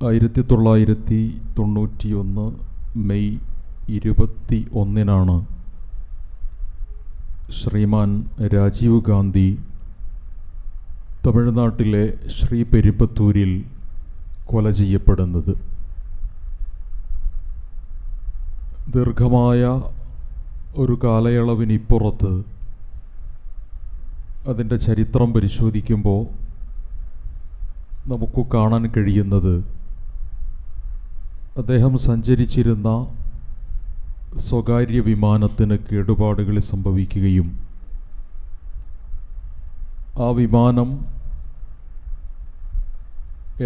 1991 May 21 ശ്രീമാൻ രാജീവ് ഗാന്ധി തമിഴ്നാട്ടിലെ ശ്രീപെരുമ്പത്തൂരിൽ കൊല ചെയ്യപ്പെടുന്നത്. ദീർഘമായ ഒരു കാലയളവിനിപ്പുറത്ത് അതിൻ്റെ ചരിത്രം പരിശോധിക്കുമ്പോൾ നമുക്ക് കാണാൻ കഴിയുന്നത് അദ്ദേഹം സഞ്ചരിച്ചിരുന്ന സ്വകാര്യ വിമാനത്തിന് കേടുപാടുകൾ സംഭവിക്കുകയും ആ വിമാനം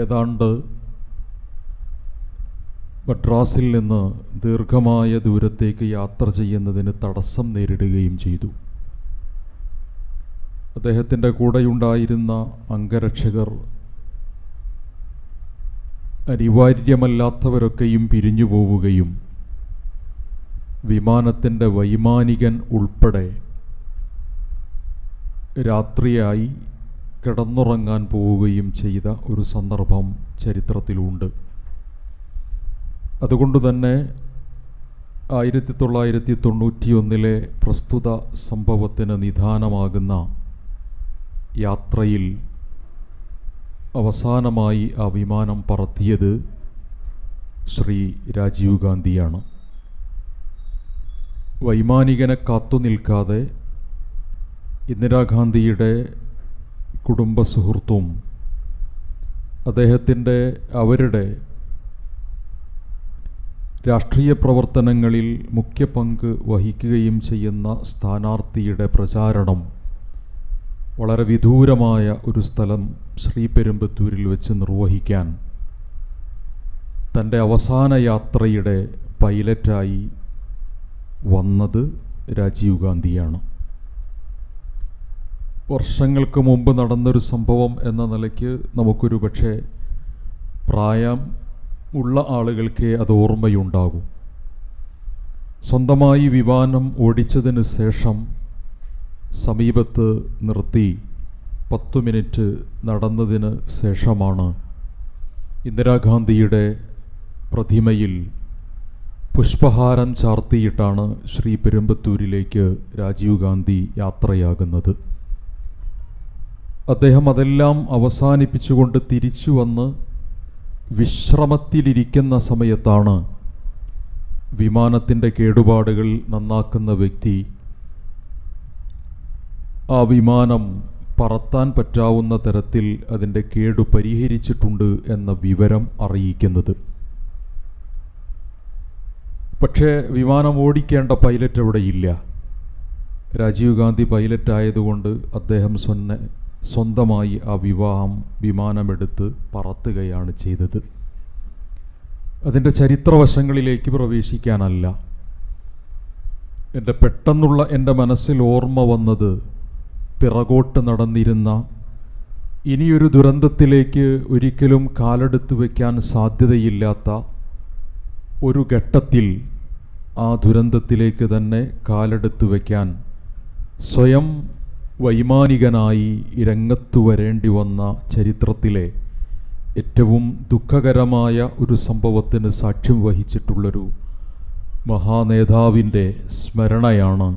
ഏതാണ്ട് മദ്രാസിൽ നിന്ന് ദീർഘമായ ദൂരത്തേക്ക് യാത്ര ചെയ്യുന്നതിന് തടസ്സം നേരിടുകയും ചെയ്തു. അദ്ദേഹത്തിൻ്റെ കൂടെയുണ്ടായിരുന്ന അംഗരക്ഷകർ അനിവാര്യമല്ലാത്തവരൊക്കെയും പിരിഞ്ഞു പോവുകയും വിമാനത്തിൻ്റെ വൈമാനികൻ ഉൾപ്പെടെ രാത്രിയായി കിടന്നുറങ്ങാൻ പോവുകയും ചെയ്ത ഒരു സന്ദർഭം ചരിത്രത്തിലുണ്ട്. അതുകൊണ്ടുതന്നെ 1991 പ്രസ്തുത സംഭവത്തിന് നിദാനമാകുന്ന യാത്രയിൽ അവസാനമായി ആ വിമാനം പറത്തിയത് ശ്രീ രാജീവ് ഗാന്ധിയാണ്. വൈമാനികനെ കാത്തു നിൽക്കാതെ ഇന്ദിരാഗാന്ധിയുടെ കുടുംബ സുഹൃത്തും അവരുടെ രാഷ്ട്രീയ പ്രവർത്തനങ്ങളിൽ മുഖ്യ പങ്ക് വഹിക്കുകയും ചെയ്യുന്ന സ്ഥാനാർത്ഥിയുടെ പ്രചാരണം വളരെ വിദൂരമായ ഒരു സ്ഥലം ശ്രീപെരുമ്പത്തൂരിൽ വെച്ച് നിർവഹിക്കാൻ തൻ്റെ അവസാന യാത്രയുടെ പൈലറ്റായി വന്നത് രാജീവ് ഗാന്ധിയാണ്. വർഷങ്ങൾക്ക് മുമ്പ് നടന്നൊരു സംഭവം എന്ന നിലയ്ക്ക് നമുക്കൊരു പക്ഷേ പ്രായം ഉള്ള ആളുകൾക്ക് അത് ഓർമ്മയുണ്ടാകും. സ്വന്തമായി വിമാനം ഓടിച്ചതിന് ശേഷം സമീപത്ത് നിർത്തി 10 മിനിറ്റ് നടന്നതിന് ശേഷമാണ് ഇന്ദിരാഗാന്ധിയുടെ പ്രതിമയിൽ പുഷ്പഹാരം ചാർത്തിയിട്ടാണ് ശ്രീപെരുമ്പത്തൂരിലേക്ക് രാജീവ് ഗാന്ധി യാത്രയാകുന്നത്. അദ്ദേഹം അതെല്ലാം അവസാനിപ്പിച്ചുകൊണ്ട് തിരിച്ചു വന്ന് വിശ്രമത്തിലിരിക്കുന്ന സമയത്താണ് വിമാനത്തിൻ്റെ കേടുപാടുകൾ നന്നാക്കുന്ന വ്യക്തി ആ വിമാനം പറത്താൻ പറ്റാവുന്ന തരത്തിൽ അതിൻ്റെ കേടു പരിഹരിച്ചിട്ടുണ്ട് എന്ന വിവരം അറിയിക്കുന്നത്. പക്ഷേ വിമാനം ഓടിക്കേണ്ട പൈലറ്റ് അവിടെ ഇല്ല. രാജീവ് ഗാന്ധി പൈലറ്റായതുകൊണ്ട് അദ്ദേഹം സ്വന്തമായി ആ വിമാനമെടുത്ത് പറത്തുകയാണ് ചെയ്തത്. അതിൻ്റെ ചരിത്രവശങ്ങളിലേക്ക് പ്രവേശിക്കാനല്ല, പെട്ടെന്നുള്ള എൻ്റെ മനസ്സിൽ ഓർമ്മ വന്നത് പിറകോട്ട് നടന്നിരുന്ന ഇനിയൊരു ദുരന്തത്തിലേക്ക് ഒരിക്കലും കാലെടുത്ത് വയ്ക്കാൻ സാധ്യതയില്ലാത്ത ഒരു ഘട്ടത്തിൽ ആ ദുരന്തത്തിലേക്ക് തന്നെ കാലെടുത്ത് വയ്ക്കാൻ സ്വയം വൈമാനികനായി രംഗത്തു വരേണ്ടി വന്ന ചരിത്രത്തിലെ ഏറ്റവും ദുഃഖകരമായ ഒരു സംഭവത്തിന് സാക്ഷ്യം വഹിച്ചിട്ടുള്ളൊരു മഹാനേതാവിൻ്റെ സ്മരണയാണ്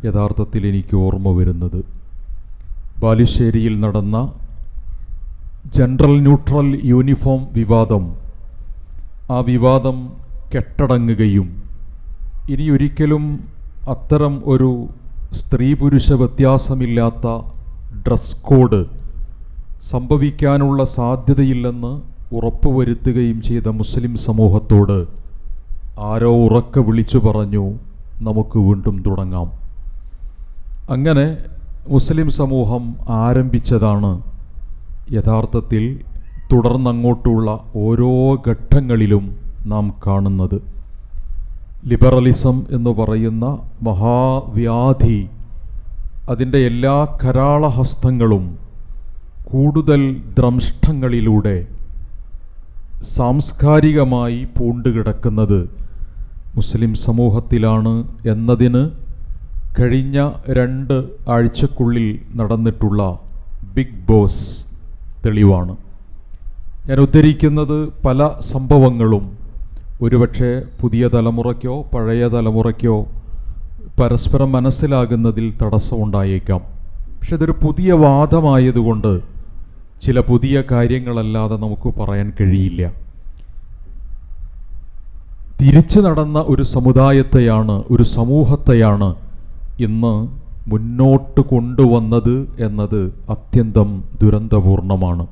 യഥാർത്ഥത്തിൽ എനിക്ക് ഓർമ്മ വരുന്നത്. ബാലുശ്ശേരിയിൽ നടന്ന ജനറൽ ന്യൂട്രൽ യൂണിഫോം വിവാദം, ആ വിവാദം കെട്ടടങ്ങുകയും ഇനിയൊരിക്കലും അത്തരം ഒരു സ്ത്രീ പുരുഷ വ്യത്യാസമില്ലാത്ത ഡ്രസ് കോഡ് സംഭവിക്കാനുള്ള സാധ്യതയില്ലെന്ന് ഉറപ്പുവരുത്തുകയും ചെയ്ത മുസ്ലിം സമൂഹത്തോട് ആരോ ഉറക്കെ വിളിച്ചു പറഞ്ഞു, നമുക്ക് വീണ്ടും തുടങ്ങാം. അങ്ങനെ മുസ്ലിം സമൂഹം ആരംഭിച്ചതാണ് യഥാർത്ഥത്തിൽ തുടർന്നങ്ങോട്ടുള്ള ഓരോ ഘട്ടങ്ങളിലും നാം കാണുന്നത്. ലിബറലിസം എന്ന് പറയുന്ന മഹാവ്യാധി അതിൻ്റെ എല്ലാ കരാളഹസ്തങ്ങളും കൂടുതൽ ദ്രംഷ്ടങ്ങളിലൂടെ സാംസ്കാരികമായി പൂണ്ടുകിടക്കുന്നത് മുസ്ലിം സമൂഹത്തിലാണ് എന്നതിന് കഴിഞ്ഞ 2 ആഴ്ചക്കുള്ളിൽ നടന്നിട്ടുള്ള ബിഗ് ബോസ് തെളിവാണ്. ഞാൻ ഉദ്ധരിക്കുന്നത് പല സംഭവങ്ങളും ഒരുപക്ഷെ പുതിയ തലമുറയ്ക്കോ പഴയ തലമുറയ്ക്കോ പരസ്പരം മനസ്സിലാകുന്നതിൽ തടസ്സമുണ്ടായേക്കാം. പക്ഷെ ഇതൊരു പുതിയ വാദമായതുകൊണ്ട് ചില പുതിയ കാര്യങ്ങളല്ലാതെ നമുക്ക് പറയാൻ കഴിയില്ല. തിരിച്ചു നടന്ന ഒരു സമുദായത്തെയാണ്, ഒരു സമൂഹത്തെയാണ് ഇന്ന് മുന്നോട്ട് കൊണ്ടുവന്നത് എന്നത് അത്യന്തം ദുരന്തപൂർണമാണ്.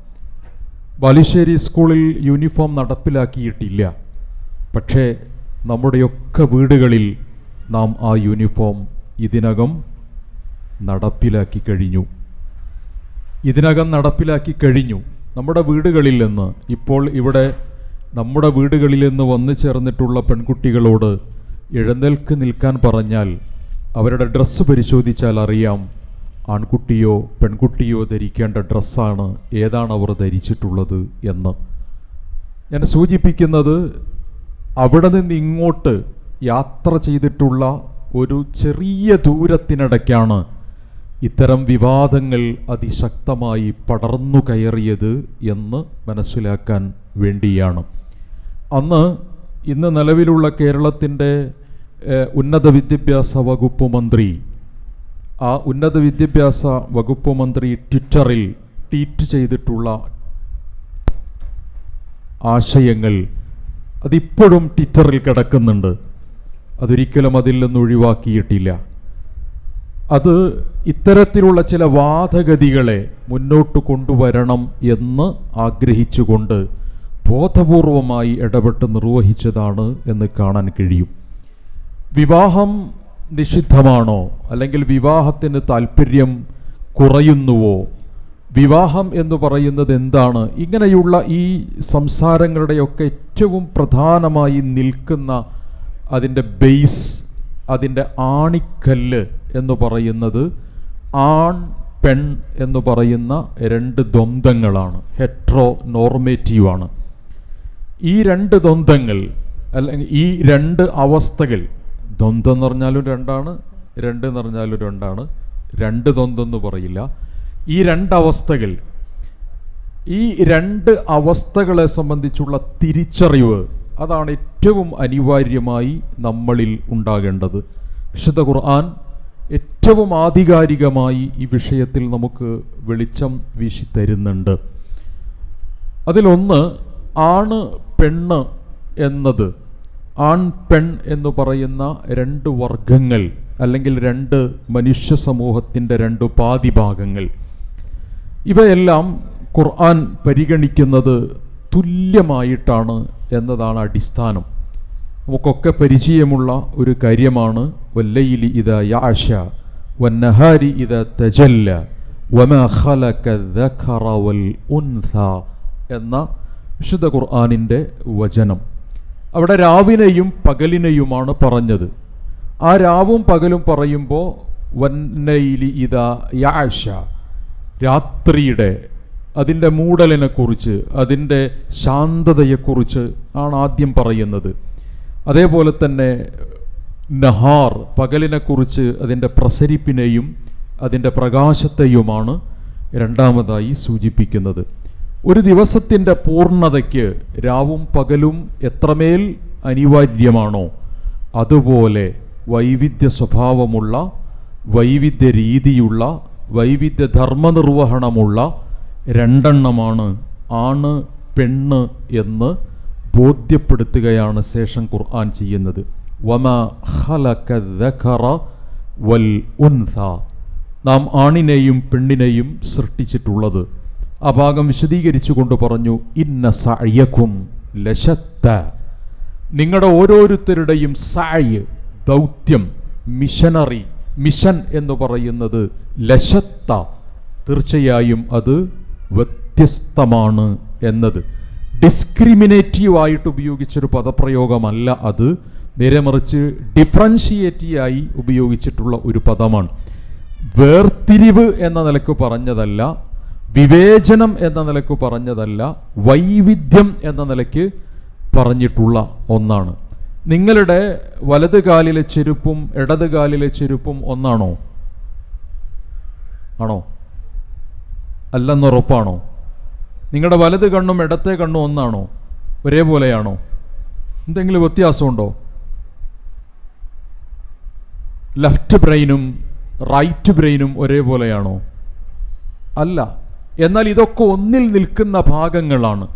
ബാലുശ്ശേരി സ്കൂളിൽ യൂണിഫോം നടപ്പിലാക്കിയിട്ടില്ല. പക്ഷേ നമ്മുടെയൊക്കെ വീടുകളിൽ നാം ആ യൂണിഫോം ഇതിനകം നടപ്പിലാക്കി കഴിഞ്ഞു. നമ്മുടെ വീടുകളിൽ നിന്ന് ഇപ്പോൾ ഇവിടെ നമ്മുടെ വീടുകളിൽ നിന്ന് വന്നു ചേർന്നിട്ടുള്ള പെൺകുട്ടികളോട് എഴുന്നേൽക്ക് നിൽക്കാൻ പറഞ്ഞാൽ അവരുടെ ഡ്രസ്സ് പരിശോധിച്ചാൽ അറിയാം ആൺകുട്ടിയോ പെൺകുട്ടിയോ ധരിക്കേണ്ട ഡ്രസ്സാണ്, ഏതാണ് അവർ ധരിച്ചിട്ടുള്ളത് എന്ന്. ഞാൻ സൂചിപ്പിക്കുന്നത് അവിടെ നിന്ന് ഇങ്ങോട്ട് യാത്ര ചെയ്തിട്ടുള്ള ഒരു ചെറിയ ദൂരത്തിനിടയ്ക്കാണ് ഇത്തരം വിവാദങ്ങൾ അതിശക്തമായി പടർന്നു കയറിയത് എന്ന് മനസ്സിലാക്കാൻ വേണ്ടിയാണ്. ഇന്ന് നിലവിലുള്ള കേരളത്തിൻ്റെ ഉന്നത വിദ്യാഭ്യാസ വകുപ്പ് മന്ത്രി, ആ ഉന്നത വിദ്യാഭ്യാസ വകുപ്പ് മന്ത്രി ട്വിറ്ററിൽ ട്വീറ്റ് ചെയ്തിട്ടുള്ള ആശയങ്ങൾ അതിപ്പോഴും ട്വിറ്ററിൽ കിടക്കുന്നുണ്ട്. അതൊരിക്കലും അതിൽ നിന്ന് ഒഴിവാക്കിയിട്ടില്ല. അത് ഇത്തരത്തിലുള്ള ചില വാദഗതികളെ മുന്നോട്ട് കൊണ്ടുവരണം എന്ന് ആഗ്രഹിച്ചുകൊണ്ട് ബോധപൂർവമായി ഇടപെട്ട് നിർവഹിച്ചതാണ് എന്ന് കാണാൻ കഴിയും. വിവാഹം നിഷിദ്ധമാണോ, അല്ലെങ്കിൽ വിവാഹത്തിന് താല്പര്യം കുറയുന്നുവോ, വിവാഹം എന്ന് പറയുന്നത് എന്താണ്, ഇങ്ങനെയുള്ള ഈ സംസാരങ്ങളുടെയൊക്കെ ഏറ്റവും പ്രധാനമായി നിൽക്കുന്ന അതിൻ്റെ ബേസ്, അതിൻ്റെ ആണിക്കല്ല് എന്ന് പറയുന്നത് ആൺ പെൺ എന്ന് പറയുന്ന രണ്ട് ദ്വന്ദ്ങ്ങളാണ്. ഹെട്രോ നോർമേറ്റീവാണ്. ഈ രണ്ട് ദ്വന്ദ്ങ്ങൾ, അല്ലെങ്കിൽ ഈ രണ്ട് അവസ്ഥകൾ, ദ്വന്ദ്ം എന്ന് പറഞ്ഞാലും രണ്ടാണ്, രണ്ട് എന്ന് പറഞ്ഞാലും രണ്ടാണ്, രണ്ട് ദ്വന്ദ്ം എന്ന് പറയില്ല. ഈ രണ്ടവസ്ഥകൾ, ഈ രണ്ട് അവസ്ഥകളെ സംബന്ധിച്ചുള്ള തിരിച്ചറിവ്, അതാണ് ഏറ്റവും അനിവാര്യമായി നമ്മളിൽ ഉണ്ടാകേണ്ടത്. വിശുദ്ധ ഖുർആൻ ഏറ്റവും ആധികാരികമായി ഈ വിഷയത്തിൽ നമുക്ക് വെളിച്ചം വീശി തരുന്നുണ്ട്. അതിലൊന്ന് ആണ് പെണ്ണ് എന്നത്, ആൺ പെൺ എന്ന് പറയുന്ന രണ്ട് വർഗങ്ങൾ, അല്ലെങ്കിൽ രണ്ട് മനുഷ്യ സമൂഹത്തിൻ്റെ രണ്ട് പാതിഭാഗങ്ങൾ, ഇവയെല്ലാം ഖുർആൻ പരിഗണിക്കുന്നത് തുല്യമായിട്ടാണ് എന്നതാണ് അടിസ്ഥാനം. നമുക്കൊക്കെ പരിചയമുള്ള ഒരു കാര്യമാണ് വല്ലൈലി ഇദാ യഅശ വന്നഹാരി ഇദാ തജല്ല വമാ ഖലഖ ദഖറ വൽ ഉൻസ എന്ന വിശുദ്ധ ഖുർആനിൻ്റെ വചനം. അവിടെ രാവിനെയും പകലിനെയുമാണ് പറഞ്ഞത്. ആ രാവും പകലും പറയുമ്പോൾ വന്നൈലി ഇദാ യഅശ, രാത്രിയുടെ അതിൻ്റെ മൂടലിനെക്കുറിച്ച്, അതിൻ്റെ ശാന്തതയെക്കുറിച്ച് ആണ് ആദ്യം പറയുന്നത്. അതേപോലെ തന്നെ നഹാർ, പകലിനെക്കുറിച്ച് അതിൻ്റെ പ്രസരിപ്പിനെയും അതിൻ്റെ പ്രകാശത്തെയുമാണ് രണ്ടാമതായി സൂചിപ്പിക്കുന്നത്. ഒരു ദിവസത്തിൻ്റെ പൂർണ്ണതയ്ക്ക് രാവും പകലും എത്രമേൽ അനിവാര്യമാണോ അതുപോലെ വൈവിധ്യ സ്വഭാവമുള്ള, വൈവിധ്യ രീതിയുള്ള, വൈവിധ്യ ധർമ്മനിർവഹണമുള്ള രണ്ടെണ്ണമാണ് ആണ് പെണ്ണ് എന്ന് ബോധ്യപ്പെടുത്തുകയാണ് ശേഷം ഖുർആൻ ചെയ്യുന്നത്. വമാ ഖലഖ ദഖറ വൽ ഉൻസ, നാം ആണിനെയും പെണ്ണിനെയും സൃഷ്ടിച്ചിട്ടുള്ളത്. ആ ഭാഗം വിശദീകരിച്ചു കൊണ്ട് പറഞ്ഞു, ഇന്ന സഅയകും ലശത്ത, നിങ്ങളുടെ ഓരോരുത്തരുടെയും സഅയ്, ദൗത്യം, മിഷൻ എന്ന് പറയുന്നത് ലശത്ത, തീർച്ചയായും അത് വ്യത്യസ്തമാണ് എന്നത് ഡിസ്ക്രിമിനേറ്റീവായിട്ട് ഉപയോഗിച്ചൊരു പദപ്രയോഗമല്ല. അത് നേരെ മറിച്ച് ഡിഫറൻഷിയേറ്റീവായി ഉപയോഗിച്ചിട്ടുള്ള ഒരു പദമാണ്. വേർതിരിവ് എന്ന നിലക്ക് പറഞ്ഞതല്ല, വിവേചനം എന്ന നിലക്ക് പറഞ്ഞതല്ല, വൈവിധ്യം എന്ന നിലയ്ക്ക് പറഞ്ഞിട്ടുള്ള ഒന്നാണ്. നിങ്ങളുടെ വലത് കാലിലെ ചെരുപ്പും ഇടത് കാലിലെ ചെരുപ്പും ഒന്നാണോ? ആണോ? അല്ലെന്നുറപ്പാണോ? നിങ്ങളുടെ വലത് കണ്ണും ഇടത്തെ കണ്ണും ഒന്നാണോ? ഒരേപോലെയാണോ? എന്തെങ്കിലും വ്യത്യാസമുണ്ടോ? Left ബ്രെയിനും right ബ്രെയിനും ഒരേപോലെയാണോ? അല്ല. എന്നാൽ ഇതൊക്കെ ഒന്നിൽ നിൽക്കുന്ന ഭാഗങ്ങളാണ്,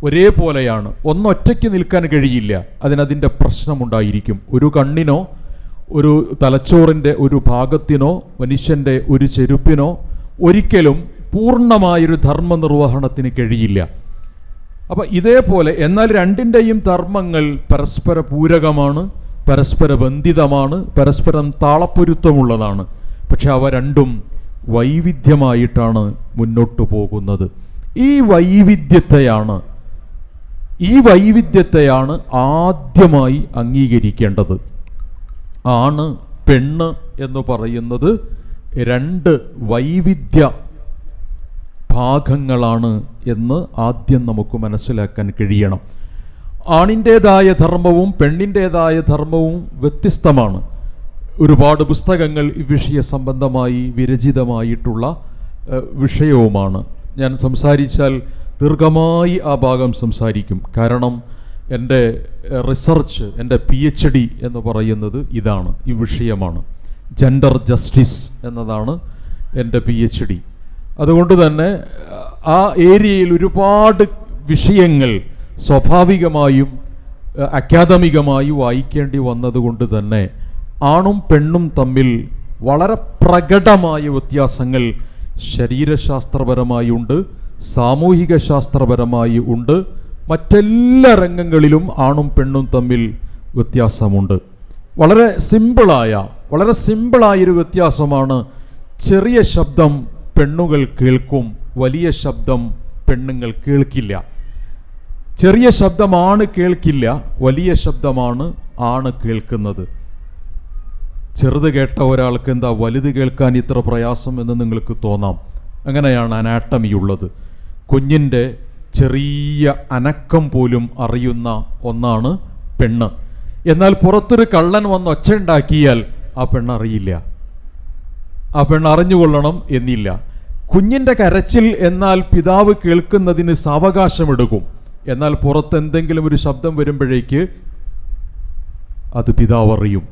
ഒരേപോലെയാണ്. ഒന്നൊറ്റയ്ക്ക് നിൽക്കാൻ കഴിയില്ല. അതിനതിൻ്റെ പ്രശ്നമുണ്ടായിരിക്കും. ഒരു കണ്ണിനോ ഒരു തലച്ചോറിൻ്റെ ഒരു ഭാഗത്തിനോ മനുഷ്യൻ്റെ ഒരു ചെരുപ്പിനോ ഒരിക്കലും പൂർണ്ണമായൊരു ധർമ്മനിർവഹണത്തിന് കഴിയില്ല. അപ്പം ഇതേപോലെ എന്നാൽ രണ്ടിൻ്റെയും ധർമ്മങ്ങൾ പരസ്പര പൂരകമാണ്, പരസ്പര ബന്ധിതമാണ്, പരസ്പരം താളപ്പൊരുത്തമുള്ളതാണ്. പക്ഷെ അവ രണ്ടും വൈവിധ്യമായിട്ടാണ് മുന്നോട്ടു പോകുന്നത്. ഈ വൈവിധ്യത്തെയാണ് ആദ്യമായി അംഗീകരിക്കേണ്ടത്. ആണ് പെണ്ണ് എന്ന് പറയുന്നത് രണ്ട് വൈവിധ്യ ഭാഗങ്ങളാണ് എന്ന് ആദ്യം നമുക്ക് മനസ്സിലാക്കാൻ കഴിയണം. ആണിൻ്റേതായ ധർമ്മവും പെണ്ണിൻ്റേതായ ധർമ്മവും വ്യത്യസ്തമാണ്. ഒരുപാട് പുസ്തകങ്ങൾ ഈ വിഷയ സംബന്ധമായി വിരചിതമായിട്ടുള്ള വിഷയവുമാണ്. ഞാൻ സംസാരിച്ചാൽ ദീർഘമായി ആ ഭാഗം സംസാരിക്കും. കാരണം എൻ്റെ റിസർച്ച്, എൻ്റെ PhD എന്ന് പറയുന്നത് ഇതാണ്, ഈ വിഷയമാണ്. ജെൻഡർ ജസ്റ്റിസ് എന്നതാണ് എൻ്റെ PhD. അതുകൊണ്ട് തന്നെ ആ ഏരിയയിൽ ഒരുപാട് വിഷയങ്ങൾ സ്വാഭാവികമായും അക്കാദമികമായി വായിക്കേണ്ടി വന്നതുകൊണ്ട് തന്നെ ആണും പെണ്ണും തമ്മിൽ വളരെ പ്രകടമായ വ്യത്യാസങ്ങൾ ശരീരശാസ്ത്രപരമായി ഉണ്ട്, സാമൂഹിക ശാസ്ത്രപരമായി ഉണ്ട്. മറ്റെല്ലാ രംഗങ്ങളിലും ആണും പെണ്ണും തമ്മിൽ വ്യത്യാസമുണ്ട്. വളരെ സിമ്പിളായൊരു വ്യത്യാസമാണ്. ചെറിയ ശബ്ദം പെണ്ണുകൾ കേൾക്കും, വലിയ ശബ്ദം പെണ്ണുങ്ങൾ കേൾക്കില്ല. ചെറിയ ശബ്ദമാണ് കേൾക്കില്ല, വലിയ ശബ്ദമാണ് ആണ് കേൾക്കുന്നത്. ചെറുത് കേട്ട ഒരാൾക്ക് എന്താ വലുത് കേൾക്കാൻ ഇത്ര പ്രയാസം എന്ന് നിങ്ങൾക്ക് തോന്നാം. അങ്ങനെയാണ് അനാട്ടമി ഉള്ളത്. കുഞ്ഞിൻ്റെ ചെറിയ അനക്കം പോലും അറിയുന്ന ഒന്നാണ് പെണ്ണ്. എന്നാൽ പുറത്തൊരു കള്ളൻ വന്ന് ഒച്ച ഉണ്ടാക്കിയാൽ ആ പെണ്ണറിയില്ല, ആ പെണ്ണ് അറിഞ്ഞുകൊള്ളണം എന്നില്ല. കുഞ്ഞിൻ്റെ കരച്ചിൽ എന്നാൽ പിതാവ് കേൾക്കുന്നതിന് സാവകാശമെടുക്കും. എന്നാൽ പുറത്ത് എന്തെങ്കിലും ഒരു ശബ്ദം വരുമ്പോഴേക്ക് അത് പിതാവ് അറിയും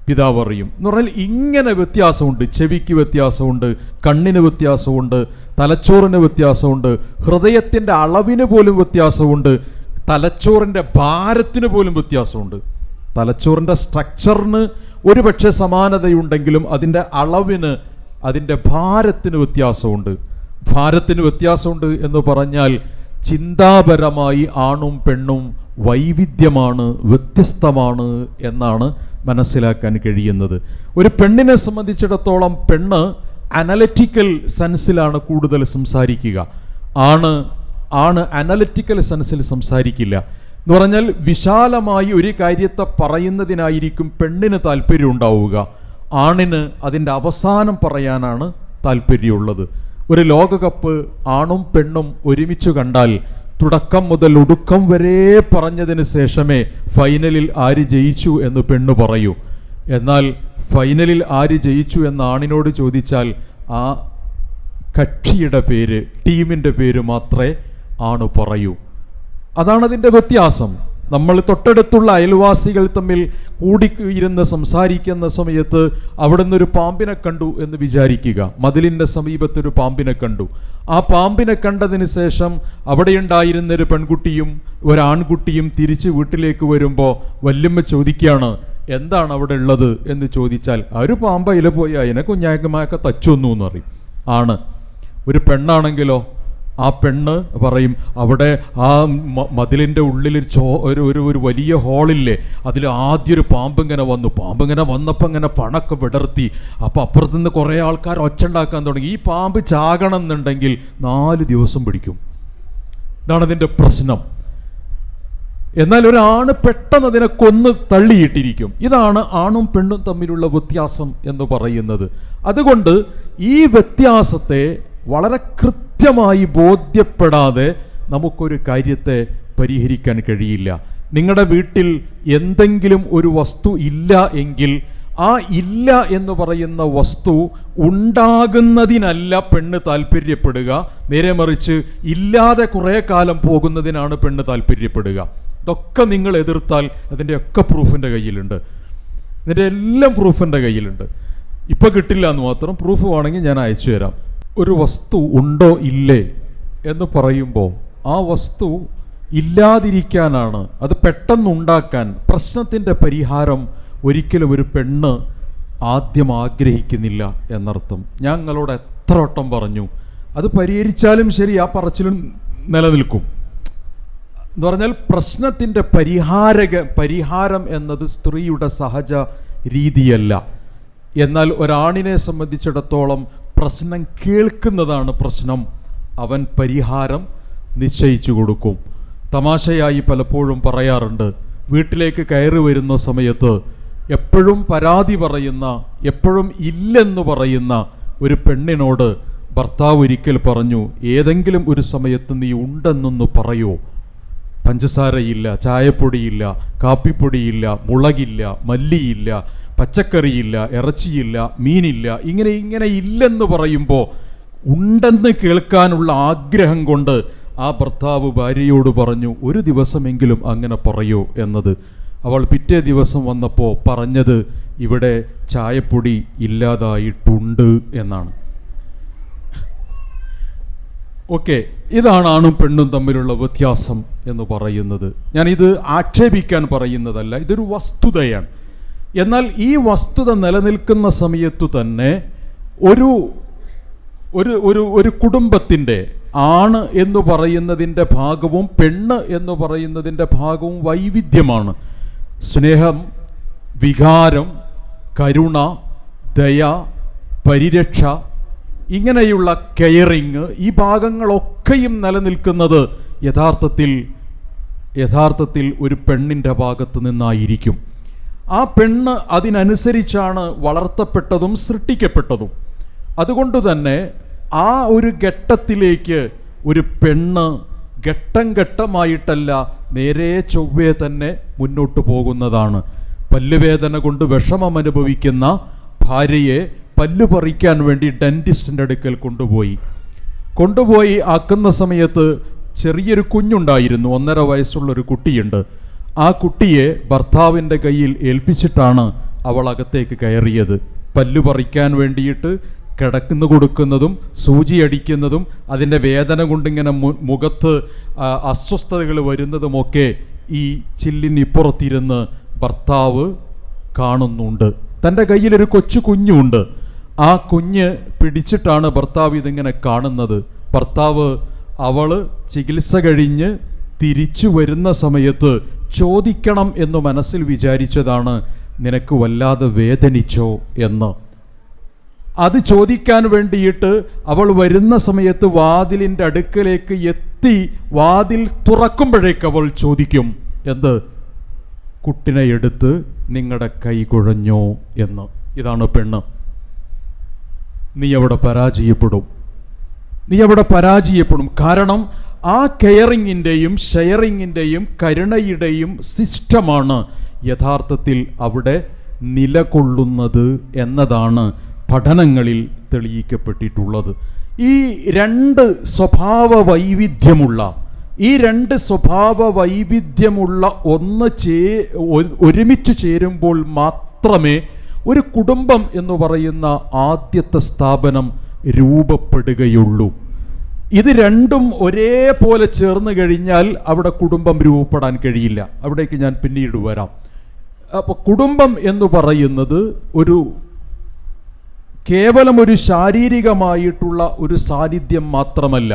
എന്ന് പറഞ്ഞാൽ ഇങ്ങനെ വ്യത്യാസമുണ്ട്. ചെവിക്ക് വ്യത്യാസമുണ്ട്, കണ്ണിന് വ്യത്യാസമുണ്ട്, തലച്ചോറിന് വ്യത്യാസമുണ്ട്, ഹൃദയത്തിൻ്റെ അളവിന് പോലും വ്യത്യാസമുണ്ട്, തലച്ചോറിൻ്റെ ഭാരത്തിന് പോലും വ്യത്യാസമുണ്ട്. തലച്ചോറിൻ്റെ സ്ട്രക്ചറിന് ഒരുപക്ഷെ സമാനതയുണ്ടെങ്കിലും അതിൻ്റെ അളവിന്, അതിൻ്റെ ഭാരത്തിന് വ്യത്യാസമുണ്ട് എന്ന് പറഞ്ഞാൽ ചിന്താപരമായി ആണും പെണ്ണും വൈവിധ്യമാണ്, വ്യത്യസ്തമാണ് എന്നാണ് മനസ്സിലാക്കാൻ കഴിയുന്നത്. ഒരു പെണ്ണിനെ സംബന്ധിച്ചിടത്തോളം പെണ്ണ് അനലിറ്റിക്കൽ സെൻസിലാണ് കൂടുതൽ സംസാരിക്കുക. ആണ് അനലിറ്റിക്കൽ സെൻസിൽ സംസാരിക്കില്ല. എന്ന് പറഞ്ഞാൽ വിശാലമായി ഒരു കാര്യത്തെ പറയുന്നതിനായിരിക്കും പെണ്ണിന് താല്പര്യം ഉണ്ടാവുക, ആണിന് അതിൻ്റെ അവസാനം പറയാനാണ് താല്പര്യമുള്ളത്. ഒരു ലോകകപ്പ് ആണും പെണ്ണും ഒരുമിച്ച് കണ്ടാൽ തുടക്കം മുതൽ ഒടുക്കം വരെ പറഞ്ഞതിന് ശേഷമേ ഫൈനലിൽ ആര് ജയിച്ചു എന്ന് പെണ്ണ് പറയൂ. എന്നാൽ ഫൈനലിൽ ആര് ജയിച്ചു എന്ന് ആണിനോട് ചോദിച്ചാൽ ആ കക്ഷിയുടെ പേര്, ടീമിൻ്റെ പേര് മാത്രമേ ആണ് പറയൂ. അതാണ് അതിൻ്റെ വ്യത്യാസം. നമ്മൾ തൊട്ടടുത്തുള്ള അയൽവാസികൾ തമ്മിൽ കൂടിയിരുന്ന് സംസാരിക്കുന്ന സമയത്ത് അവിടെ നിന്നൊരു പാമ്പിനെ കണ്ടു എന്ന് വിചാരിക്കുക. മതിലിൻ്റെ സമീപത്തൊരു പാമ്പിനെ കണ്ടു. ആ പാമ്പിനെ കണ്ടതിന് ശേഷം അവിടെയുണ്ടായിരുന്നൊരു പെൺകുട്ടിയും ഒരാൺകുട്ടിയും തിരിച്ച് വീട്ടിലേക്ക് വരുമ്പോൾ വല്യമ്മ ചോദിക്കുകയാണ്, എന്താണ് അവിടെ ഉള്ളത് എന്ന് ചോദിച്ചാൽ ഒരു പാമ്പ് അതിൽ പോയി അതിനെ കുഞ്ഞാക്കമായൊക്കെ തച്ചൊന്നു എന്ന് പറയും ആണ്. ഒരു പെണ്ണാണെങ്കിലോ ആ പെണ്ണ് പറയും, അവിടെ ആ മതിലിൻ്റെ ഉള്ളിൽ ഒരു വലിയ ഹോളില്ലേ, അതിൽ ആദ്യം ഒരു പാമ്പിങ്ങനെ വന്നപ്പോൾ ഇങ്ങനെ ഫണൊക്കെ വിടർത്തി. അപ്പോൾ അപ്പുറത്തുനിന്ന് കുറേ ആൾക്കാർ ഒച്ച ഉണ്ടാക്കാൻ തുടങ്ങി. ഈ പാമ്പ് ചാകണം എന്നുണ്ടെങ്കിൽ 4 ദിവസം പിടിക്കും. ഇതാണ് അതിൻ്റെ പ്രശ്നം. എന്നാൽ ഒരാണ് പെട്ടെന്ന് അതിനെ കൊന്ന് തള്ളിയിട്ടിരിക്കും. ഇതാണ് ആണും പെണ്ണും തമ്മിലുള്ള വ്യത്യാസം എന്ന് പറയുന്നത്. അതുകൊണ്ട് ഈ വ്യത്യാസത്തെ വളരെ കൃത്യമായി ബോധ്യപ്പെടാതെ നമുക്കൊരു കാര്യത്തെ പരിഹരിക്കാൻ കഴിയില്ല. നിങ്ങളുടെ വീട്ടിൽ എന്തെങ്കിലും ഒരു വസ്തു ഇല്ല എങ്കിൽ ആ ഇല്ല എന്ന് പറയുന്ന വസ്തു ഉണ്ടാകുന്നതിനല്ല പെണ്ണ് താല്പര്യപ്പെടുക, നേരെ മറിച്ച് ഇല്ലാതെ കുറേ കാലം പോകുന്നതിനാണ് പെണ്ണ് താല്പര്യപ്പെടുക. ഇതൊക്കെ നിങ്ങൾ എതിർത്താൽ അതിൻ്റെ ഒക്കെ പ്രൂഫ് എൻ്റെ കയ്യിലുണ്ട്, ഇതിൻ്റെ എല്ലാം പ്രൂഫ് എൻ്റെ കയ്യിലുണ്ട്. ഇപ്പം കിട്ടില്ല എന്ന് മാത്രം, പ്രൂഫ് വേണമെങ്കിൽ ഞാൻ അയച്ചു തരാം. ഒരു വസ്തു ഉണ്ടോ ഇല്ലേ എന്ന് പറയുമ്പോൾ ആ വസ്തു ഇല്ലാതിരിക്കാനാണ്, അത് പെട്ടെന്നുണ്ടാക്കാൻ, പ്രശ്നത്തിൻ്റെ പരിഹാരം ഒരിക്കലും ഒരു പെണ്ണ് ആദ്യം ആഗ്രഹിക്കുന്നില്ല എന്നർത്ഥം. ഞാൻ നിങ്ങളോട് എത്ര വട്ടം പറഞ്ഞു, അത് പരിഹരിച്ചാലും ശരി ആ പറച്ചിലും നിലനിൽക്കും എന്ന് പറഞ്ഞാൽ പ്രശ്നത്തിൻ്റെ പരിഹാരം എന്നത് സ്ത്രീയുടെ സഹജ രീതിയല്ല. എന്നാൽ ഒരാണിനെ സംബന്ധിച്ചിടത്തോളം പ്രശ്നം കേൾക്കുന്നതാണ് പ്രശ്നം. അവൻ പരിഹാരം നിശ്ചയിച്ചു കൊടുക്കും. തമാശയായി പലപ്പോഴും പറയാറുണ്ട്, വീട്ടിലേക്ക് കയറി വരുന്ന സമയത്ത് എപ്പോഴും പരാതി പറയുന്ന, എപ്പോഴും ഇല്ലെന്ന് പറയുന്ന ഒരു പെണ്ണിനോട് ഭർത്താവ് ഒരിക്കൽ പറഞ്ഞു, ഏതെങ്കിലും ഒരു സമയത്ത് നീ ഉണ്ടെന്നൊന്ന് പറയോ? പഞ്ചസാരയില്ല, ചായപ്പൊടിയില്ല, കാപ്പിപ്പൊടിയില്ല, മുളകില്ല, മല്ലിയില്ല, പച്ചക്കറിയില്ല, ഇറച്ചിയില്ല, മീനില്ല, ഇങ്ങനെ ഇല്ലെന്ന് പറയുമ്പോൾ ഉണ്ടെന്ന് കേൾക്കാനുള്ള ആഗ്രഹം കൊണ്ട് ആ ഭർത്താവ് ഭാര്യയോട് പറഞ്ഞു, ഒരു ദിവസമെങ്കിലും അങ്ങനെ പറയൂ എന്നത്. അവൾ പിറ്റേ ദിവസം വന്നപ്പോൾ പറഞ്ഞത്, ഇവിടെ ചായപ്പൊടി ഇല്ലാതായിട്ടുണ്ട് എന്നാണ്. ഓക്കെ, ഇതാണ് ആണും പെണ്ണും തമ്മിലുള്ള വ്യത്യാസം എന്ന് പറയുന്നത്. ഞാനിത് ആക്ഷേപിക്കാൻ പറയുന്നതല്ല, ഇതൊരു വസ്തുതയാണ്. എന്നാൽ ഈ വസ്തുത നിലനിൽക്കുന്ന സമയത്തു തന്നെ ഒരു കുടുംബത്തിൻ്റെ ആണ് എന്ന് പറയുന്നതിൻ്റെ ഭാഗവും പെണ്ണ് എന്ന് പറയുന്നതിൻ്റെ ഭാഗവും വൈവിധ്യമാണ്. സ്നേഹം, വികാരം, കരുണ, ദയ, പരിരക്ഷ, ഇങ്ങനെയുള്ള കെയറിങ്, ഈ ഭാഗങ്ങളൊക്കെയും നിലനിൽക്കുന്നത് യഥാർത്ഥത്തിൽ ഒരു പെണ്ണിൻ്റെ ഭാഗത്ത് നിന്നായിരിക്കും. ആ പെണ്ണ് അതിനനുസരിച്ചാണ് വളർത്തപ്പെട്ടതും സൃഷ്ടിക്കപ്പെട്ടതും. അതുകൊണ്ട് തന്നെ ആ ഒരു ഘട്ടത്തിലേക്ക് ഒരു പെണ്ണ് ഘട്ടം ഘട്ടമായിട്ടല്ല, നേരെ ചൊവ്വേ തന്നെ മുന്നോട്ട് പോകുന്നതാണ്. പല്ലുവേദന കൊണ്ട് വിഷമം അനുഭവിക്കുന്ന ഭാര്യയെ പല്ല് പറിക്കാൻ വേണ്ടി ഡെന്റിസ്റ്റിൻ്റെ അടുക്കൽ കൊണ്ടുപോയി ആക്കുന്ന സമയത്ത് ചെറിയൊരു കുഞ്ഞുണ്ടായിരുന്നു, 1.5 വയസ്സുള്ളൊരു കുട്ടിയുണ്ട്. ആ കുട്ടിയെ ഭർത്താവിൻ്റെ കയ്യിൽ ഏൽപ്പിച്ചിട്ടാണ് അവൾ അകത്തേക്ക് കയറിയത്. പല്ല് പറിക്കാൻ വേണ്ടിയിട്ട് കിടക്കുന്നു കൊടുക്കുന്നതും സൂചി അടിക്കുന്നതും അതിൻ്റെ വേദന കൊണ്ടിങ്ങനെ മുഖത്ത് അസ്വസ്ഥതകൾ വരുന്നതുമൊക്കെ ഈ ചില്ലിനിപ്പുറത്തിരുന്ന് ഭർത്താവ് കാണുന്നുണ്ട്. തൻ്റെ കയ്യിലൊരു കൊച്ചു കുഞ്ഞുണ്ട്. ആ കുഞ്ഞ് പിടിച്ചിട്ടാണ് ഭർത്താവ് ഇതിങ്ങനെ കാണുന്നത്. ഭർത്താവ് അവള് ചികിത്സ കഴിഞ്ഞ് തിരിച്ചു വരുന്ന സമയത്ത് ചോദിക്കണം എന്ന് മനസ്സിൽ വിചാരിച്ചതാണ്, നിനക്ക് വല്ലാതെ വേദനിച്ചോ എന്ന്. അത് ചോദിക്കാൻ വേണ്ടിയിട്ട് അവൾ വരുന്ന സമയത്ത് വാതിലിൻ്റെ അടുക്കലേക്ക് എത്തി വാതിൽ തുറക്കുമ്പോഴേക്ക് അവൾ ചോദിക്കും, എന്ത്? കുട്ടിനെ എടുത്ത് നിങ്ങളുടെ കൈ കുഴഞ്ഞോ എന്ന്. ഇതാണ് പെണ്ണ്. നീ അവിടെ പരാജയപ്പെടും. കാരണം ആ കെയറിങ്ങിൻ്റെയും ഷെയറിങ്ങിൻ്റെയും കരുണയുടെയും സിസ്റ്റമാണ് യഥാർത്ഥത്തിൽ അവിടെ നിലകൊള്ളുന്നത് എന്നതാണ് പഠനങ്ങളിൽ തെളിയിക്കപ്പെട്ടിട്ടുള്ളത്. ഈ രണ്ട് സ്വഭാവ വൈവിധ്യമുള്ള ഒരുമിച്ച് ചേരുമ്പോൾ മാത്രമേ ഒരു കുടുംബം എന്ന് പറയുന്ന ആദ്യത്തെ സ്ഥാപനം രൂപപ്പെടുകയുള്ളൂ. ഇത് രണ്ടും ഒരേപോലെ ചേർന്ന് കഴിഞ്ഞാൽ അവിടെ കുടുംബം രൂപപ്പെടാൻ കഴിയില്ല. അവിടേക്ക് ഞാൻ പിന്നീട് വരാം. അപ്പോൾ കുടുംബം എന്ന് പറയുന്നത് കേവലം ഒരു ശാരീരികമായിട്ടുള്ള ഒരു സാന്നിധ്യം മാത്രമല്ല.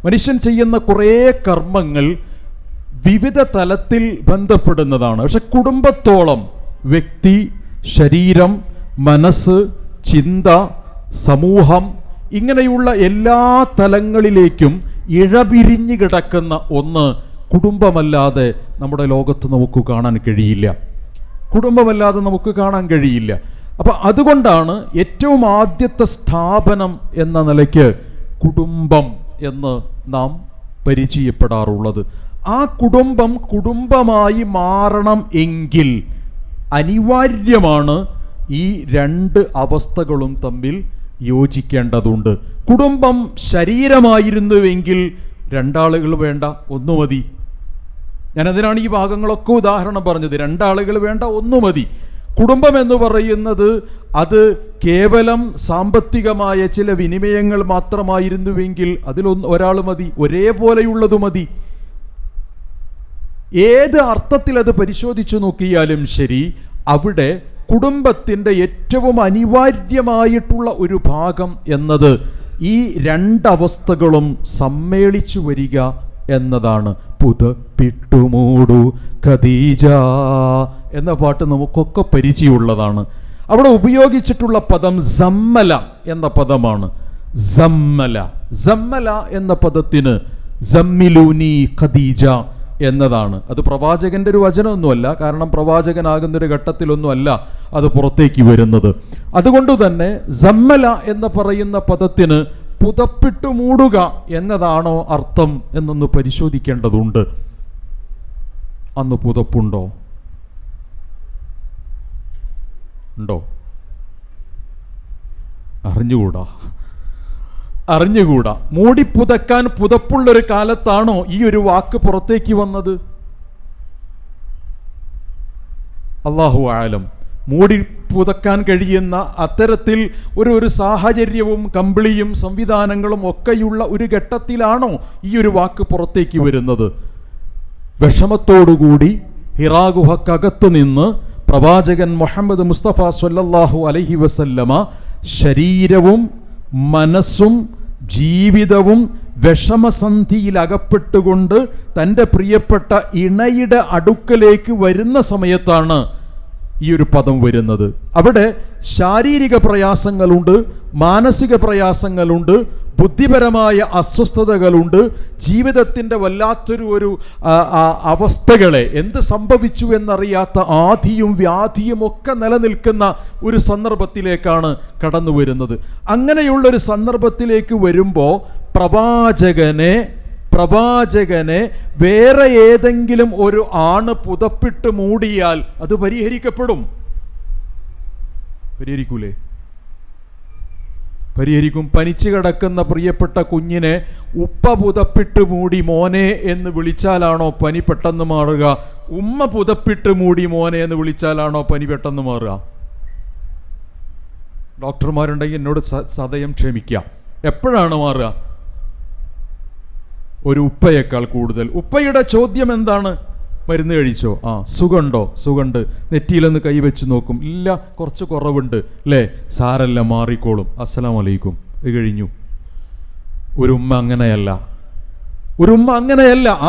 മനുഷ്യൻ ചെയ്യുന്ന കുറേ കർമ്മങ്ങൾ വിവിധ തലത്തിൽ ബന്ധപ്പെടുന്നതാണ്. പക്ഷെ കുടുംബത്തോളം വ്യക്തി, ശരീരം, മനസ്സ്, ചിന്ത, സമൂഹം, ഇങ്ങനെയുള്ള എല്ലാ തലങ്ങളിലേക്കും ഇഴപിരിഞ്ഞു കിടക്കുന്ന ഒന്ന് കുടുംബമല്ലാതെ നമ്മുടെ ലോകത്ത് നമുക്ക് കാണാൻ കഴിയില്ല. അപ്പം അതുകൊണ്ടാണ് ഏറ്റവും ആദ്യത്തെ സ്ഥാപനം എന്ന നിലയ്ക്ക് കുടുംബം എന്ന് നാം പരിചയപ്പെടാറുള്ളത്. ആ കുടുംബമായി മാറണം എങ്കിൽ അനിവാര്യമാണ് ഈ രണ്ട് അവസ്ഥകളും തമ്മിൽ യോജിക്കേണ്ടതുണ്ട്. കുടുംബം ശരീരമായിരുന്നുവെങ്കിൽ രണ്ടാളുകൾ വേണ്ട, ഒന്നു മതി. ഞാനതിനാണ് ഈ ഭാഗങ്ങളൊക്കെ ഉദാഹരണം പറഞ്ഞത്. രണ്ടാളുകൾ വേണ്ട, ഒന്നു മതി. കുടുംബം എന്ന് പറയുന്നത് അത് കേവലം സാമ്പത്തികമായ ചില വിനിമയങ്ങൾ മാത്രമായിരുന്നുവെങ്കിൽ ഒരാൾ മതി, ഒരേപോലെയുള്ളത് മതി. ഏത് അർത്ഥത്തിൽ അത് പരിശോധിച്ചു നോക്കിയാലും ശരി, അവിടെ കുടുംബത്തിൻ്റെ ഏറ്റവും അനിവാര്യമായിട്ടുള്ള ഒരു ഭാഗം എന്നത് ഈ രണ്ടവസ്ഥകളും സമ്മേളിച്ചു വരിക എന്നതാണ്. പുതപ്പിട്ടുമൂടു ഖദീജ എന്ന പാട്ട് നമുക്കൊക്കെ പരിചയമുള്ളതാണ്. അവിടെ ഉപയോഗിച്ചിട്ടുള്ള പദം സമ്മല എന്ന പദമാണ്. സമ്മല എന്ന പദത്തിന് സമ്മിലൂനി ഖദീജ എന്നതാണ്. അത് പ്രവാചകന്റെ ഒരു വചനമൊന്നുമല്ല, കാരണം പ്രവാചകനാകുന്നൊരു ഘട്ടത്തിലൊന്നുമല്ല അത് പുറത്തേക്ക് വരുന്നത്. അതുകൊണ്ട് തന്നെ സമ്മല എന്ന് പറയുന്ന പദത്തിന് പുതപ്പിട്ടു മൂടുക എന്നതാണോ അർത്ഥം എന്നൊന്ന് പരിശോധിക്കേണ്ടതുണ്ട്. അന്ന് പുതപ്പുണ്ടോ? ഉണ്ടോ? അറിഞ്ഞുകൂടാ. മൂടിപ്പുതക്കാൻ പുതപ്പുള്ളൊരു കാലത്താണോ ഈ ഒരു വാക്ക് പുറത്തേക്ക് വന്നത്? അല്ലാഹു ആലം. മൂടി പുതക്കാൻ കഴിയുന്ന അത്തരത്തിൽ ഒരു സാഹചര്യവും കമ്പിളിയും സംവിധാനങ്ങളും ഒക്കെയുള്ള ഒരു ഘട്ടത്തിലാണോ ഈ ഒരു വാക്ക് പുറത്തേക്ക് വരുന്നത്? വിഷമത്തോടുകൂടി ഹിറാ ഗുഹക്കകത്ത് നിന്ന് പ്രവാചകൻ മുഹമ്മദ് മുസ്തഫ സ്വല്ലല്ലാഹു അലൈഹി വസല്ലമ ശരീരവും മനസ്സും ജീവിതവും വിഷമസന്ധിയിൽ അകപ്പെട്ടുകൊണ്ട് തൻ്റെ പ്രിയപ്പെട്ട ഇണയുടെ അടുക്കലേക്ക് വരുന്ന സമയത്താണ് ഈ ഒരു പദം വരുന്നത്. അവിടെ ശാരീരിക പ്രയാസങ്ങളുണ്ട്, മാനസിക പ്രയാസങ്ങളുണ്ട്, ബുദ്ധിപരമായ അസ്വസ്ഥതകളുണ്ട്, ജീവിതത്തിൻ്റെ വല്ലാത്തൊരു അവസ്ഥകളെ എന്ത് സംഭവിച്ചു എന്നറിയാത്ത ആധിയും വ്യാധിയും ഒക്കെ നിലനിൽക്കുന്ന ഒരു സന്ദർഭത്തിലേക്കാണ് കടന്നു വരുന്നത്. അങ്ങനെയുള്ളൊരു സന്ദർഭത്തിലേക്ക് വരുമ്പോൾ പ്രവാചകനെ വേറെ ഏതെങ്കിലും ഒരു ആണ് പുതപ്പിട്ട് മൂടിയാൽ അത് പരിഹരിക്കൂലേ? പരിഹരിക്കും. പനിച്ചു കിടക്കുന്ന പ്രിയപ്പെട്ട കുഞ്ഞിനെ ഉപ്പ പുതപ്പിട്ട് മൂടി മോനെ എന്ന് വിളിച്ചാലാണോ പനി പെട്ടെന്ന് മാറുക? ഉമ്മ പുതപ്പിട്ട് മൂടി മോനെ എന്ന് വിളിച്ചാലാണോ പനി പെട്ടെന്ന് മാറുക? ഡോക്ടർമാരുണ്ടെങ്കിൽ എന്നോട് സദയം ക്ഷമിക്കാം. എപ്പോഴാണ് മാറുക? ഒരു ഉപ്പയേക്കാൾ കൂടുതൽ. ഉപ്പയുടെ ചോദ്യം എന്താണ്? മരുന്ന് കഴിച്ചോ? സുഖമുണ്ടോ? സുഖമുണ്ട്. നെറ്റിയിലൊന്ന് കൈവച്ച് നോക്കും, ഇല്ല കുറച്ച് കുറവുണ്ട്, അല്ലേ? സാരല്ല, മാറിക്കോളും, അസ്സലാമു അലൈക്കും, ഇത് കഴിഞ്ഞു. ഒരു ഉമ്മ അങ്ങനെയല്ല.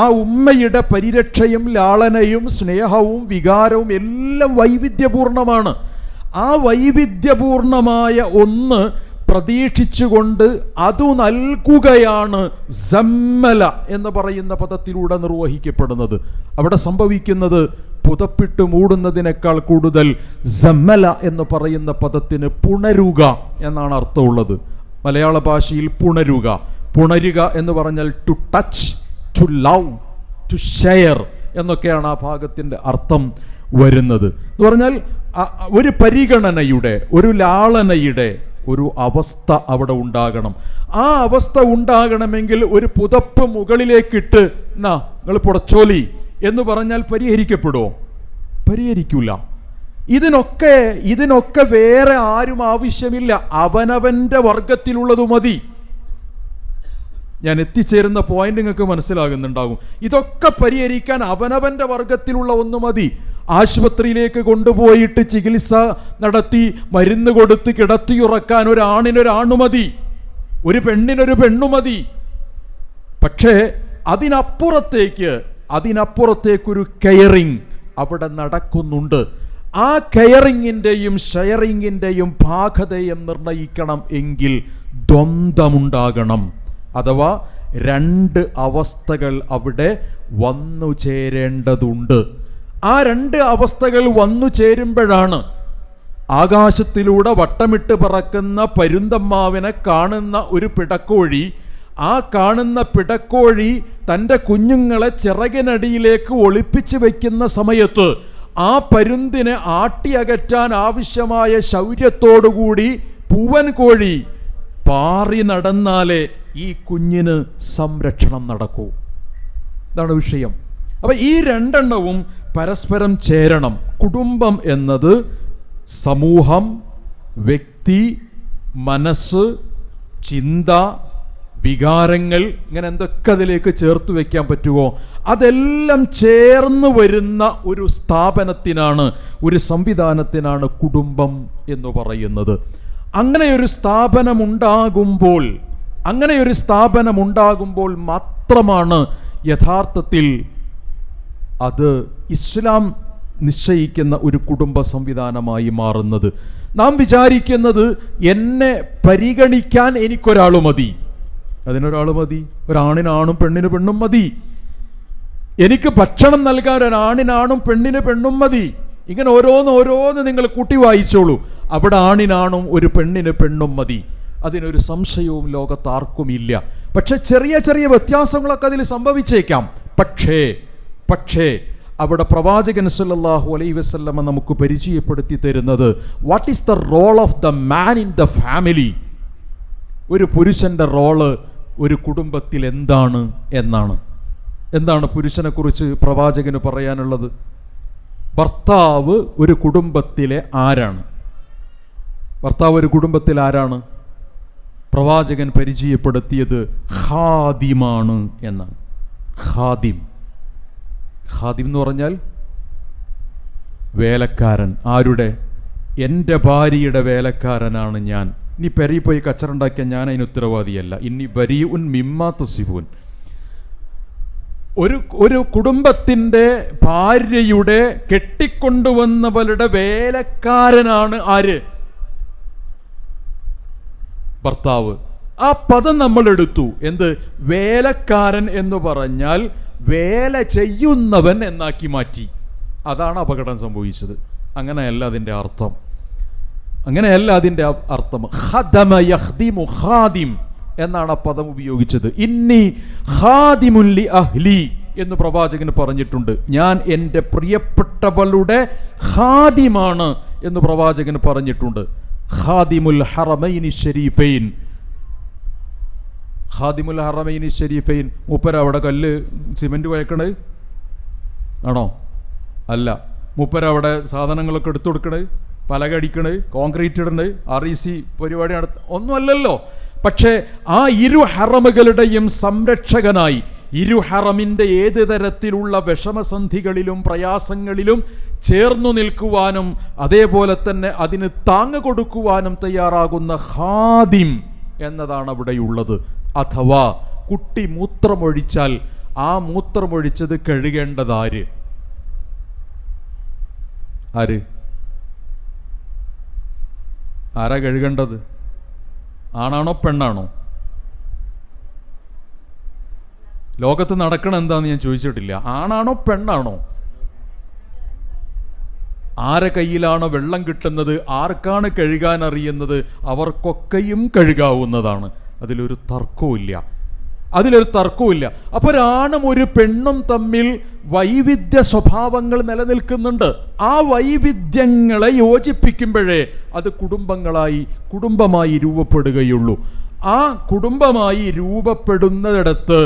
ആ ഉമ്മയുടെ പരിരക്ഷയും ലാളനയും സ്നേഹവും വികാരവും എല്ലാം വൈവിധ്യപൂർണമാണ്. ആ വൈവിധ്യപൂർണമായ ഒന്ന് പ്രതീക്ഷിച്ചുകൊണ്ട് അതു നൽകുകയാണ് സമ്മല എന്ന് പറയുന്ന പദത്തിലൂടെ നിർവഹിക്കപ്പെടുന്നത്. അവിടെ സംഭവിക്കുന്നത് പുതപ്പിട്ട് മൂടുന്നതിനേക്കാൾ കൂടുതൽ സമ്മല എന്ന് പറയുന്ന പദത്തിന് പുണരുക എന്നാണ് അർത്ഥമുള്ളത്. മലയാള ഭാഷയിൽ പുണരുക എന്ന് പറഞ്ഞാൽ to touch, to love, to share എന്നൊക്കെയാണ് ആ ഭാഗത്തിൻ്റെ അർത്ഥം വരുന്നത്. എന്ന് പറഞ്ഞാൽ ഒരു പരിഗണനയുടെ, ഒരു ലാളനയുടെ ഒരു അവസ്ഥ അവിടെ ഉണ്ടാകണം. ആ അവസ്ഥ ഉണ്ടാകണമെങ്കിൽ ഒരു പുതപ്പ് മുകളിലേക്കിട്ട് നിങ്ങൾ പുടച്ചോലി എന്ന് പറഞ്ഞാൽ പരിഹരിക്കപ്പെടുമോ? പരിഹരിക്കില്ല. ഇതിനൊക്കെ വേറെ ആരും ആവശ്യമില്ല. അവനവൻ്റെ വർഗത്തിലുള്ളത് മതി. ഞാൻ എത്തിച്ചേരുന്ന പോയിന്റ് നിങ്ങൾക്ക് മനസ്സിലാകുന്നുണ്ടാകും. ഇതൊക്കെ പരിഹരിക്കാൻ അവനവൻ്റെ വർഗത്തിലുള്ള ഒന്ന് മതി. ആശുപത്രിയിലേക്ക് കൊണ്ടുപോയിട്ട് ചികിത്സ നടത്തി മരുന്ന് കൊടുത്ത് കിടത്തിയുറക്കാൻ ഒരാണിനൊരാണു മതി, ഒരു പെണ്ണിനൊരു പെണ്ണു മതി. പക്ഷേ അതിനപ്പുറത്തേക്കൊരു കെയറിങ് അവിടെ നടക്കുന്നുണ്ട്. ആ കെയറിങ്ങിൻ്റെയും ഷെയറിങ്ങിൻ്റെയും ഭാഗതയും നിർണയിക്കണം എങ്കിൽ ദ്വന്ദ്വമുണ്ടാകണം. അഥവാ രണ്ട് അവസ്ഥകൾ അവിടെ വന്നു ചേരേണ്ടതുണ്ട്. ആ രണ്ട് അവസ്ഥകൾ വന്നു ചേരുമ്പോഴാണ് ആകാശത്തിലൂടെ വട്ടമിട്ട് പറക്കുന്ന പരുന്തമ്മാവിനെ കാണുന്ന ഒരു പിടക്കോഴി, ആ കാണുന്ന പിടക്കോഴി തൻ്റെ കുഞ്ഞുങ്ങളെ ചിറകിനടിയിലേക്ക് ഒളിപ്പിച്ച് വയ്ക്കുന്ന സമയത്ത് ആ പരുന്തിനെ ആട്ടിയകറ്റാൻ ആവശ്യമായ ശൗര്യത്തോടുകൂടി പൂവൻ കോഴി പാറി നടന്നാലേ ഈ കുഞ്ഞിന് സംരക്ഷണം നടക്കൂ. ഇതാണ് വിഷയം. അപ്പം ഈ രണ്ടെണ്ണവും പരസ്പരം ചേരണം. കുടുംബം എന്നത് സമൂഹം, വ്യക്തി, മനസ്സ്, ചിന്ത, വികാരങ്ങൾ, ഇങ്ങനെ എന്തൊക്കെ അതിലേക്ക് ചേർത്ത് വയ്ക്കാൻ പറ്റുമോ അതെല്ലാം ചേർന്ന് വരുന്ന ഒരു സ്ഥാപനത്തിനാണ്, ഒരു സംവിധാനത്തിനാണ് കുടുംബം എന്ന് പറയുന്നത്. അങ്ങനെയൊരു സ്ഥാപനമുണ്ടാകുമ്പോൾ മാത്രമാണ് യഥാർത്ഥത്തിൽ അത് ഇസ്ലാം നിശ്ചയിക്കുന്ന ഒരു കുടുംബ സംവിധാനമായി മാറുന്നത്. നാം വിചാരിക്കുന്നത് എന്നെ പരിഗണിക്കാൻ എനിക്കൊരാൾ മതി, അതിനൊരാൾ മതി, ഒരാണിനാണും പെണ്ണിന് പെണ്ണും മതി. എനിക്ക് ഭക്ഷണം നൽകാൻ ഒരാണിനാണും പെണ്ണിന് പെണ്ണും മതി. ഇങ്ങനെ ഓരോന്ന് നിങ്ങൾ കൂട്ടി വായിച്ചോളൂ. അവിടെ ആണിനാണും ഒരു പെണ്ണിന് പെണ്ണും മതി. അതിനൊരു സംശയവും ലോകത്താർക്കും ഇല്ല. പക്ഷെ ചെറിയ ചെറിയ വ്യത്യാസങ്ങളൊക്കെ അതിൽ സംഭവിച്ചേക്കാം. പക്ഷേ അവിടെ പ്രവാചകൻ സല്ലല്ലാഹു അലൈഹി വസല്ലമ നമുക്ക് പരിചയപ്പെടുത്തി തരുന്നത് what is the role of the man in the family. ഒരു പുരുഷന്റെ റോള് ഒരു കുടുംബത്തിൽ എന്താണ് എന്നാണ്. എന്താണ് പുരുഷനെ കുറിച്ച് പ്രവാചകന് പറയാനുള്ളത്? ഭർത്താവ് ഒരു കുടുംബത്തിലെ ആരാണ്? ഭർത്താവ് ഒരു കുടുംബത്തിൽ ആരാണ്? പ്രവാചകൻ പരിചയപ്പെടുത്തിയത് ഖാദിമാണ് എന്നാണ്. ഖാദിം എന്ന് പറഞ്ഞാൽ വേലക്കാരൻ. ആരുടെ? എൻ്റെ ഭാര്യയുടെ വേലക്കാരനാണ് ഞാൻ. ഇനി പെരി പോയി കച്ചറുണ്ടാക്കിയാൽ ഞാൻ അതിന് ഉത്തരവാദിയല്ല. ഇനി ബരീഉൻ മിമ്മാ തസിഫൂൻ. ഒരു കുടുംബത്തിൻ്റെ ഭാര്യയുടെ കെട്ടിക്കൊണ്ടുവന്നവളുടെ വേലക്കാരനാണ് ആര്? ഭർത്താവ്. ആ പദം നമ്മൾ എടുത്തു. എന്ത്? വേലക്കാരൻ എന്ന് പറഞ്ഞാൽ വേല ചെയ്യുന്നവൻ എന്നാക്കി മാറ്റി. അതാണ് അപകടം സംഭവിച്ചത്. അങ്ങനെയല്ല അതിൻ്റെ അർത്ഥം. ഖദമ യഖ്ദിമു ഖാദിം എന്നാണ് ആ പദം ഉപയോഗിച്ചത്. ഇന്നി ഖാദിമുൻ ലി അഹ്ലി എന്ന് പ്രവാചകന് പറഞ്ഞിട്ടുണ്ട്. ഞാൻ എൻ്റെ പ്രിയപ്പെട്ടവളുടെ ഖാദിമാണ് എന്ന് പ്രവാചകന് പറഞ്ഞിട്ടുണ്ട്. ഖാദിമുൽ ഹറമൈനി ശരീഫൈൻ. ഖാദിമുൽ ഹറമൈനി ശരീഫൈൻ മൂപ്പര അവിടെ കല്ല് സിമെന്റ് കുഴക്കണേ ആണോ? അല്ല. മൂപ്പര അവിടെ സാധനങ്ങളൊക്കെ എടുത്തു കൊടുക്കണേ, പലക അടിക്കണേ, കോൺക്രീറ്റ് ഇടണേ, REC പരിപാടി ഒന്നുമല്ലല്ലോ. പക്ഷേ ആ ഇരു ഹറമുകളുടെയും സംരക്ഷകനായി, ഇരു ഹറമിൻ്റെ ഏത് തരത്തിലുള്ള വിഷമസന്ധികളിലും പ്രയാസങ്ങളിലും ചേർന്നു നിൽക്കുവാനും അതേപോലെ തന്നെ അതിന് താങ്ങ് കൊടുക്കുവാനും തയ്യാറാകുന്ന ഖാദിം എന്നതാണ് അവിടെയുള്ളത്. അഥവാ കുട്ടി മൂത്രമൊഴിച്ചാൽ ആ മൂത്രമൊഴിച്ചത് കഴുകേണ്ടതാര്? ആരാ കഴുകേണ്ടത്? ആണാണോ പെണ്ണാണോ? ലോകത്ത് നടക്കണം എന്താന്ന് ഞാൻ ചോദിച്ചിട്ടില്ല. ആണാണോ പെണ്ണാണോ? ആരെ കയ്യിലാണോ വെള്ളം കിട്ടുന്നത്, ആർക്കാണ് കഴുകാൻ അറിയുന്നത്, അവർക്കൊക്കെയും കഴുകാവുന്നതാണ്. അതിലൊരു തർക്കവുമില്ല. അപ്പോൾ ഒരാണും ഒരു പെണ്ണും തമ്മിൽ വൈവിധ്യ സ്വഭാവങ്ങൾ നിലനിൽക്കുന്നുണ്ട്. ആ വൈവിധ്യങ്ങളെ യോജിപ്പിക്കുമ്പോഴേ അത് കുടുംബമായി രൂപപ്പെടുകയുള്ളൂ. ആ കുടുംബമായി രൂപപ്പെടുന്നിടത്ത്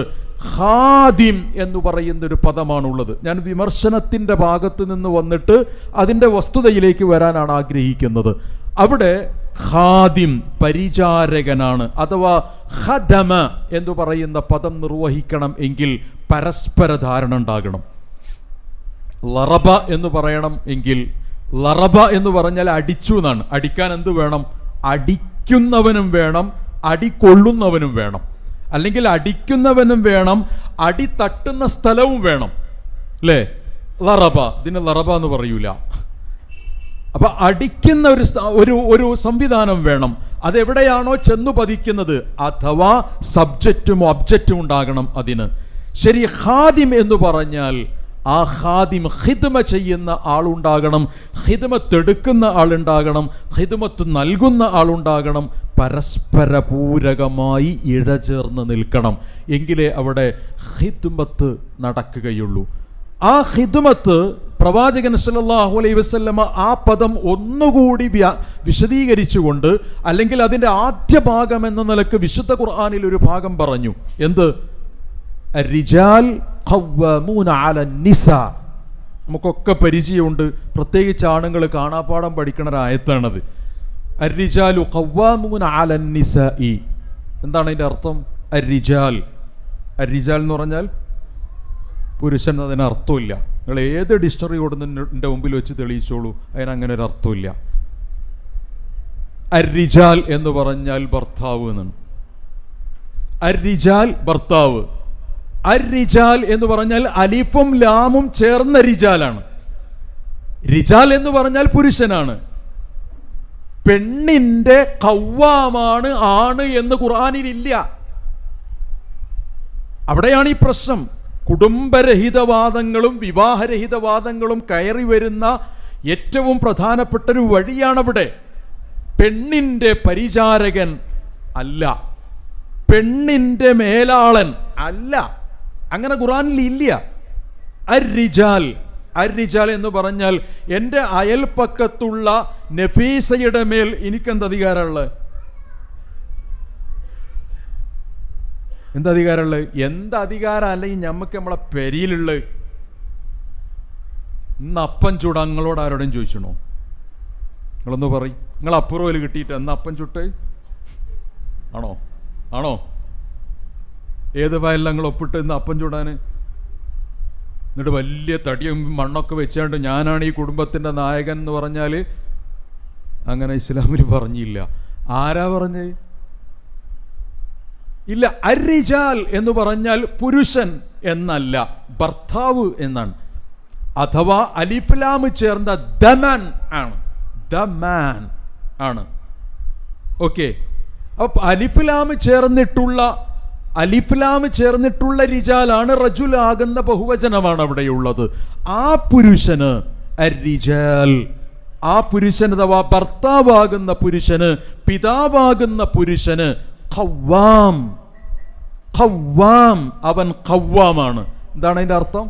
ഖാദിം എന്ന് പറയുന്നൊരു പദമാണുള്ളത്. ഞാൻ വിമർശനത്തിൻ്റെ ഭാഗത്ത് നിന്ന് വന്നിട്ട് അതിൻ്റെ വസ്തുതയിലേക്ക് വരാനാണ് ആഗ്രഹിക്കുന്നത്. അവിടെ ഖാദിം പരിചാരകനാണ്. അഥവാ ഖദമ എന്ന് പറയുന്ന പദം നിർവഹിക്കണം എങ്കിൽ പരസ്പര ധാരണ ഉണ്ടാകണം. ലറബ എന്ന് പറയണം എങ്കിൽ, ലറബ എന്ന് പറഞ്ഞാൽ അടിച്ചു എന്നാണ്. അടിക്കാൻ എന്ത് വേണം? അടിക്കുന്നവനും വേണം, അടികൊള്ളുന്നവനും വേണം. അല്ലെങ്കിൽ അടിക്കുന്നവനും വേണം, അടി തട്ടുന്ന സ്ഥലവും വേണം. അല്ലേ? ലറബ. ഇതിന് ലറബ എന്ന് പറയൂല. അപ്പൊ അടിക്കുന്ന ഒരു സംവിധാനം വേണം. അതെവിടെയാണോ ചെന്നു പതിക്കുന്നത്, അഥവാ സബ്ജക്റ്റും ഒബ്ജക്റ്റും ഉണ്ടാകണം അതിന്. ശരി, ഖാദിം എന്ന് പറഞ്ഞാൽ ആ ഖാദിം ഖിദ്മ ചെയ്യുന്ന ആളുണ്ടാകണം, ഖിദ്മത്തെടുക്കുന്ന ആളുണ്ടാകണം, ഖിദ്മത്ത് നൽകുന്ന ആളുണ്ടാകണം. പരസ്പര പൂരകമായി ഇഴചേർന്ന് നിൽക്കണം. എങ്കിലേ അവിടെ ഖിദ്മത്ത് നടക്കുകയുള്ളൂ. ആ ഖിദ്മത്ത് പ്രവാചകൻ സല്ലല്ലാഹു അലൈഹി വസല്ലമ ആ പദം ഒന്നുകൂടി വിശദീകരിച്ചുകൊണ്ട്, അല്ലെങ്കിൽ അതിൻ്റെ ആദ്യ ഭാഗം എന്ന നിലക്ക് വിശുദ്ധ ഖുർആനിൽ ഒരു ഭാഗം പറഞ്ഞു. എന്ത്? അർരിജാൽ ഖവ്വാമൂന അലൻ നിസാ. നമുക്കൊക്കെ പരിചയമുണ്ട്, പ്രത്യേകിച്ച് ആണുങ്ങൾ കാണാപ്പാഠം പഠിക്കുന്ന ഒരു ആയത്താണത്. അർരിജാലു ഖവ്വാമൂന അലൻ നിസാഇ. എന്താണ് അതിൻ്റെ അർത്ഥം? അർരിജാൽ എന്ന് പറഞ്ഞാൽ പുരുഷൻ. അതിന് അർത്ഥമില്ല. നിങ്ങൾ ഏത് ഡിക്ഷണറി കൊടുന്നതിൻ്റെ മുമ്പിൽ വെച്ച് തെളിയിച്ചോളൂ, അതിനങ്ങനെ ഒരു അർത്ഥമില്ല. അർരിജാൽ എന്ന് പറഞ്ഞാൽ ഭർത്താവ് എന്നാണ്. അർരിജാൽ ഭർത്താവ്. അർരിജാൽ എന്ന് പറഞ്ഞാൽ അലിഫും ലാമും ചേർന്ന റിജാലാണ്. റിജാൽ എന്ന് പറഞ്ഞാൽ പുരുഷനാണ്. പെണ്ണിന്റെ ഖവ്വാമാണ് ആണ് എന്ന് ഖുർആനിലില്ല. അവിടെയാണ് ഈ പ്രശ്നം. കുടുംബരഹിതവാദങ്ങളും വിവാഹരഹിതവാദങ്ങളും കയറി വരുന്ന ഏറ്റവും പ്രധാനപ്പെട്ട ഒരു വഴിയാണവിടെ. പെണ്ണിന്റെ പരിചാരകൻ അല്ല, പെണ്ണിന്റെ മേലാളൻ അല്ല, അങ്ങനെ ഖുർആനിൽ ഇല്ല. അർരിജാൽ എന്ന് പറഞ്ഞാൽ എൻ്റെ അയൽപ്പക്കത്തുള്ള നഫീസയുടെ മേൽ എനിക്കെന്ത് അധികാരമുള്ളത്? എന്തധികാരമുള്ളത്? എന്തധികാരം അല്ലെങ്കിൽ നമുക്ക് നമ്മളെ പെരിയിലുള്ളത്? ഇന്ന് അപ്പം ചൂട നിങ്ങളോട് ആരോടും ചോദിച്ചണോ? നിങ്ങളൊന്ന് പറയും. നിങ്ങൾ അപ്പുറവിൽ കിട്ടിയിട്ട് എന്നാ അപ്പം ചുട്ട് ആണോ? ഏത് ഫയലിൽ നിങ്ങൾ ഒപ്പിട്ട് ഇന്ന് അപ്പം ചൂടാൻ? എന്നിട്ട് വലിയ തടിയും മണ്ണൊക്കെ വെച്ചാണ്ട് ഞാനാണ് ഈ കുടുംബത്തിൻ്റെ നായകൻ എന്ന് പറഞ്ഞാൽ അങ്ങനെ ഇസ്ലാമിൽ പറഞ്ഞില്ല. ആരാ പറഞ്ഞ്? ഇല്ല. അർരിജാൽ എന്ന് പറഞ്ഞാൽ പുരുഷൻ എന്നല്ല, ഭർത്താവ് എന്നാണ്. അഥവാ അലിഫ്ലാം ചേർന്ന ദമൻ ആണ്. ദമാൻ ആണ്. ഓക്കെ. അപ്പം അലിഫ്ലാം ചേർന്നിട്ടുള്ള റിജാലാണ്. റജുലാകുന്ന ബഹുവചനമാണ് അവിടെയുള്ളത്. ആ പുരുഷന് അർരിജാൽ, ആ പുരുഷൻ അഥവാ ഭർത്താവാകുന്ന പുരുഷന്, പിതാവാകുന്ന പുരുഷന് ഖവ്വാം, അവൻ ഖവ്വാമാണ്. എന്താണ് അതിൻ്റെ അർത്ഥം?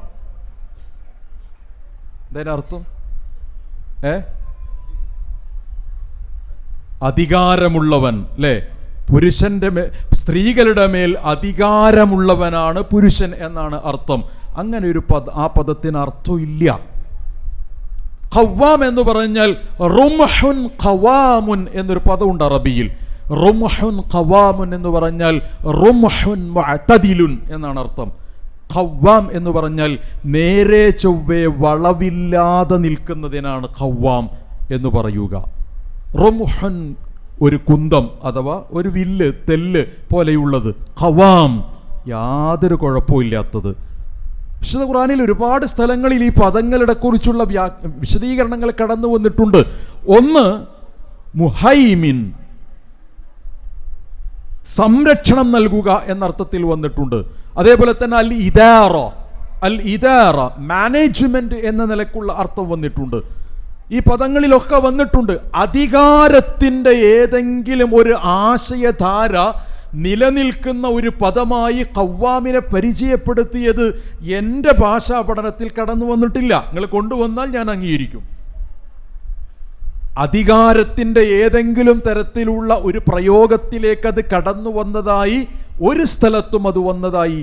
അധികാരമുള്ളവൻ അല്ലേ? പുരുഷന്റെ സ്ത്രീകളുടെ മേൽ അധികാരമുള്ളവനാണ് പുരുഷൻ എന്നാണ് അർത്ഥം. അങ്ങനെ ഒരു ആ പദത്തിന് അർത്ഥമില്ല. ഖവ്വാം എന്ന് പറഞ്ഞാൽ റുംഹുൻ ഖവാമുൻ എന്നൊരു പദമുണ്ട് അറബിയിൽ. റുംഹുൻ ഖവാമുൻ എന്ന് പറഞ്ഞാൽ റുംഹുൻ മുഅ്തദിലുൻ എന്നാണ് അർത്ഥം. ഖവ്വാം എന്ന് പറഞ്ഞാൽ നേരെ ചൊവ്വേ വളവില്ലാതെ നിൽക്കുന്നതിനാണ് ഖവ്വാം എന്ന് പറയുക. റുംഹുൻ ഒരു കുന്തം അഥവാ ഒരു വില്ല്, തെല്ല് പോലെയുള്ളത്. ഖവാം യാതൊരു കുഴപ്പമില്ലാത്തത്. വിശുദ്ധ ഖുർആനിൽ ഒരുപാട് സ്ഥലങ്ങളിൽ ഈ പദങ്ങളുടെ കുറിച്ചുള്ള വിശദീകരണങ്ങൾ കടന്നു വന്നിട്ടുണ്ട്. ഒന്ന്, മുഹൈമിൻ, സംരക്ഷണം നൽകുക എന്നർത്ഥത്തിൽ വന്നിട്ടുണ്ട്. അതേപോലെ തന്നെ അൽ ഇദാറ മാനേജ്മെന്റ് എന്ന നിലക്കുള്ള അർത്ഥം വന്നിട്ടുണ്ട്. ഈ പദങ്ങളിലൊക്കെ വന്നിട്ടുണ്ട്. അധികാരത്തിൻ്റെ ഏതെങ്കിലും ഒരു ആശയധാര നിലനിൽക്കുന്ന ഒരു പദമായി ഖവ്വാമിനെ പരിചയപ്പെടുത്തിയത് എൻ്റെ ഭാഷാ പഠനത്തിൽ കടന്നു വന്നിട്ടില്ല. നിങ്ങൾ കൊണ്ടുവന്നാൽ ഞാൻ അംഗീകരിക്കും. അധികാരത്തിൻ്റെ ഏതെങ്കിലും തരത്തിലുള്ള ഒരു പ്രയോഗത്തിലേക്ക് അത് കടന്നു വന്നതായി ഒരു സ്ഥലത്തും അത് വന്നതായി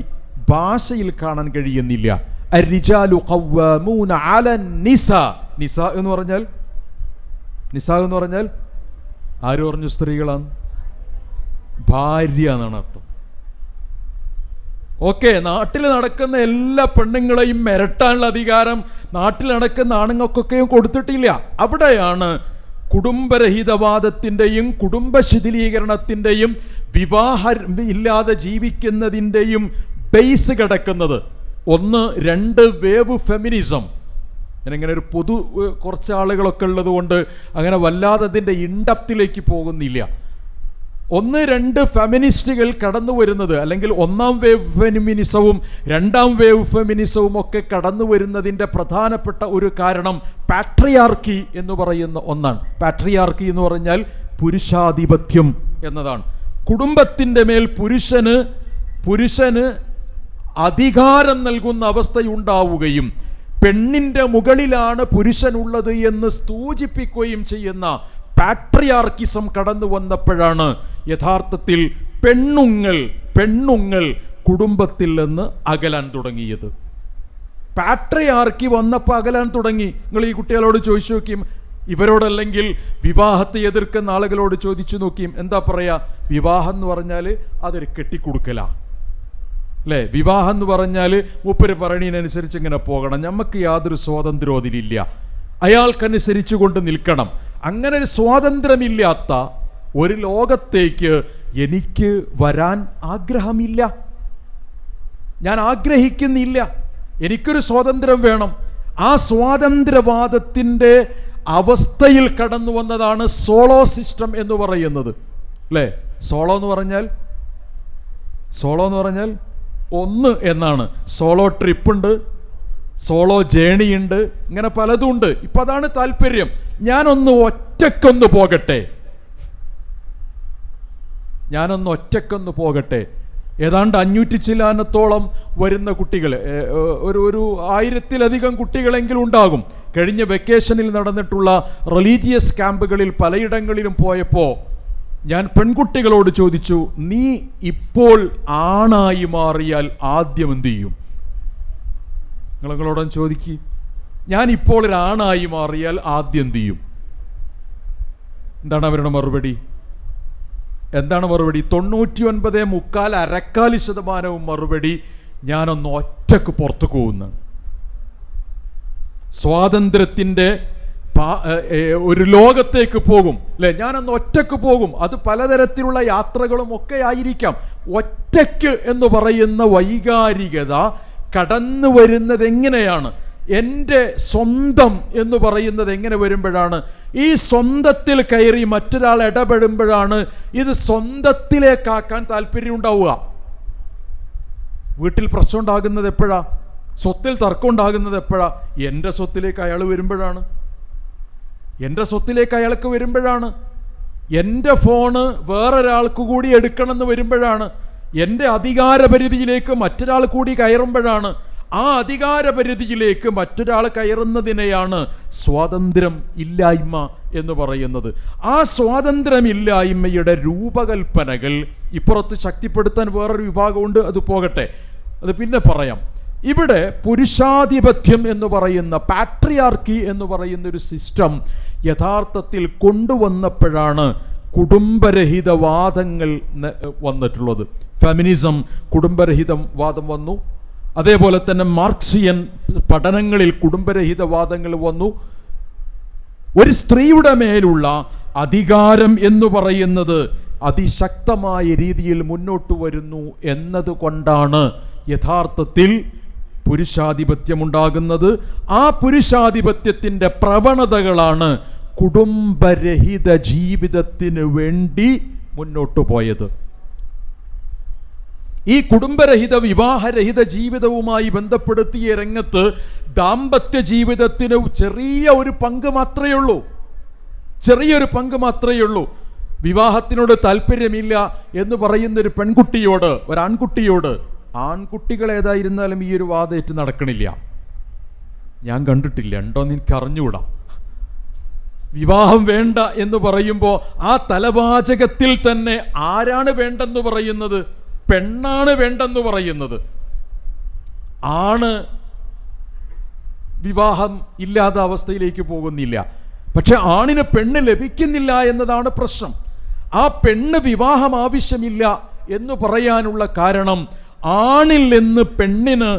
ഭാഷയിൽ കാണാൻ കഴിയുന്നില്ല. അർരിജാലു ഖവ്വാമൂന അലൻ നിസാ. നിസാ എന്ന് പറഞ്ഞാൽ ആര് പറഞ്ഞു? സ്ത്രീകളാണ്. ഭാര്യ എന്നാണ് അർത്ഥം. ഓക്കെ. നാട്ടിൽ നടക്കുന്ന എല്ലാ പെണ്ണുങ്ങളെയും മിരട്ടാനുള്ള അധികാരം നാട്ടിൽ നടക്കുന്ന ആണുങ്ങൾക്കൊക്കെയും കൊടുത്തിട്ടില്ല. അവിടെയാണ് കുടുംബരഹിതവാദത്തിൻ്റെയും കുടുംബ ശിഥിലീകരണത്തിൻ്റെയും വിവാഹം ഇല്ലാതെ ജീവിക്കുന്നതിൻ്റെയും ബേസ് കിടക്കുന്നത്. ഒന്ന്, രണ്ട്, വേവ് ഫെമിനിസം. ഞാനിങ്ങനെ ഒരു കുറച്ച് ആളുകളൊക്കെ ഉള്ളത് കൊണ്ട് അങ്ങനെ വല്ലാതെ അതിൻ്റെ ഇൻഡപ്തിലേക്ക് പോകുന്നില്ല. ഒന്ന്, രണ്ട് ഫെമിനിസ്റ്റുകൾ കടന്നു വരുന്നത്, അല്ലെങ്കിൽ ഒന്നാം വേവ് ഫെമിനിസവും രണ്ടാം വേവ് ഫെമിനിസവും ഒക്കെ കടന്നു വരുന്നതിൻ്റെ പ്രധാനപ്പെട്ട ഒരു കാരണം പാട്രിയാർക്കി എന്ന് പറയുന്ന ഒന്നാണ്. പാട്രിയാർക്കി എന്ന് പറഞ്ഞാൽ പുരുഷാധിപത്യം എന്നതാണ്. കുടുംബത്തിൻ്റെ മേൽ പുരുഷന് അധികാരം നൽകുന്ന അവസ്ഥയുണ്ടാവുകയും പെണ്ണിൻ്റെ മുകളിലാണ് പുരുഷനുള്ളത് എന്ന് സൂചിപ്പിക്കുകയും ചെയ്യുന്ന പാട്രിയാർക്കിസം കടന്നു വന്നപ്പോഴാണ് യഥാർത്ഥത്തിൽ പെണ്ണുങ്ങൾ കുടുംബത്തിൽ നിന്ന് അകലാൻ തുടങ്ങിയത്. പാട്രിയാർക്കി വന്നപ്പോൾ അകലാൻ തുടങ്ങി. നിങ്ങൾ ഈ കുട്ടികളോട് ചോദിച്ചു നോക്കിയും, ഇവരോടല്ലെങ്കിൽ വിവാഹത്തെ എതിർക്കുന്ന ആളുകളോട് ചോദിച്ചു നോക്കിയും എന്താ പറയുക? വിവാഹം എന്ന് പറഞ്ഞാൽ അതൊരു കെട്ടിക്കൊടുക്കലാ അല്ലേ? വിവാഹം എന്ന് പറഞ്ഞാൽ മൂപ്പര് പറയണതിനനുസരിച്ച് ഇങ്ങനെ പോകണം, നമുക്ക് യാതൊരു സ്വാതന്ത്ര്യവും അതിലില്ല, അയാൾക്കനുസരിച്ച് കൊണ്ട് നിൽക്കണം. അങ്ങനെ ഒരു സ്വാതന്ത്ര്യമില്ലാത്ത ഒരു ലോകത്തേക്ക് എനിക്ക് വരാൻ ആഗ്രഹമില്ല, ഞാൻ ആഗ്രഹിക്കുന്നില്ല. എനിക്കൊരു സ്വാതന്ത്ര്യം വേണം. ആ സ്വാതന്ത്ര്യവാദത്തിൻ്റെ അവസ്ഥയിൽ കടന്നു വന്നതാണ് സോളോ സിസ്റ്റം എന്ന് പറയുന്നത് അല്ലേ? സോളോ എന്ന് പറഞ്ഞാൽ ഒന്ന് എന്നാണ്. സോളോ ട്രിപ്പുണ്ട്, സോളോ ജേണി ഉണ്ട്, ഇങ്ങനെ പലതും ഉണ്ട്. ഇപ്പം അതാണ് താല്പര്യം. ഞാനൊന്ന് ഒറ്റക്കൊന്ന് പോകട്ടെ. ഏതാണ്ട് 500 ചില്ലാനത്തോളം വരുന്ന കുട്ടികൾ, ഒരു 1000-ലധികം കുട്ടികളെങ്കിലും ഉണ്ടാകും. കഴിഞ്ഞ വെക്കേഷനിൽ നടന്നിട്ടുള്ള റിലീജിയസ് ക്യാമ്പുകളിൽ പലയിടങ്ങളിലും പോയപ്പോൾ ഞാൻ പെൺകുട്ടികളോട് ചോദിച്ചു, നീ ഇപ്പോൾ ആണായി മാറിയാൽ ആദ്യം എന്ത് ചെയ്യും? നിങ്ങളോടും ചോദിക്കുക, ഞാൻ ഇപ്പോൾ ഒരു ആണായി മാറിയാൽ ആദ്യം എന്ത് ചെയ്യും? എന്താണ് അവരുടെ മറുപടി? 99.4% മറുപടി, ഞാനൊന്ന് ഒറ്റക്ക് പുറത്തു പോകുന്നു. സ്വാതന്ത്ര്യത്തിൻ്റെ ഒരു ലോകത്തേക്ക് പോകും അല്ലേ? ഞാനൊന്ന് ഒറ്റക്ക് പോകും. അത് പലതരത്തിലുള്ള യാത്രകളും ഒക്കെ ആയിരിക്കാം. ഒറ്റയ്ക്ക് എന്ന് പറയുന്ന വൈകാരികത കടന്നു വരുന്നത് എങ്ങനെയാണ്? എൻ്റെ സ്വന്തം എന്ന് പറയുന്നത് എങ്ങനെ വരുമ്പോഴാണ്? ഈ സ്വന്തത്തിൽ കയറി മറ്റൊരാൾ ഇടപെടുമ്പോഴാണ് ഇത് സ്വന്തത്തിലേക്കാക്കാൻ താല്പര്യം ഉണ്ടാവുക. വീട്ടിൽ പ്രശ്നം ഉണ്ടാകുന്നത് എപ്പോഴാ? സ്വത്തിൽ തർക്കം ഉണ്ടാകുന്നത് എപ്പോഴാ? എൻ്റെ സ്വത്തിലേക്ക് അയാൾ വരുമ്പോഴാണ്. എൻ്റെ ഫോണ് വേറൊരാൾക്ക് കൂടി എടുക്കണമെന്ന് വരുമ്പോഴാണ്. എൻ്റെ അധികാരപരിധിയിലേക്ക് മറ്റൊരാൾ കൂടി കയറുമ്പോഴാണ്. ആ അധികാരപരിധിയിലേക്ക് മറ്റൊരാൾ കയറുന്നതിനെയാണ് സ്വാതന്ത്ര്യം ഇല്ലായ്മ എന്ന് പറയുന്നത്. ആ സ്വാതന്ത്ര്യമില്ലായ്മയുടെ രൂപകൽപ്പനകൾ ഇപ്പുറത്ത് ശക്തിപ്പെടുത്താൻ വേറൊരു വിഭാഗമുണ്ട്. അത് പോകട്ടെ, അത് പിന്നെ പറയാം. ഇവിടെ പുരുഷാധിപത്യം എന്ന് പറയുന്ന പാട്രിയാർക്കി എന്ന് പറയുന്ന ഒരു സിസ്റ്റം യഥാർത്ഥത്തിൽ കൊണ്ടുവന്നപ്പോഴാണ് കുടുംബരഹിതവാദങ്ങൾ വന്നിട്ടുള്ളത്. ഫെമിനിസം കുടുംബരഹിതവാദം വന്നു. അതേപോലെ തന്നെ മാർക്സിയൻ പഠനങ്ങളിൽ കുടുംബരഹിതവാദങ്ങൾ വന്നു. ഒരു സ്ത്രീയുടെ മേലുള്ള അധികാരം എന്ന് പറയുന്നത് അതിശക്തമായ രീതിയിൽ മുന്നോട്ട് വരുന്നു എന്നതുകൊണ്ടാണ് യഥാർത്ഥത്തിൽ പുരുഷാധിപത്യമുണ്ടാകുന്നത്. ആ പുരുഷാധിപത്യത്തിൻ്റെ പ്രവണതകളാണ് കുടുംബരഹിത ജീവിതത്തിന് വേണ്ടി മുന്നോട്ട് പോയത്. ഈ കുടുംബരഹിത വിവാഹരഹിത ജീവിതവുമായി ബന്ധപ്പെടുത്തിയ രംഗത്ത് ദാമ്പത്യ ജീവിതത്തിന് ചെറിയൊരു പങ്ക് മാത്രമേ ഉള്ളൂ. വിവാഹത്തിനോട് താല്പര്യമില്ല എന്ന് പറയുന്നൊരു പെൺകുട്ടിയോട്, ഒരാൺകുട്ടിയോട്, ആൺകുട്ടികൾ ഏതായിരുന്നാലും ഈ ഒരു വാദമേറ്റ് നടക്കണില്ല. ഞാൻ കണ്ടിട്ടില്ല, ഉണ്ടോന്ന് എനിക്ക് അറിഞ്ഞുകൂടാ. വിവാഹം വേണ്ട എന്ന് പറയുമ്പോൾ ആ തലവാചകത്തിൽ തന്നെ ആരാണ് വേണ്ടെന്ന് പറയുന്നത്? പെണ്ണാണ് വേണ്ടെന്ന് പറയുന്നത്. ആണ് വിവാഹം ഇല്ലാത്ത അവസ്ഥയിലേക്ക് പോകുന്നില്ല. പക്ഷെ ആണിന് പെണ്ണ് ലഭിക്കുന്നില്ല എന്നതാണ് പ്രശ്നം. ആ പെണ്ണ് വിവാഹം ആവശ്യമില്ല എന്ന് പറയാനുള്ള കാരണം ആണിൽ നിന്ന് പെണ്ണിന്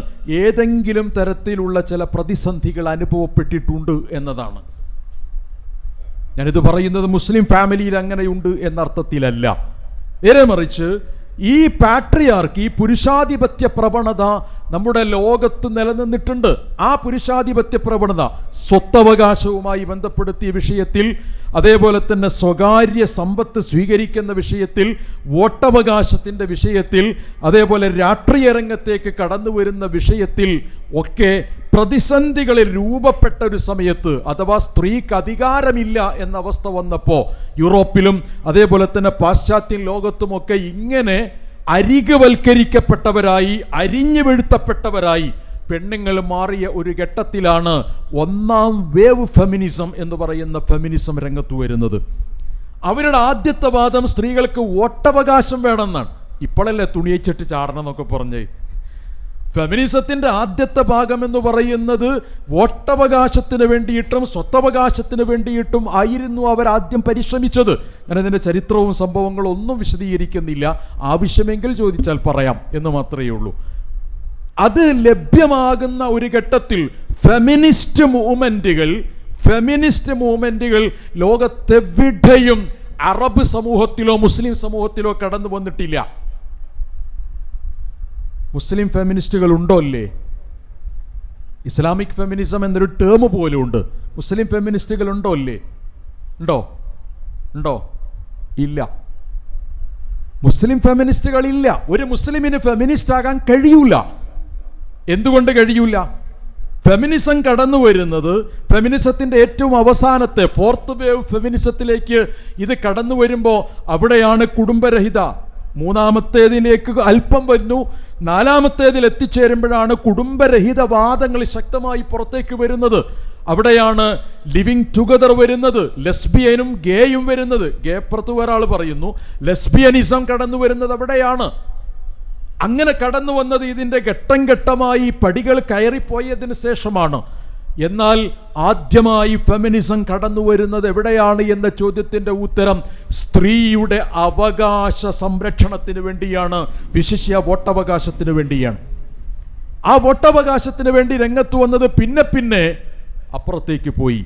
ഏതെങ്കിലും തരത്തിലുള്ള ചില പ്രതിസന്ധികൾ അനുഭവപ്പെട്ടിട്ടുണ്ട് എന്നതാണ്. ഞാനിത് പറയുന്നത് മുസ്ലിം ഫാമിലിയിൽ അങ്ങനെയുണ്ട് എന്നർത്ഥത്തിലല്ല. നേരെ മറിച്ച് ഈ പാട്രിയാർക്കി, ഈ പുരുഷാധിപത്യ പ്രവണത നമ്മുടെ ലോകത്ത് നിലനിന്നിട്ടുണ്ട്. ആ പുരുഷാധിപത്യ പ്രവണത സ്വത്തവകാശവുമായി ബന്ധപ്പെടുത്തിയ വിഷയത്തിൽ, അതേപോലെ തന്നെ സ്വകാര്യ സമ്പത്ത് സ്വീകരിക്കുന്ന വിഷയത്തിൽ, വോട്ടവകാശത്തിൻ്റെ വിഷയത്തിൽ, അതേപോലെ രാഷ്ട്രീയ രംഗത്തേക്ക് കടന്നു വരുന്ന വിഷയത്തിൽ ഒക്കെ പ്രതിസന്ധികളിൽ രൂപപ്പെട്ട ഒരു സമയത്ത്, അഥവാ സ്ത്രീക്ക് അധികാരമില്ല എന്ന അവസ്ഥ വന്നപ്പോൾ യൂറോപ്പിലും അതേപോലെ തന്നെ പാശ്ചാത്യ ലോകത്തുമൊക്കെ ഇങ്ങനെ അരികുവൽക്കരിക്കപ്പെട്ടവരായി, അരിഞ്ഞു വീഴ്ത്തപ്പെട്ടവരായി, പെണ്ണുങ്ങൾ മാറിയ ഒരു ഘട്ടത്തിലാണ് ഒന്നാം വേവ് ഫെമിനിസം എന്ന് പറയുന്ന ഫെമിനിസം രംഗത്ത് വരുന്നത്. അവരുടെ ആദ്യത്തെ വാദം സ്ത്രീകൾക്ക് വോട്ടവകാശം വേണമെന്നാണ്. ഇപ്പോഴല്ലേ തുണിയച്ചിട്ട് ചാടണം എന്നൊക്കെ പറഞ്ഞ്. ഫെമിനിസത്തിൻ്റെ ആദ്യത്തെ ഭാഗം എന്ന് പറയുന്നത് വോട്ടവകാശത്തിന് വേണ്ടിയിട്ടും സ്വത്തവകാശത്തിന് വേണ്ടിയിട്ടും ആയിരുന്നു അവരാദ്യം പരിശ്രമിച്ചത്. ഞാനതിൻ്റെ ചരിത്രവും സംഭവങ്ങളും ഒന്നും വിശദീകരിക്കുന്നില്ല, ആവശ്യമെങ്കിൽ ചോദിച്ചാൽ പറയാം എന്ന് മാത്രമേ ഉള്ളൂ. അത് ലഭ്യമാകുന്ന ഒരു ഘട്ടത്തിൽ ഫെമിനിസ്റ്റ് മൂവ്മെൻറ്റുകൾ ലോകത്തെവിടെയും അറബ് സമൂഹത്തിലോ മുസ്ലിം സമൂഹത്തിലോ കടന്നു വന്നിട്ടില്ല. മുസ്ലിം ഫെമിനിസ്റ്റുകൾ ഉണ്ടോ അല്ലേ? ഇസ്ലാമിക് ഫെമിനിസം എന്നൊരു ടേം പോലും ഉണ്ട്. മുസ്ലിം ഫെമിനിസ്റ്റുകൾ ഉണ്ടോ അല്ലേ? ഉണ്ടോ? ഇല്ല. മുസ്ലിം ഫെമിനിസ്റ്റുകളില്ല. ഒരു മുസ്ലിമിന് ഫെമിനിസ്റ്റ് ആകാൻ കഴിയൂല. എന്തുകൊണ്ട് കഴിയൂല? ഫെമിനിസം കടന്നു വരുന്നത്, ഫെമിനിസത്തിൻ്റെ ഏറ്റവും അവസാനത്തെ ഫോർത്ത് വേവ് ഫെമിനിസത്തിലേക്ക് ഇത് കടന്നു വരുമ്പോൾ അവിടെയാണ് കുടുംബരഹിത. മൂന്നാമത്തേതിലേക്ക് അല്പം വരുന്നു. നാലാമത്തേതിൽ എത്തിച്ചേരുമ്പോഴാണ് കുടുംബരഹിതവാദങ്ങൾ ശക്തമായി പുറത്തേക്ക് വരുന്നത്. അവിടെയാണ് ലിവിങ് ടുഗദർ വരുന്നത്, ലെസ്ബിയനും ഗേയും വരുന്നത്. ഗേ പുറത്ത് ഒരാൾ പറയുന്നു, ലെസ്ബിയനിസം കടന്നു വരുന്നത് അവിടെയാണ്. അങ്ങനെ കടന്നു വന്നത് ഇതിൻ്റെ ഘട്ടം ഘട്ടമായി പടികൾ കയറിപ്പോയതിന് ശേഷമാണ്. എന്നാൽ ആദ്യമായി ഫെമിനിസം കടന്നു വരുന്നത് എവിടെയാണ് എന്ന ചോദ്യത്തിൻ്റെ ഉത്തരം സ്ത്രീയുടെ അവകാശ സംരക്ഷണത്തിന് വേണ്ടിയാണ്, വിശിഷ്യ വോട്ടവകാശത്തിന് വേണ്ടിയാണ്. ആ വോട്ടവകാശത്തിന് വേണ്ടി രംഗത്ത് വന്നത് പിന്നെ അപ്പുറത്തേക്ക് പോയി.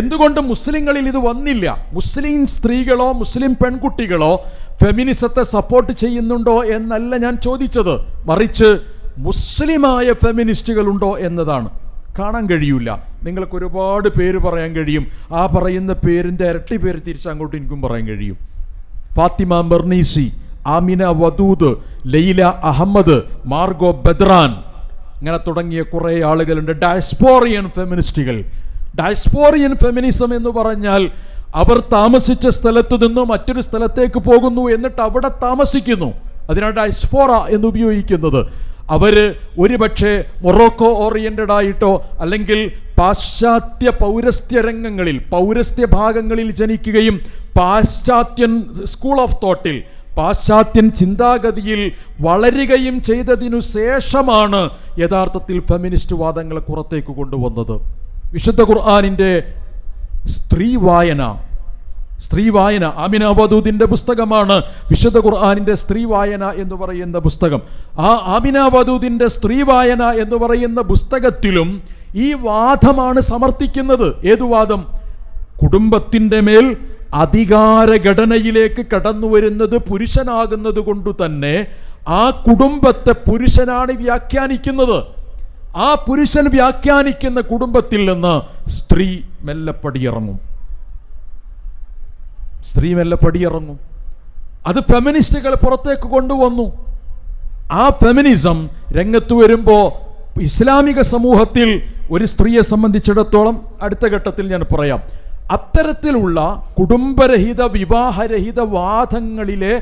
എന്തുകൊണ്ട് മുസ്ലിങ്ങളിൽ ഇത് വന്നില്ല? മുസ്ലിം സ്ത്രീകളോ മുസ്ലിം പെൺകുട്ടികളോ ഫെമിനിസത്തെ സപ്പോർട്ട് ചെയ്യുന്നുണ്ടോ എന്നല്ല ഞാൻ ചോദിച്ചത്, മറിച്ച് മുസ്ലിമായ ഫെമിനിസ്റ്റുകളുണ്ടോ എന്നതാണ്. കാണാൻ കഴിയില്ല. നിങ്ങൾക്ക് ഒരുപാട് പേര് പറയാൻ കഴിയും. ആ പറയുന്ന പേരിൻ്റെ ഇരട്ടി പേര് തിരിച്ചങ്ങോട്ട് എനിക്കും പറയാൻ കഴിയും. ഫാത്തിമ മെർനീസി, ആമിന വദൂദ്, ലൈല അഹമ്മദ്, മാർഗോ ബദ്രാൻ, ഇങ്ങനെ തുടങ്ങിയ കുറേ ആളുകളുണ്ട്. ഡയസ്പോറിയൻ ഫെമിനിസ്റ്റുകൾ. ഡയസ്പോറിയൻ ഫെമിനിസം എന്ന് പറഞ്ഞാൽ അവർ താമസിച്ച സ്ഥലത്ത് നിന്ന് മറ്റൊരു സ്ഥലത്തേക്ക് പോകുന്നു, എന്നിട്ട് അവിടെ താമസിക്കുന്നു. അതിനാണ് ഡയസ്പോറ എന്ന് ഉപയോഗിക്കുന്നത്. അവർ ഒരുപക്ഷെ മൊറോക്കോ ഓറിയൻറ്റഡ് ആയിട്ടോ അല്ലെങ്കിൽ പാശ്ചാത്യ പൗരസ്ത്യ രംഗങ്ങളിൽ, പൗരസ്ത്യ ഭാഗങ്ങളിൽ ജനിക്കുകയും പാശ്ചാത്യൻ സ്കൂൾ ഓഫ് തോട്ടിൽ, പാശ്ചാത്യൻ ചിന്താഗതിയിൽ വളരുകയും ചെയ്തതിനു ശേഷമാണ് യഥാർത്ഥത്തിൽ ഫെമിനിസ്റ്റ് വാദങ്ങളെ പുറത്തേക്ക് കൊണ്ടുവന്നത്. വിശുദ്ധ ഖുർആനിൻ്റെ സ്ത്രീ വായന ആമിന വദൂദിൻ്റെ പുസ്തകമാണ് വിശുദ്ധ ഖുർആനിൻ്റെ സ്ത്രീ വായന എന്ന് പറയുന്ന പുസ്തകം. ആ ആമിന വദൂദിൻ്റെ സ്ത്രീ വായന എന്ന് പറയുന്ന പുസ്തകത്തിലും ഈ വാദമാണ് സമർത്ഥിക്കുന്നത്. ഏതു വാദം? കുടുംബത്തിൻ്റെ മേൽ അധികാരഘടനയിലേക്ക് കടന്നു വരുന്നത് പുരുഷനാകുന്നത് കൊണ്ട് തന്നെ ആ കുടുംബത്തെ പുരുഷനാണ് വ്യാഖ്യാനിക്കുന്നത്. ആ പുരുഷൻ വ്യാഖ്യാനിക്കുന്ന കുടുംബത്തിൽ നിന്ന് സ്ത്രീ മെല്ലെ പടിയിറങ്ങും. അത് ഫെമിനിസ്റ്റുകൾ പുറത്തേക്ക് കൊണ്ടുവന്നു. ആ ഫെമിനിസം രംഗത്ത് വരുമ്പോൾ ഇസ്ലാമിക സമൂഹത്തിൽ ഒരു സ്ത്രീയെ സംബന്ധിച്ചിടത്തോളം, അടുത്ത ഘട്ടത്തിൽ ഞാൻ പറയാം, അത്തരത്തിലുള്ള കുടുംബരഹിത വിവാഹരഹിത വാദങ്ങളിലെ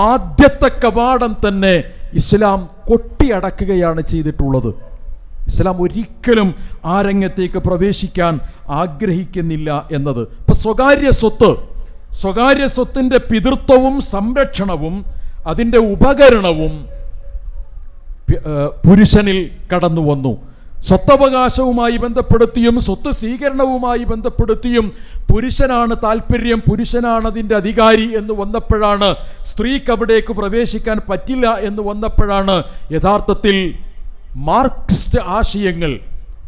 ആദ്യത്തെ കവാടം തന്നെ ഇസ്ലാം കൊട്ടിയടക്കുകയാണ് ചെയ്തിട്ടുള്ളത്. ഇസ്ലാം ഒരിക്കലും ആ രംഗത്തേക്ക് പ്രവേശിക്കാൻ ആഗ്രഹിക്കുന്നില്ല എന്നത്. ഇപ്പം സ്വകാര്യ സ്വത്തിൻ്റെ പിതൃത്വവും സംരക്ഷണവും അതിൻ്റെ ഉപകരണവും പുരുഷനിൽ കടന്നു വന്നു. സ്വത്തവകാശവുമായി ബന്ധപ്പെടുത്തിയും സ്വത്ത് സ്വീകരണവുമായി ബന്ധപ്പെടുത്തിയും പുരുഷനാണ് താല്പര്യം, പുരുഷനാണ് അതിൻ്റെ അധികാരി എന്ന് വന്നപ്പോഴാണ്, സ്ത്രീക്ക് അവിടേക്ക് പ്രവേശിക്കാൻ പറ്റില്ല എന്ന് വന്നപ്പോഴാണ് യഥാർത്ഥത്തിൽ മാർക്സിസ്റ്റ് ആശയങ്ങൾ,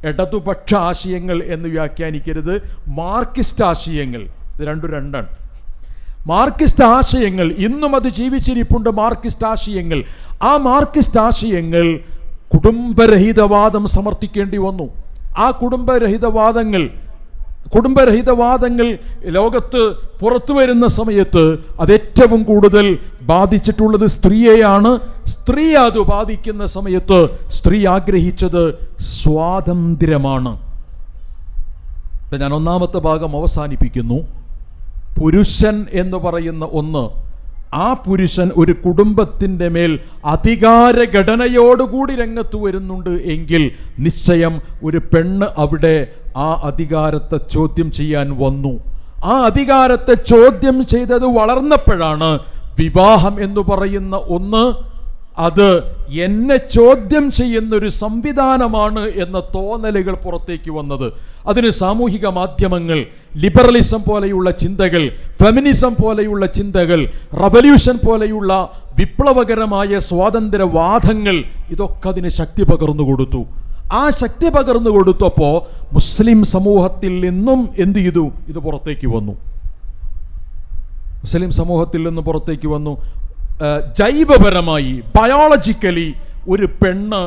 ഇടതുപക്ഷ ആശയങ്ങൾ എന്ന് വ്യാഖ്യാനിക്കരുത്, മാർക്സിസ്റ്റ് ആശയങ്ങൾ, ഇത് രണ്ടാണ്. മാർക്സിസ്റ്റ് ആശയങ്ങൾ ഇന്നും അത് ജീവിച്ചിരിപ്പുണ്ട്. മാർക്സിസ്റ്റ് ആശയങ്ങൾ, ആ മാർക്സിസ്റ്റ് ആശയങ്ങൾ കുടുംബരഹിതവാദം സമർത്ഥിക്കേണ്ടി വന്നു. ആ കുടുംബരഹിതവാദങ്ങൾ ലോകത്ത് പുറത്തു വരുന്ന സമയത്ത് അതേറ്റവും കൂടുതൽ ബാധിച്ചിട്ടുള്ളത് സ്ത്രീയെയാണ്. സ്ത്രീ അത് ബാധിക്കുന്ന സമയത്ത് സ്ത്രീ ആഗ്രഹിച്ചത് സ്വാതന്ത്ര്യമാണ്. ഞാൻ ഒന്നാമത്തെ ഭാഗം അവസാനിപ്പിക്കുന്നു. പുരുഷൻ എന്ന് പറയുന്ന ഒന്ന് ആ പുരുഷൻ ഒരു കുടുംബത്തിൻ്റെ മേൽ അധികാരഘടനയോടുകൂടി രംഗത്ത് വരുന്നുണ്ട് എങ്കിൽ നിശ്ചയം ഒരു പെണ്ണ് അവിടെ ആ അധികാരത്തെ ചോദ്യം ചെയ്യാൻ വന്നു. ആ അധികാരത്തെ ചോദ്യം ചെയ്തത് വളർന്നപ്പോഴാണ് വിവാഹം എന്ന് പറയുന്ന ഒന്ന് അത് എന്നെ ചോദ്യം ചെയ്യുന്നൊരു സംവിധാനമാണ് എന്ന തോന്നലുകൾ പുറത്തേക്ക് വന്നത്. അതിന് സാമൂഹിക മാധ്യമങ്ങൾ, ലിബറലിസം പോലെയുള്ള ചിന്തകൾ, ഫെമിനിസം പോലെയുള്ള ചിന്തകൾ, റവല്യൂഷൻ പോലെയുള്ള വിപ്ലവകരമായ സ്വാതന്ത്ര്യവാദങ്ങൾ, ഇതൊക്കെ അതിന് ശക്തി പകർന്നു കൊടുത്തു. ആ ശക്തി പകർന്നു കൊടുത്തപ്പോൾ മുസ്ലിം സമൂഹത്തിൽ നിന്നും എന്ത് ചെയ്തു? ഇത് പുറത്തേക്ക് വന്നു. മുസ്ലിം സമൂഹത്തിൽ നിന്ന് പുറത്തേക്ക് വന്നു. ജൈവപരമായി, ബയോളജിക്കലി ഒരു പെണ്ണ്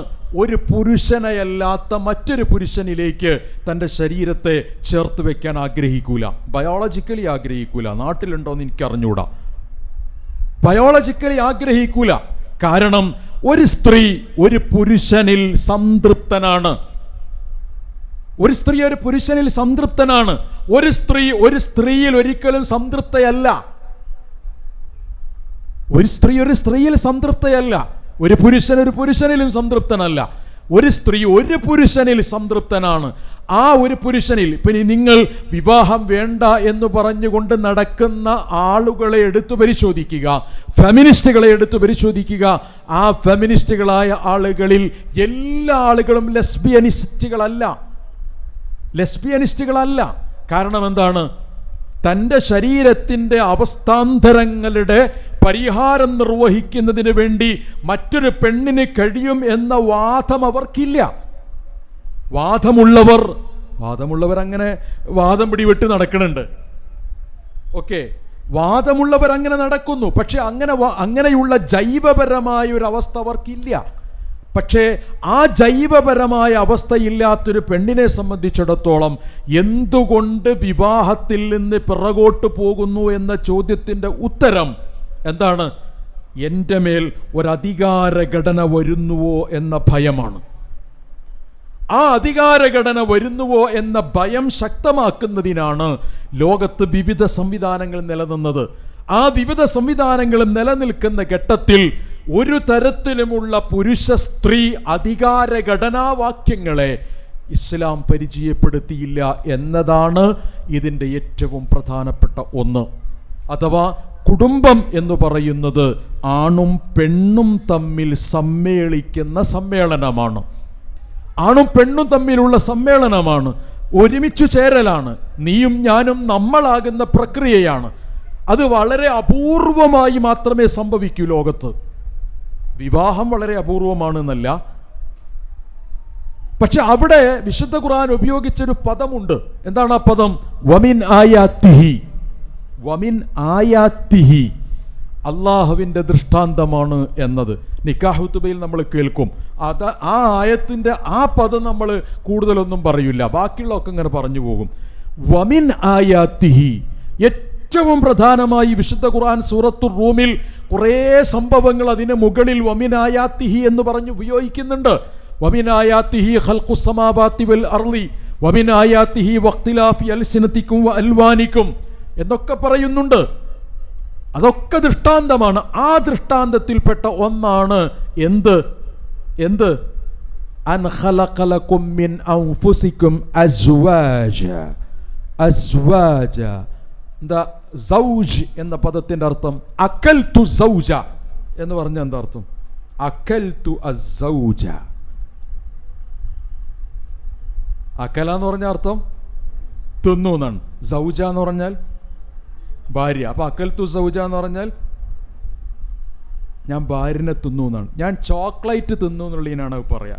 ഒരു പുരുഷനെയല്ലാത്ത മറ്റൊരു പുരുഷനിലേക്ക് തൻ്റെ ശരീരത്തെ ചേർത്ത് വെക്കാൻ ആഗ്രഹിക്കൂല. ബയോളജിക്കലി ആഗ്രഹിക്കൂല. നാട്ടിലുണ്ടോയെന്ന് എനിക്കറിഞ്ഞൂടാ. ബയോളജിക്കലി ആഗ്രഹിക്കൂല. കാരണം ഒരു സ്ത്രീ ഒരു പുരുഷനിൽ സംതൃപ്തനാണ്. ഒരു സ്ത്രീ ഒരു പുരുഷനിൽ സംതൃപ്തനാണ്. ഒരു സ്ത്രീ ഒരു സ്ത്രീയിൽ ഒരിക്കലും സംതൃപ്തയല്ല. ഒരു സ്ത്രീ ഒരു സ്ത്രീയിൽ സംതൃപ്തയല്ല. ഒരു പുരുഷൻ ഒരു പുരുഷനിലും സംതൃപ്തനല്ല. ഒരു സ്ത്രീ ഒരു പുരുഷനിൽ സംതൃപ്തനാണ്. ആ ഒരു പുരുഷനിൽ പിന്നെ നിങ്ങൾ വിവാഹം വേണ്ട എന്ന് പറഞ്ഞുകൊണ്ട് നടക്കുന്ന ആളുകളെ എടുത്തു പരിശോധിക്കുക, ഫെമിനിസ്റ്റുകളെ എടുത്തു പരിശോധിക്കുക. ആ ഫെമിനിസ്റ്റുകളായ ആളുകളിൽ എല്ലാ ആളുകളും ലെസ്ബിയനിസ്റ്റുകളല്ല. കാരണം എന്താണ്? തൻ്റെ ശരീരത്തിൻ്റെ അവസ്ഥാന്തരങ്ങളുടെ പരിഹാരം നിർവഹിക്കുന്നതിന് വേണ്ടി മറ്റൊരു പെണ്ണിന് കഴിയും എന്ന വാദം അവർക്കില്ല. വാദമുള്ളവർ അങ്ങനെ വാദം പിടിവിട്ട് നടക്കുന്നുണ്ട്. ഓക്കെ, വാദമുള്ളവർ അങ്ങനെ നടക്കുന്നു. പക്ഷെ അങ്ങനെയുള്ള ജൈവപരമായ ഒരു അവസ്ഥ അവർക്കില്ല. പക്ഷേ ആ ജൈവപരമായ അവസ്ഥയില്ലാത്തൊരു പെണ്ണിനെ സംബന്ധിച്ചിടത്തോളം എന്തുകൊണ്ട് വിവാഹത്തിൽ നിന്ന് പിറകോട്ട് പോകുന്നു എന്ന ചോദ്യത്തിൻ്റെ ഉത്തരം എന്താണ്? എൻ്റെ മേൽ ഒരധികാരഘടന വരുന്നുവോ എന്ന ഭയമാണ്. ആ അധികാരഘടന വരുന്നുവോ എന്ന ഭയം ശക്തമാക്കുന്നതിനാണ് ലോകത്ത് വിവിധ സംവിധാനങ്ങൾ നിലനിന്നത്. ആ വിവിധ സംവിധാനങ്ങളും നിലനിൽക്കുന്ന ഘട്ടത്തിൽ ഒരു തരത്തിലുമുള്ള പുരുഷ സ്ത്രീ അധികാരഘടനാവാക്യങ്ങളെ ഇസ്ലാം പരിചയപ്പെടുത്തിയില്ല എന്നതാണ് ഇതിൻ്റെ ഏറ്റവും പ്രധാനപ്പെട്ട ഒന്ന്. അഥവാ കുടുംബം എന്ന് പറയുന്നത് ആണും പെണ്ണും തമ്മിൽ സമ്മേളിക്കുന്ന സമ്മേളനമാണ്. ആണും പെണ്ണും തമ്മിലുള്ള സമ്മേളനമാണ്. ഒരുമിച്ചു ചേരലാണ്. നീയും ഞാനും നമ്മളാകുന്ന പ്രക്രിയയാണ്. അത് വളരെ അപൂർവമായി മാത്രമേ സംഭവിക്കൂ ലോകത്ത്. വിവാഹം വളരെ അപൂർവമാണ് എന്നല്ല, പക്ഷെ അവിടെ വിശുദ്ധ ഖുർആൻ ഉപയോഗിച്ചൊരു പദമുണ്ട്. എന്താണ് ആ പദം? വമിൻ ആയാത്തിഹി, അള്ളാഹുവിൻ്റെ ദൃഷ്ടാന്തമാണ് എന്നത്. നിക്കാഹ് ഖുതുബയിൽ നമ്മൾ കേൾക്കും. അത് ആ ആയത്തിൻ്റെ ആ പദം നമ്മൾ കൂടുതലൊന്നും പറയില്ല, ബാക്കിയുള്ളതൊക്കെ ഇങ്ങനെ പറഞ്ഞു പോകും. വമിൻ ആയാത്തിഹി, ഏറ്റവും പ്രധാനമായി വിശുദ്ധ ഖുർആൻ സൂറത്തുർ റൂമിൽ കുറേ സംഭവങ്ങൾ അതിന് മുകളിൽ വമിനായാത്തിഹി എന്ന് പറഞ്ഞ് ഉപയോഗിക്കുന്നുണ്ട്. വമിനായാത്തിഹി ഖൽഖുസ് സമാവാതി വൽ അർളി വമിനായാത്തിഹി വഖ്തിലാഫി അൽസിനതികും വ അൽവാനികും എന്നൊക്കെ പറയുന്നുണ്ട്. അതൊക്കെ ദൃഷ്ടാന്തമാണ്. ആ ദൃഷ്ടാന്തത്തിൽപ്പെട്ട ഒന്നാണ് എന്ത് അൻ ഖലഖ ലകും മിൻ അൻഫുസികും അസ്വാജ. എന്താ സൗജ് എന്ന പദത്തിൻ്റെ അർത്ഥം? അക്കൽതു സൗജ എന്ന് പറഞ്ഞാൽ എന്താ അർത്ഥം? അക്കൽതു അസ്സൗജ. അക്കല എന്ന് പറഞ്ഞ അർത്ഥം തിന്നു എന്നാണ്. സൗജ എന്ന് പറഞ്ഞാൽ ഭാര്യ. അപ്പൊ അക്കൽതു സൗജ എന്ന് പറഞ്ഞാൽ ഞാൻ ഭാര്യനെ തിന്നു എന്നാണ്. ഞാൻ ചോക്ലേറ്റ് തിന്നു എന്നുള്ളതിനാണ് പറയാ.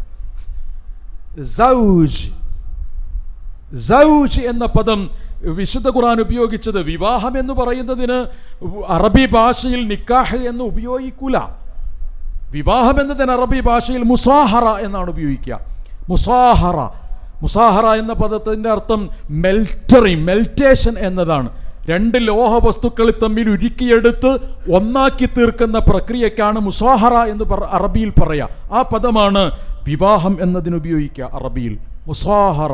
സൗജ് എന്ന പദം വിശുദ്ധ ഖുർആൻ ഉപയോഗിച്ചത് വിവാഹം എന്ന് പറയുന്നതിന് അറബി ഭാഷയിൽ നിക്കാഹ് എന്ന് ഉപയോഗിക്കൂല. വിവാഹം എന്നതിന് അറബി ഭാഷയിൽ മുസാഹറ എന്നാണ് ഉപയോഗിക്കുക. മുസാഹറ എന്ന പദത്തിൻ്റെ അർത്ഥം മെൽറ്റേഷൻ എന്നതാണ്. രണ്ട് ലോഹ വസ്തുക്കൾ തമ്മിൽ ഉരുക്കിയെടുത്ത് ഒന്നാക്കി തീർക്കുന്ന പ്രക്രിയക്കാണ് മുസാഹറ എന്ന് അറബിയിൽ പറയാം. ആ പദമാണ് വിവാഹം എന്നതിന് ഉപയോഗിക്കുക അറബിയിൽ. മുസാഹറ.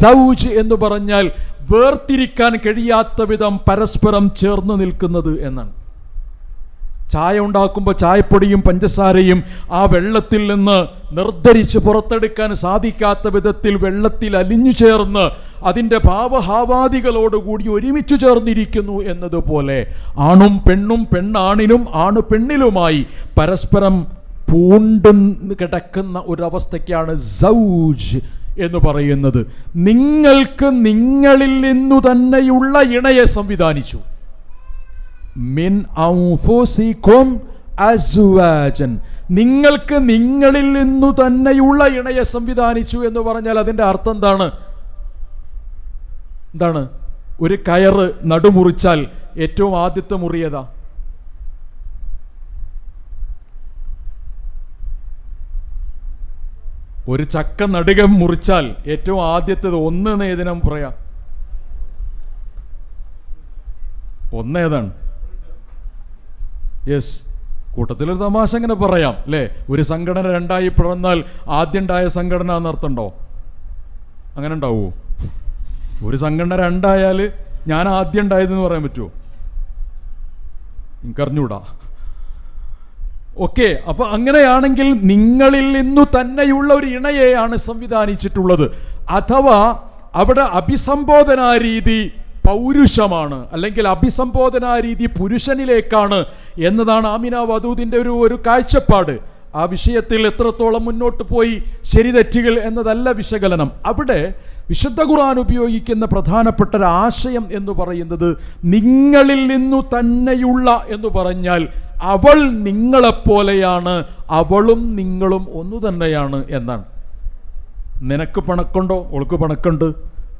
സൗജ് എന്ന് പറഞ്ഞാൽ വേർതിരിക്കാൻ കഴിയാത്ത വിധം പരസ്പരം ചേർന്ന് നിൽക്കുന്നത് എന്നാണ്. ചായ ഉണ്ടാക്കുമ്പോൾ ചായപ്പൊടിയും പഞ്ചസാരയും ആ വെള്ളത്തിൽ നിന്ന് നിർദ്ധരിച്ച് പുറത്തെടുക്കാൻ സാധിക്കാത്ത വിധത്തിൽ വെള്ളത്തിൽ അലിഞ്ഞു ചേർന്ന് അതിൻ്റെ ഭാവഹാവാദികളോടുകൂടി ഒരുമിച്ച് ചേർന്നിരിക്കുന്നു എന്നതുപോലെ ആണും പെണ്ണും, പെണ്ണാണിനും, ആണ് പെണ്ണിലുമായി പരസ്പരം പൂണ്ട് കിടക്കുന്ന ഒരവസ്ഥയ്ക്കാണ് സൗജ് എന്ന് പറയുന്നത്. നിങ്ങൾക്ക് നിങ്ങളിൽ നിന്നു തന്നെയുള്ള ഇണയെ സംവിധാനിച്ചു. മിൻ അൻഫുസികും അസ്വാജൻ, നിങ്ങൾക്ക് നിങ്ങളിൽ നിന്നു തന്നെയുള്ള ഇണയെ സംവിധാനിച്ചു എന്ന് പറഞ്ഞാൽ അതിൻ്റെ അർത്ഥം എന്താണ്? ഒരു കയറ് നടുമുറിച്ചാൽ ഏറ്റവും ആദ്യത്തെ മുറിയതാ? ഒരു ചക്ക നടുകം മുറിച്ചാൽ ഏറ്റവും ആദ്യത്തേത് ഒന്ന് ഏതിനാ പറയാ? ഒന്നേതാണ്? യെസ്, കൂട്ടത്തിലൊരു തമാശ അങ്ങനെ പറയാം അല്ലേ? ഒരു സംഘടന രണ്ടായി പിറന്നാൽ ആദ്യം ഉണ്ടായ സംഘടന എന്നർത്ഥമുണ്ടോ? അങ്ങനെ ഉണ്ടാവുമോ? ഒരു സംഘടന രണ്ടായാൽ ഞാൻ ആദ്യം ഉണ്ടായതെന്ന് പറയാൻ പറ്റുമോ? എനിക്കറിഞ്ഞൂടാ. ഓക്കെ, അപ്പൊ അങ്ങനെയാണെങ്കിൽ നിങ്ങളിൽ നിന്നു തന്നെയുള്ള ഒരു ഇണയെയാണ് സംവിധാനിച്ചിട്ടുള്ളത്. അഥവാ അവിടെ അഭിസംബോധനാ രീതി പൗരുഷമാണ്, അല്ലെങ്കിൽ അഭിസംബോധനാ രീതി പുരുഷനിലേക്കാണ് എന്നതാണ് ആമിന വദൂദിൻ്റെ ഒരു കാഴ്ചപ്പാട്. ആ വിഷയത്തിൽ എത്രത്തോളം മുന്നോട്ട് പോയി ശരി തെറ്റുകൾ എന്നതല്ല വിശകലനം. അവിടെ വിശുദ്ധ ഖുർആൻ ഉപയോഗിക്കുന്ന പ്രധാനപ്പെട്ട ഒരു ആശയം എന്ന് പറയുന്നത് നിങ്ങളിൽ നിന്നു തന്നെയുള്ള എന്ന് പറഞ്ഞാൽ അവൾ നിങ്ങളെപ്പോലെയാണ്, അവളും നിങ്ങളും ഒന്നു തന്നെയാണ് എന്നാണ്. നിനക്ക് പണക്കുണ്ടോ? അവൾക്ക് പണക്കുണ്ട്.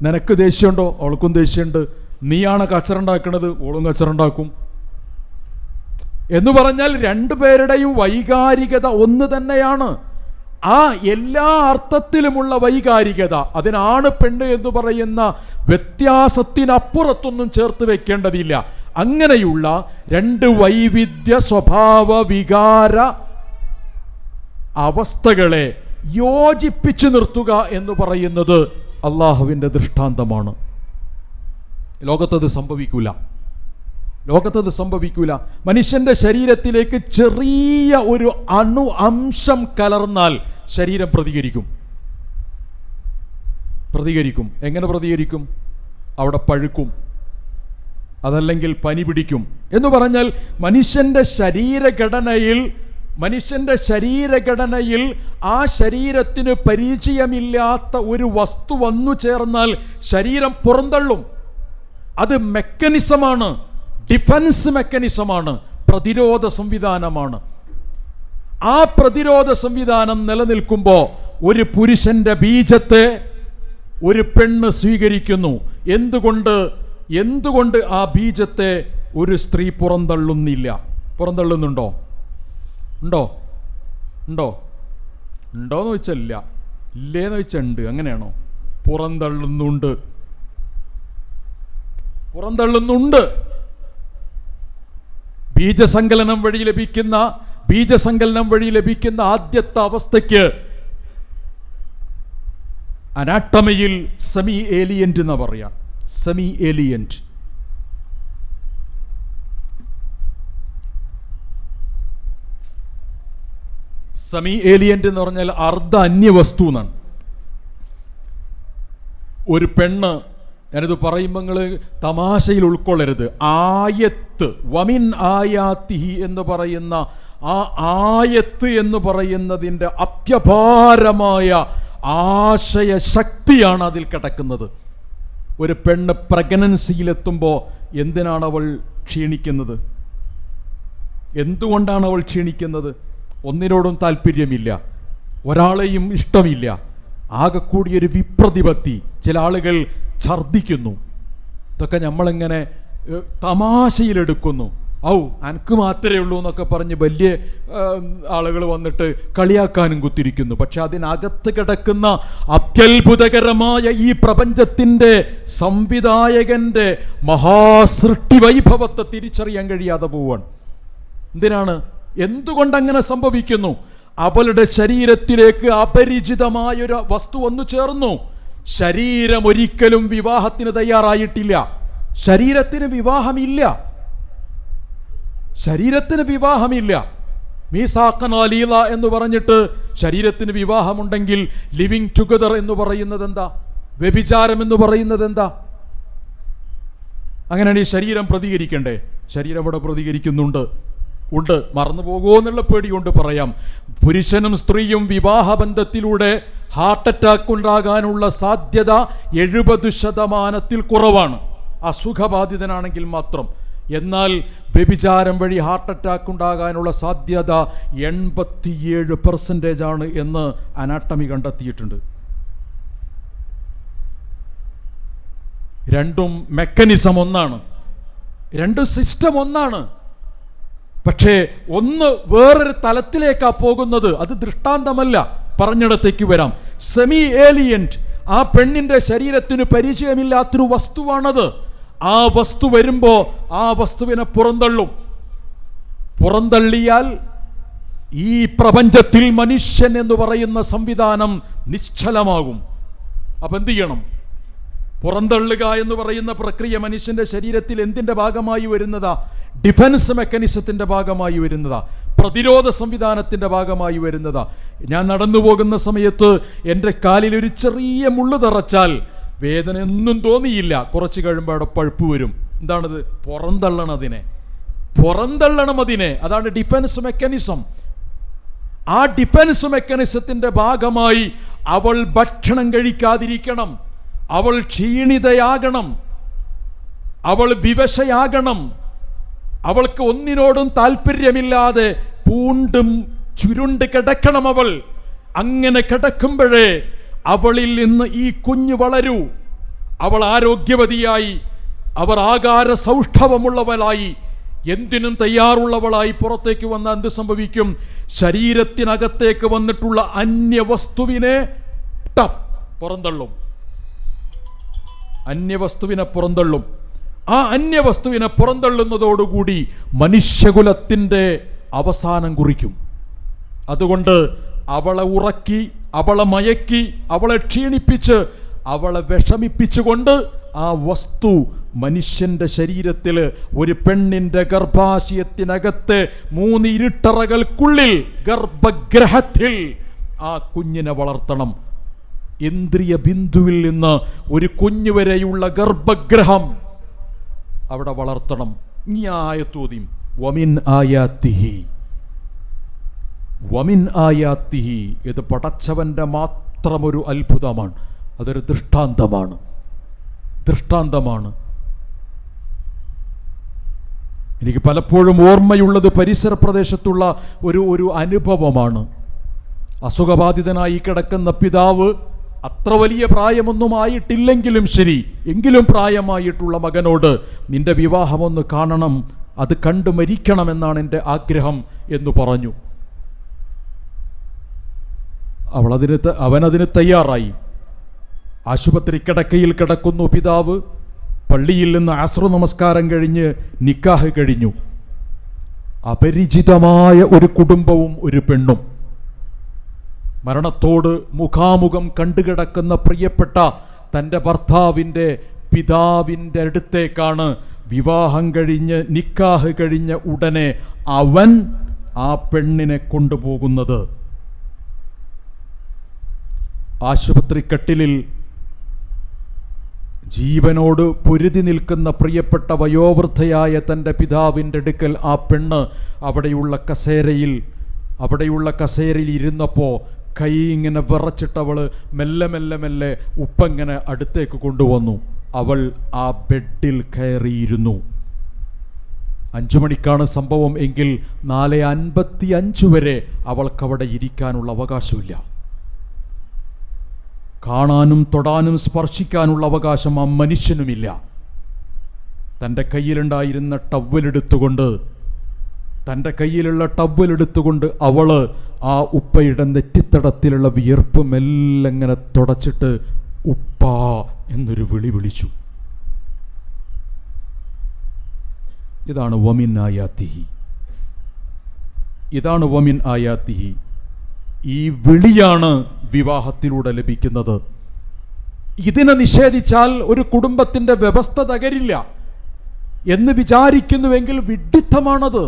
നിനക്ക് ദേഷ്യമുണ്ടോ? അവൾക്കും ദേഷ്യമുണ്ട്. നീയാണ് കച്ചറുണ്ടാക്കുന്നത്, ഓളും കച്ചറുണ്ടാക്കും എന്ന് പറഞ്ഞാൽ രണ്ടുപേരുടെയും വൈകാരികത ഒന്ന് തന്നെയാണ്. ആ എല്ലാ അർത്ഥത്തിലുമുള്ള വൈകാരികത, അതിനാണ് പെണ്ണ് എന്ന് പറയുന്ന വ്യത്യാസത്തിനപ്പുറത്തൊന്നും ചേർത്ത് വെക്കേണ്ടതില്ല. അങ്ങനെയുള്ള രണ്ട് വൈവിധ്യ സ്വഭാവ വികാര അവസ്ഥകളെ യോജിപ്പിച്ചു നിർത്തുക എന്ന് പറയുന്നത് അള്ളാഹുവിൻ്റെ ദൃഷ്ടാന്തമാണ്. ലോകത്തത് സംഭവിക്കൂല. മനുഷ്യന്റെ ശരീരത്തിലേക്ക് ചെറിയ ഒരു അണു അംശം കലർന്നാൽ ശരീരം പ്രതികരിക്കും. എങ്ങനെ പ്രതികരിക്കും? അവിടെ പഴുക്കും, അതല്ലെങ്കിൽ പനി പിടിക്കും എന്ന് പറഞ്ഞാൽ മനുഷ്യന്റെ ശരീരഘടനയിൽ ആ ശരീരത്തിന് പരിചയമില്ലാത്ത ഒരു വസ്തു വന്നു ചേർന്നാൽ ശരീരം പുറന്തള്ളും. അത് മെക്കാനിസമാണ്, ഡിഫൻസ് മെക്കാനിസമാണ്, പ്രതിരോധ സംവിധാനമാണ്. ആ പ്രതിരോധ സംവിധാനം നിലനിൽക്കുമ്പോൾ ഒരു പുരുഷന്റെ ബീജത്തെ ഒരു പെണ്ണ് സ്വീകരിക്കുന്നു. എന്തുകൊണ്ട് ആ ബീജത്തെ ഒരു സ്ത്രീ പുറന്തള്ളുന്നില്ല? പുറന്തള്ളുന്നുണ്ടോ? ഉണ്ടോന്ന് ചോദിച്ചാൽ ഇല്ല, ഇല്ലേന്ന് ചോദിച്ചാൽ ഉണ്ട്. അങ്ങനെയാണോ? പുറന്തള്ളുന്നുണ്ട്. ബീജസങ്കലനം വഴി ലഭിക്കുന്ന ആദ്യത്തെ അവസ്ഥയ്ക്ക് അനാട്ടമിയിൽ സെമി ഏലിയന്റ് എന്ന് പറയാം. സെമി ഏലിയന്റ്. എന്ന് പറഞ്ഞാൽ അർദ്ധ അന്യവസ്തു എന്നാണ്. ഒരു പെണ്ണ്, ഞാനിത് പറയുമ്പോൾ നിങ്ങൾ തമാശയിൽ ഉൾക്കൊള്ളരുത്. ആയത്ത് വമിൻ ആയാത്തിഹി എന്ന് പറയുന്ന ആ ആയത്ത് എന്ന് പറയുന്നതിൻ്റെ അത്യപാരമായ ആശയശക്തിയാണ് അതിൽ കിടക്കുന്നത്. ഒരു പെണ്ണ് പ്രഗ്നൻസിയിലെത്തുമ്പോൾ എന്തിനാണ് അവൾ ക്ഷീണിക്കുന്നത്? എന്തുകൊണ്ടാണ് അവൾ ക്ഷീണിക്കുന്നത്? ഒന്നിനോടും താല്പര്യമില്ല, ഒരാളെയും ഇഷ്ടമില്ല, ആകെ കൂടിയൊരു വിപ്രതിപത്തി. ചില ആളുകൾ ഛർദ്ദിക്കുന്നു. ഇതൊക്കെ നമ്മളിങ്ങനെ തമാശയിലെടുക്കുന്നു. അനക്ക് മാത്രമേ ഉള്ളൂ എന്നൊക്കെ പറഞ്ഞ് വലിയ ആളുകൾ വന്നിട്ട് കളിയാക്കാനും കുത്തിരിക്കുന്നു. പക്ഷെ അതിനകത്ത് കിടക്കുന്ന അത്യത്ഭുതകരമായ ഈ പ്രപഞ്ചത്തിൻ്റെ സംവിധായകൻ്റെ മഹാസൃഷ്ടി വൈഭവത്തെ തിരിച്ചറിയാൻ കഴിയാതെ പോവാണ്. എന്തുകൊണ്ടങ്ങനെ സംഭവിക്കുന്നു? അവളുടെ ശരീരത്തിലേക്ക് അപരിചിതമായൊരു വസ്തു വന്നു ചേർന്നു. ശരീരം ഒരിക്കലും വിവാഹത്തിന് തയ്യാറായിട്ടില്ല. ശരീരത്തിന് വിവാഹമില്ല. ശരീരത്തിന് വിവാഹമില്ല. മീസാഖൻ അലീല എന്ന് പറഞ്ഞിട്ട് ശരീരത്തിന് വിവാഹമുണ്ടെങ്കിൽ ലിവിങ് ടുഗദർ എന്ന് പറയുന്നത് എന്താ? വ്യഭിചാരം എന്ന് പറയുന്നത് എന്താ? അങ്ങനെയാണ് ഈ ശരീരം പ്രതികരിക്കണ്ടേ? ശരീരം ഇവിടെ പ്രതികരിക്കുന്നുണ്ട്. ഉണ്ട്, മറന്നു പോകുമോ എന്നുള്ള പേടി കൊണ്ട് പറയാം. പുരുഷനും സ്ത്രീയും വിവാഹബന്ധത്തിലൂടെ ഹാർട്ട് അറ്റാക്ക് ഉണ്ടാകാനുള്ള സാധ്യത 70% കുറവാണ്, അസുഖബാധിതനാണെങ്കിൽ മാത്രം. എന്നാൽ വ്യഭിചാരം വഴി ഹാർട്ട് അറ്റാക്ക് ഉണ്ടാകാനുള്ള സാധ്യത 87% എന്ന് അനാട്ടമി കണ്ടെത്തിയിട്ടുണ്ട്. രണ്ടും മെക്കാനിസം ഒന്നാണ്, രണ്ടും സിസ്റ്റം ഒന്നാണ്. പക്ഷേ ഒന്ന് വേറൊരു തലത്തിലേക്കാ പോകുന്നത്. അത് ദൃഷ്ടാന്തമല്ല, പറഞ്ഞിടത്തേക്ക് വരാം. സെമി ഏലിയന്റ്, ആ പെണ്ണിന്റെ ശരീരത്തിന് പരിചയമില്ലാത്തൊരു വസ്തുവാണത്. ആ വസ്തു വരുമ്പോൾ ആ വസ്തുവിനെ പുറന്തള്ളിയാൽ ഈ പ്രപഞ്ചത്തിൽ മനുഷ്യൻ എന്ന് പറയുന്ന സംവിധാനം നിശ്ചലമാകും. അപ്പം എന്ത് ചെയ്യണം? പുറന്തള്ളുക എന്ന് പറയുന്ന പ്രക്രിയ മനുഷ്യന്റെ ശരീരത്തിൽ എന്തിൻ്റെ ഭാഗമായി വരുന്നതാ? ഡിഫൻസ് മെക്കാനിസത്തിൻ്റെ ഭാഗമായി വരുന്നതാ, പ്രതിരോധ സംവിധാനത്തിൻ്റെ ഭാഗമായി വരുന്നതാ. ഞാൻ നടന്നു പോകുന്ന സമയത്ത് എൻ്റെ കാലിൽ ഒരു ചെറിയ മുള്ളു തറച്ചാൽ വേദന ഒന്നും തോന്നിയില്ല. കുറച്ച് കഴിയുമ്പോൾ അവിടെ പഴുപ്പ് വരും. എന്താണത്? പുറന്തള്ളണം അതിനെ. അതാണ് ഡിഫൻസ് മെക്കാനിസം. ആ ഡിഫൻസ് മെക്കാനിസത്തിൻ്റെ ഭാഗമായി അവൾ ഭക്ഷണം കഴിക്കാതിരിക്കണം, അവൾ ക്ഷീണിതയാകണം, അവൾ വിവശയാകണം, അവൾക്ക് ഒന്നിനോടും താല്പര്യമില്ലാതെ പൂണ്ടും ചുരുണ്ട് കിടക്കണം അവൾ. അങ്ങനെ കിടക്കുമ്പോഴേ അവളിൽ നിന്ന് ഈ കുഞ്ഞ് വളരൂ. അവൾ ആരോഗ്യവതിയായി, അവർ ആകാര സൗഷ്ഠവമുള്ളവളായി, എന്തിനും തയ്യാറുള്ളവളായി പുറത്തേക്ക് വന്നാൽ എന്ത് സംഭവിക്കും? ശരീരത്തിനകത്തേക്ക് വന്നിട്ടുള്ള അന്യവസ്തുവിനെ പുറന്തള്ളും. ആ അന്യവസ്തുവിനെ പുറന്തള്ളുന്നതോടുകൂടി മനുഷ്യകുലത്തിൻ്റെ അവസാനം കുറിക്കും. അതുകൊണ്ട് അവളെ ഉറക്കി, അവളെ മയക്കി, അവളെ ക്ഷീണിപ്പിച്ച്, അവളെ വിഷമിപ്പിച്ചുകൊണ്ട് ആ വസ്തു മനുഷ്യൻ്റെ ശരീരത്തിൽ, ഒരു പെണ്ണിൻ്റെ ഗർഭാശയത്തിനകത്ത് 3 ഇരുട്ടറകൾക്കുള്ളിൽ ഗർഭഗ്രഹത്തിൽ ആ കുഞ്ഞിനെ വളർത്തണം. ഇന്ദ്രിയ ബിന്ദുവിൽ നിന്ന് ഒരു കുഞ്ഞു വരെയുള്ള ഗർഭഗ്രഹം അവിടെ വളർത്തണം. ഈ ആയത്തോദ്യം വമിൻ ആയാത്തിഹി, ഇത് പടച്ചവൻ്റെ മാത്രമൊരു അത്ഭുതമാണ്. അതൊരു ദൃഷ്ടാന്തമാണ്. എനിക്ക് പലപ്പോഴും ഓർമ്മയുള്ളത് പരിസര പ്രദേശത്തുള്ള ഒരു അനുഭവമാണ്. അസുഖബാധിതനായി കിടക്കുന്ന പിതാവ്, അത്ര വലിയ പ്രായമൊന്നും ആയിട്ടില്ലെങ്കിലും ശരി, എങ്കിലും പ്രായമായിട്ടുള്ള മകനോട് നിന്റെ വിവാഹമൊന്ന് കാണണം, അത് കണ്ടു മരിക്കണമെന്നാണ് എൻ്റെ ആഗ്രഹം എന്ന് പറഞ്ഞു. അവനതിന് തയ്യാറായി. ആശുപത്രി കിടക്കയിൽ കിടക്കുന്നു പിതാവ്. പള്ളിയിൽ നിന്ന് അസ്ർ നമസ്കാരം കഴിഞ്ഞ് നിക്കാഹ് കഴിഞ്ഞു. അപരിചിതമായ ഒരു കുടുംബവും ഒരു പെണ്ണും, മരണത്തോട് മുഖാമുഖം കണ്ടുകിടക്കുന്ന പ്രിയപ്പെട്ട തൻ്റെ ഭർത്താവിൻ്റെ പിതാവിൻ്റെ അടുത്തേക്കാണ് വിവാഹം കഴിഞ്ഞ് നിക്കാഹ് കഴിഞ്ഞ ഉടനെ അവൻ ആ പെണ്ണിനെ കൊണ്ടുപോകുന്നത്. ആശുപത്രി കട്ടിലിൽ ജീവനോട് പൊരുതി നിൽക്കുന്ന പ്രിയപ്പെട്ട വയോവൃദ്ധയായ തൻ്റെ പിതാവിൻ്റെ അടുക്കൽ ആ പെണ്ണ് അവിടെയുള്ള കസേരയിൽ ഇരുന്നപ്പോൾ കൈ ഇങ്ങനെ വിറച്ചിട്ടവൾ മെല്ലെ ഉപ്പങ്ങനെ അടുത്തേക്ക് കൊണ്ടുവന്നു. അവൾ ആ ബെഡിൽ കയറിയിരുന്നു. 5 മണിക്കാണ് സംഭവം എങ്കിൽ 4:55 വരെ അവൾക്കവിടെ ഇരിക്കാനുള്ള അവകാശമില്ല. കാണാനും തൊടാനും സ്പർശിക്കാനുള്ള അവകാശം ആ മനുഷ്യനുമില്ല. തൻ്റെ കയ്യിലുണ്ടായിരുന്ന ടവ്വലെടുത്തുകൊണ്ട് അവള് ആ ഉപ്പയുടെ നെറ്റിത്തടത്തിലുള്ള വിയർപ്പ് മെല്ലെങ്ങനെ തുടച്ചിട്ട് ഉപ്പാ എന്നൊരു വിളി വിളിച്ചു. ഇതാണ് വമിൻ ആയാത്തിഹി. ഈ വിളിയാണ് വിവാഹത്തിലൂടെ ലഭിക്കുന്നത്. ഇതിനെ നിഷേധിച്ചാൽ ഒരു കുടുംബത്തിൻ്റെ വ്യവസ്ഥ തകരില്ല എന്ന് വിചാരിക്കുന്നുവെങ്കിൽ വിഡ്ഢിത്തമാണത്.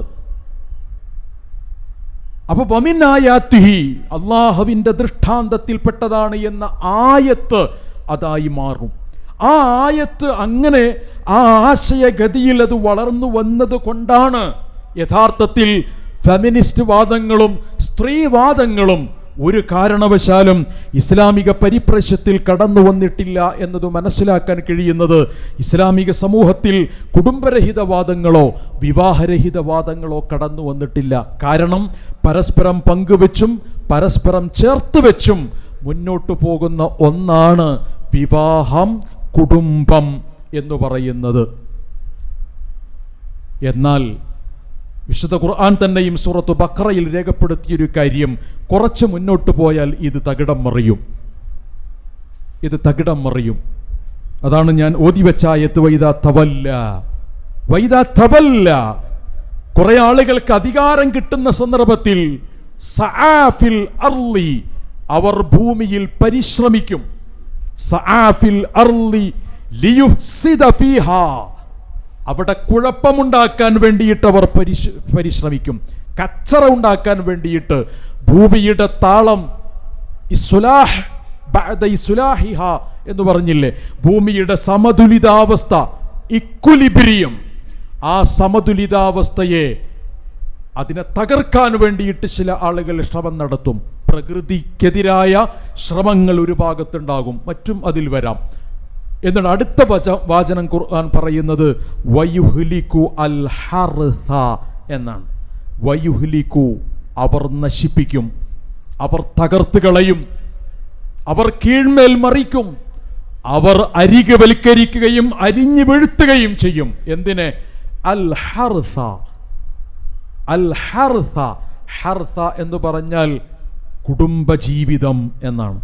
അപ്പൊ വമിനായാത്തിഹി അള്ളാഹുവിൻ്റെ ദൃഷ്ടാന്തത്തിൽപ്പെട്ടതാണ് എന്ന ആയത്ത് അതായി മാറും. ആ ആയത്ത് അങ്ങനെ ആ ആശയഗതിയിൽ അത് വളർന്നു വന്നത് കൊണ്ടാണ് യഥാർത്ഥത്തിൽ ഫെമിനിസ്റ്റ് വാദങ്ങളും സ്ത്രീവാദങ്ങളും ഒരു കാരണവശാലും ഇസ്ലാമിക പരിപ്രശ്യത്തിൽ കടന്നു വന്നിട്ടില്ല എന്നത് മനസ്സിലാക്കാൻ കഴിയുന്നത് ഇസ്ലാമിക സമൂഹത്തിൽ കുടുംബരഹിതവാദങ്ങളോ വിവാഹരഹിതവാദങ്ങളോ കടന്നു വന്നിട്ടില്ല. കാരണം പരസ്പരം പങ്കുവെച്ചും പരസ്പരം ചേർത്ത് വെച്ചും മുന്നോട്ടു പോകുന്ന ഒന്നാണ് വിവാഹം, കുടുംബം എന്ന് പറയുന്നത്. എന്നാൽ വിശുദ്ധ ഖുർആൻ തന്നെയും സൂറത്ത് ബഖറയിൽ രേഖപ്പെടുത്തിയൊരു കാര്യം, കുറച്ച് മുന്നോട്ട് പോയാൽ ഇത് തകിടം മറിയും. അതാണ് ഞാൻ ഓതിവെച്ച ആയത്ത്, വൈദാ തവല്ല. കുറെ ആളുകൾക്ക് അധികാരം കിട്ടുന്ന സന്ദർഭത്തിൽ സആഫിൽ അർളി, അവർ ഭൂമിയിൽ പരിശ്രമിക്കും. സആഫിൽ അർളി ലിയുഫ്സിദ ഫീഹാ, അവിടെ കുഴപ്പമുണ്ടാക്കാൻ വേണ്ടിയിട്ട് അവർ പരിശ്രമിക്കും. കച്ചറ ഉണ്ടാക്കാൻ വേണ്ടിയിട്ട് ഭൂമിയുടെ താളം ഇസ്ലാഹ് ബഅദ ഇസ്ലാഹിഹ എന്ന് പറഞ്ഞില്ലേ, ഭൂമിയുടെ സമതുലിതാവസ്ഥ, ഇക്വിലിബ്രിയം, ആ സമതുലിതാവസ്ഥയെ അതിനെ തകർക്കാൻ വേണ്ടിയിട്ട് ചില ആളുകൾ ശ്രമം നടത്തും. പ്രകൃതിക്കെതിരായ ശ്രമങ്ങൾ ഒരു ഭാഗത്തുണ്ടാകും, മറ്റും അതിൽ വരാം. എന്നാൽ അടുത്ത വാചനം ഖുർആൻ പറയുന്നത് വയുഹ്ലികു അൽ ഹർഥ എന്നാണ്. വയുഹ്ലികു, അവർ നശിപ്പിക്കും, അവർ തകർത്ത് കളയും, അവർ കീഴ്മേൽ മറിക്കും, അവർ അരികവൽക്കരിക്കുകയും അരിഞ്ഞു വീഴ്ത്തുകയും ചെയ്യും. എന്തിനെ? അൽ ഹർഥ. അൽ ഹർഥ, ഹർഥ എന്ന് പറഞ്ഞാൽ കുടുംബജീവിതം എന്നാണ്.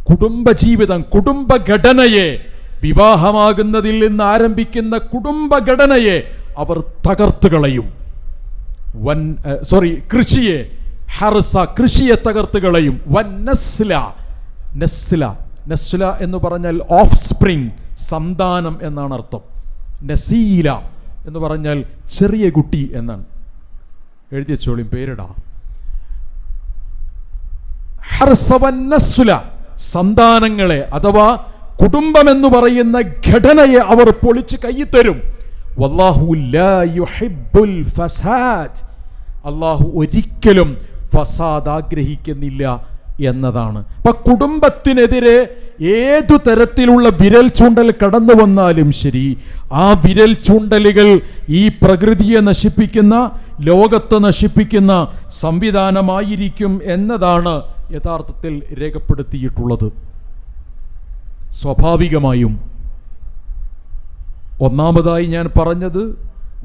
കുടുംബജീവിതം, കുടുംബഘടനയെ, വിവാഹമാകുന്നതിൽ നിന്ന് ആരംഭിക്കുന്ന കുടുംബഘടനയെ അവർ തകർത്ത് കളയും. കൃഷിയെ, ഹർസ, കൃഷിയെ തകർത്ത് കളയും. നസ്ല എന്ന് പറഞ്ഞാൽ ഓഫ് സ്പ്രിങ്, സന്താനം എന്നാണ് അർത്ഥം. നസീല എന്ന് പറഞ്ഞാൽ ചെറിയ കുട്ടി എന്നാണ്. എഴുതി വെച്ചോളിയും, പേരിടാ. ഹർസ വന്നസ്ല, സന്താനങ്ങളെ അഥവാ കുടുംബം എന്ന് പറയുന്ന ഘടനയെ അവർ പൊളിച്ച് കൈത്തരും. വല്ലാഹു ലാ യുഹിബ്ബുൽ ഫസാദ്, അല്ലാഹു ഒരിക്കലും ഫസാദ് ആഗ്രഹിക്കുന്നില്ല എന്നതാണ്. അപ്പൊ കുടുംബത്തിനെതിരെ ഏതു തരത്തിലുള്ള വിരൽ ചൂണ്ടൽ കടന്നു വന്നാലും ശരി, ആ വിരൽ ചൂണ്ടലുകൾ ഈ പ്രകൃതിയെ നശിപ്പിക്കുന്ന, ലോകത്തെ നശിപ്പിക്കുന്ന സംവിധാനമായിരിക്കും എന്നതാണ് യഥാർത്ഥത്തിൽ രേഖപ്പെടുത്തിയിട്ടുള്ളത്. സ്വാഭാവികമായും ഒന്നാമതായി ഞാൻ പറഞ്ഞത്,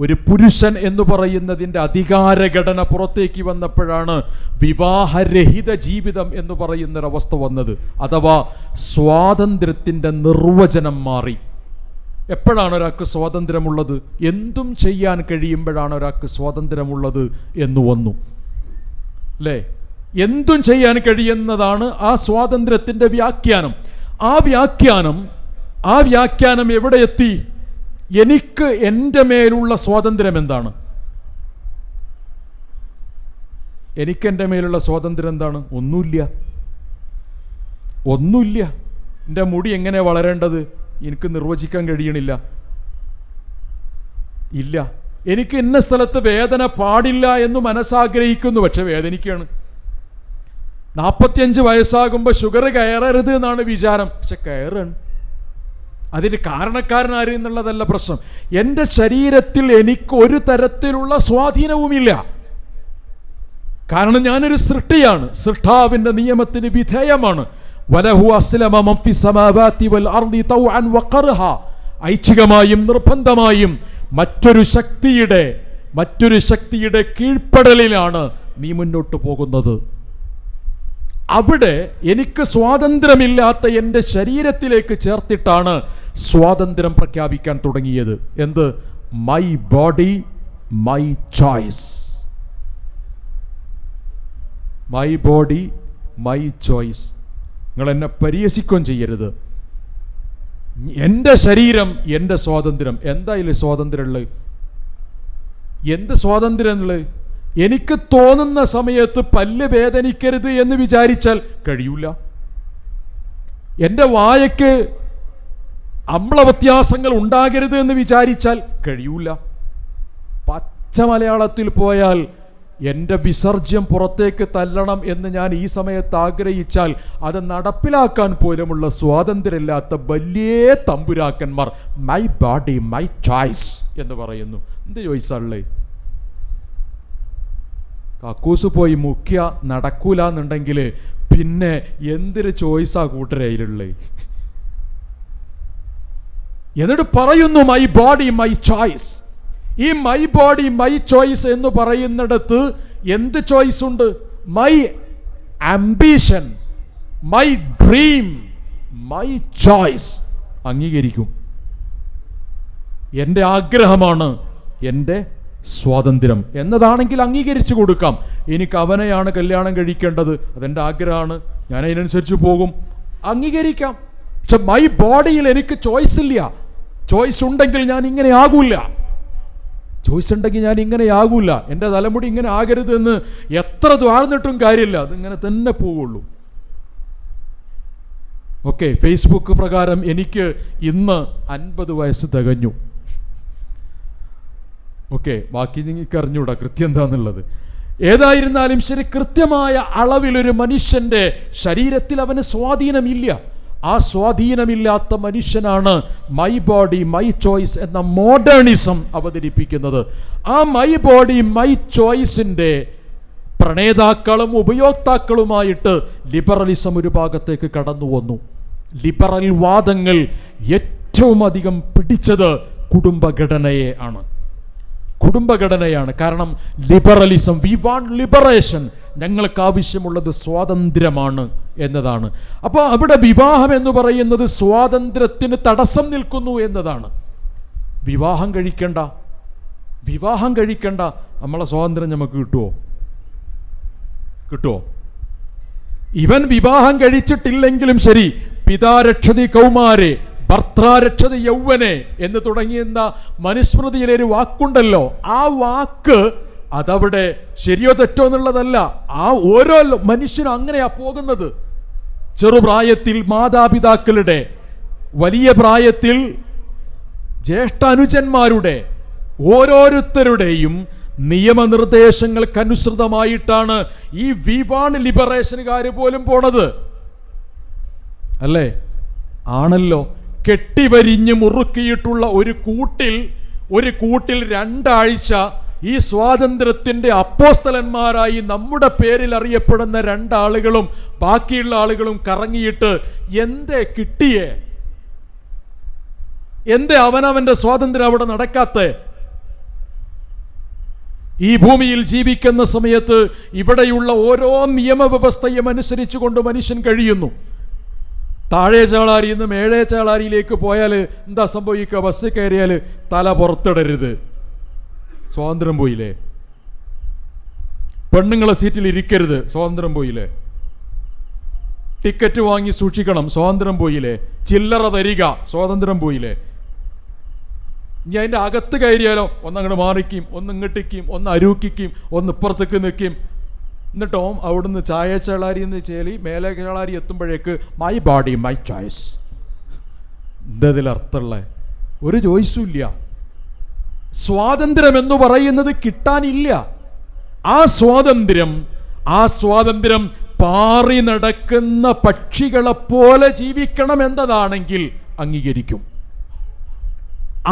ഒരു പുരുഷൻ എന്ന് പറയുന്നതിൻ്റെ അധികാരഘടന പുറത്തേക്ക് വന്നപ്പോഴാണ് വിവാഹരഹിത ജീവിതം എന്ന് പറയുന്നൊരവസ്ഥ വന്നത്. അഥവാ സ്വാതന്ത്ര്യത്തിൻ്റെ നിർവചനം മാറി. എപ്പോഴാണ് ഒരാൾക്ക് സ്വാതന്ത്ര്യമുള്ളത്? എന്തും ചെയ്യാൻ കഴിയുമ്പോഴാണ് ഒരാൾക്ക് സ്വാതന്ത്ര്യമുള്ളത് എന്ന് വന്നു, അല്ലേ? എന്തും ചെയ്യാൻ കഴിയുന്നതാണ് ആ സ്വാതന്ത്ര്യത്തിൻ്റെ വ്യാഖ്യാനം. ആ വ്യാഖ്യാനം എവിടെ എത്തി? എനിക്ക് എൻ്റെ മേലുള്ള സ്വാതന്ത്ര്യം എന്താണ്? എനിക്കെൻ്റെ മേലുള്ള സ്വാതന്ത്ര്യം എന്താണ്? ഒന്നുമില്ല. എൻ്റെ മുടി എങ്ങനെ വളരേണ്ടത് എനിക്ക് നിർവചിക്കാൻ കഴിയണില്ല. ഇല്ല. എനിക്ക് ഇന്ന സ്ഥലത്ത് വേദന പാടില്ല എന്ന് മനസ്സാഗ്രഹിക്കുന്നു, പക്ഷെ വേദനിക്കുകയാണ്. 45 വയസ്സാകുമ്പോൾ ഷുഗർ കയറരുത് എന്നാണ് വിചാരം, പക്ഷെ കയറാണ്. അതിന് കാരണക്കാരൻ ആര് എന്നുള്ളതല്ല പ്രശ്നം. എൻ്റെ ശരീരത്തിൽ എനിക്ക് ഒരു തരത്തിലുള്ള സ്വാധീനവുമില്ല. കാരണം ഞാനൊരു സൃഷ്ടിയാണ്, സൃഷ്ടാവിൻ്റെ നിയമത്തിന് വിധേയമാണ്. വലഹു അസ്ലമ മൻ ഫിസ് സമാവാതി വൽ അർളി തൗഅൻ വഖർഹ, ഐച്ഛികമായും നിർബന്ധമായും മറ്റൊരു ശക്തിയുടെ കീഴ്പ്പെടലിലാണ് നീ മുന്നോട്ട് പോകുന്നത്. അവിടെ എനിക്ക് സ്വാതന്ത്ര്യമില്ലാത്ത എൻ്റെ ശരീരത്തിലേക്ക് ചേർത്തിട്ടാണ് സ്വാതന്ത്ര്യം പ്രഖ്യാപിക്കാൻ തുടങ്ങിയത്. എന്ത്? My body my choice. My body my choice. നിങ്ങൾ എന്നെ പരിഹസിക്കുകയും ചെയ്യരുത്. എൻ്റെ ശരീരം എൻ്റെ സ്വാതന്ത്ര്യം. എന്തായാലും സ്വാതന്ത്ര്യമുള്ളത്? എന്ത് സ്വാതന്ത്ര്യം ഉള്ളത്? എനിക്ക് തോന്നുന്ന സമയത്ത് പല്ല് വേദനിക്കരുത് എന്ന് വിചാരിച്ചാൽ കഴിയൂല. എൻ്റെ വായയ്ക്ക് അമ്ലവ്യത്യാസങ്ങൾ ഉണ്ടാകരുത് എന്ന് വിചാരിച്ചാൽ കഴിയൂല. പച്ച മലയാളത്തിൽ പോയാൽ എൻ്റെ വിസർജ്യം പുറത്തേക്ക് തല്ലണം എന്ന് ഞാൻ ഈ സമയത്ത് ആഗ്രഹിച്ചാൽ അത് നടപ്പിലാക്കാൻ പോലുമുള്ള സ്വാതന്ത്ര്യമില്ലാത്ത വലിയ തമ്പുരാക്കന്മാർ മൈ ബോഡി മൈ ചോയ്സ് എന്ന് പറയുന്നു. എന്ത് ചോയ്സാണല്ലേ? കക്കൂസ് പോയി മുഖ്യ നടക്കൂല എന്നുണ്ടെങ്കിൽ പിന്നെ എന്തൊരു ചോയ്സാ കൂട്ടരയിലുള്ളേ? എന്നിട്ട് പറയുന്നു മൈ ബോഡി മൈ ചോയ്സ്. ഈ മൈ ബോഡി മൈ ചോയ്സ് എന്ന് പറയുന്നിടത്ത് എന്ത് ചോയ്സ് ഉണ്ട്? My ambition, my dream, my choice അംഗീകരിക്കും. എൻ്റെ ആഗ്രഹമാണ് എൻ്റെ സ്വാതന്ത്ര്യം എന്നതാണെങ്കിൽ അംഗീകരിച്ചു കൊടുക്കാം. എനിക്ക് അവനെയാണ് കല്യാണം കഴിക്കേണ്ടത്, അതെൻ്റെ ആഗ്രഹമാണ്, ഞാൻ അതിനനുസരിച്ച് പോകും, അംഗീകരിക്കാം. പക്ഷെ മൈ ബോഡിയിൽ എനിക്ക് ചോയ്സ് ഇല്ല. ചോയ്സ് ഉണ്ടെങ്കിൽ ഞാൻ ഇങ്ങനെ ആകൂല. ചോയ്സ് ഉണ്ടെങ്കിൽ ഞാൻ ഇങ്ങനെ ആകൂല. എൻ്റെ തലമുടി ഇങ്ങനെ ആകരുത് എന്ന് എത്ര താഴ്ന്നിട്ടും കാര്യമില്ല, അതിങ്ങനെ തന്നെ പോവുള്ളൂ. ഓക്കെ, ഫേസ്ബുക്ക് പ്രകാരം എനിക്ക് ഇന്ന് 50 വയസ്സ് തികഞ്ഞു. ഓക്കെ, ബാക്കി നിങ്ങൾക്ക് അറിഞ്ഞൂടാ കൃത്യം എന്താന്നുള്ളത്. ഏതായിരുന്നാലും ശരി, കൃത്യമായ അളവിലൊരു മനുഷ്യൻ്റെ ശരീരത്തിൽ അവന് സ്വാധീനമില്ല. ആ സ്വാധീനമില്ലാത്ത മനുഷ്യനാണ് മൈ ബോഡി മൈ ചോയ്സ് എന്ന മോഡേണിസം അവതരിപ്പിക്കുന്നത്. ആ മൈ ബോഡി മൈ ചോയ്സിൻ്റെ പ്രണേതാക്കളും ഉപയോക്താക്കളുമായിട്ട് ലിബറലിസം ഒരു ഭാഗത്തേക്ക് കടന്നു വന്നു. ലിബറൽ വാദങ്ങൾ ഏറ്റവും അധികം പിടിച്ചത് കുടുംബഘടനയെ ആണ്. കുടുംബഘടനയാണ്. കാരണം ലിബറലിസം, വി വാണ്ട് ലിബറേഷൻ, ഞങ്ങൾക്ക് ആവശ്യമുള്ളത് സ്വാതന്ത്ര്യമാണ് എന്നതാണ്. അപ്പോൾ അവിടെ വിവാഹം എന്ന് പറയുന്നത് സ്വാതന്ത്ര്യത്തിന് തടസ്സം നിൽക്കുന്നു എന്നതാണ്. വിവാഹം കഴിക്കണ്ട, വിവാഹം കഴിക്കണ്ട, നമ്മളെ സ്വാതന്ത്ര്യം നമുക്ക് കിട്ടുമോ? കിട്ടുമോ? ഇവൻ വിവാഹം കഴിച്ചിട്ടില്ലെങ്കിലും ശരി, പിതാരക്ഷതി കൗമാരെ ഭർത്താരക്ഷതി യൗവനെ എന്ന് തുടങ്ങിയെന്ന മനുസ്മൃതിയിലെ ഒരു വാക്കുണ്ടല്ലോ. ആ വാക്ക് അതവിടെ ശരിയോ തെറ്റോ എന്നുള്ളതല്ല. ആ ഓരോ മനുഷ്യനും അങ്ങനെയാ പോകുന്നത്. ചെറുപ്രായത്തിൽ മാതാപിതാക്കളുടെ, വലിയ പ്രായത്തിൽ ജ്യേഷ്ഠാനുജന്മാരുടെ, ഓരോരുത്തരുടെയും നിയമനിർദ്ദേശങ്ങൾക്കനുസൃതമായിട്ടാണ് ഈ വിവാൺ ലിബറേഷനുകാർ പോലും പോണത്. അല്ലേ? ആണല്ലോ. കെട്ടിവരിഞ്ഞ് മുറുക്കിയിട്ടുള്ള ഒരു കൂട്ടിൽ 2 ആഴ്ച ഈ സ്വാതന്ത്ര്യത്തിൻ്റെ അപ്പോസ്തലന്മാരായി നമ്മുടെ പേരിൽ അറിയപ്പെടുന്ന 2 ആളുകളും ബാക്കിയുള്ള ആളുകളും കറങ്ങിയിട്ട് എന്തേ കിട്ടിയേ? എന്തേ അവനവൻ്റെ സ്വാതന്ത്ര്യം അവിടെ നടക്കാത്തേ? ഈ ഭൂമിയിൽ ജീവിക്കുന്ന സമയത്ത് ഇവിടെയുള്ള ഓരോ നിയമവ്യവസ്ഥയും അനുസരിച്ചുകൊണ്ട് മനുഷ്യൻ കഴിയുന്നു. താഴെ ചാളാരിയിൽ നിന്ന് മേഴേ ചാളാരിയിലേക്ക് പോയാൽ എന്താ സംഭവിക്കുക? ബസ് കയറിയാൽ തല പുറത്തിടരുത്, സ്വാതന്ത്ര്യം പോയില്ലേ. പെണ്ണുങ്ങളെ സീറ്റിൽ ഇരിക്കരുത്, സ്വാതന്ത്ര്യം പോയില്ലേ. ടിക്കറ്റ് വാങ്ങി സൂക്ഷിക്കണം, സ്വാതന്ത്ര്യം പോയില്ലേ. ചില്ലറ തരിക, സ്വാതന്ത്ര്യം പോയില്ലേ. ഇനി അതിൻ്റെ അകത്ത് കയറിയാലോ ഒന്നങ്ങോട്ട് മാറിക്കും, ഒന്ന് ഇങ്ങോട്ടിക്കും, ഒന്ന് അരൂക്കിക്കും, ഒന്ന് ഇപ്പുറത്തേക്ക് നിൽക്കും. എന്നിട്ടോ അവിടുന്ന് ചായ ചേളാരി എന്ന് ചേലി മേലെ ചേളാരി എത്തുമ്പോഴേക്ക് മൈ ബോഡി മൈ ചോയ്സ്. എന്തതിൽ അർത്ഥമുള്ള ഒരു ചോയ്സും ഇല്ല. സ്വാതന്ത്ര്യം എന്ന് പറയുന്നത് കിട്ടാനില്ല. ആ സ്വാതന്ത്ര്യം പാറി നടക്കുന്ന പക്ഷികളെപ്പോലെ ജീവിക്കണം എന്നതാണെങ്കിൽ അംഗീകരിക്കും.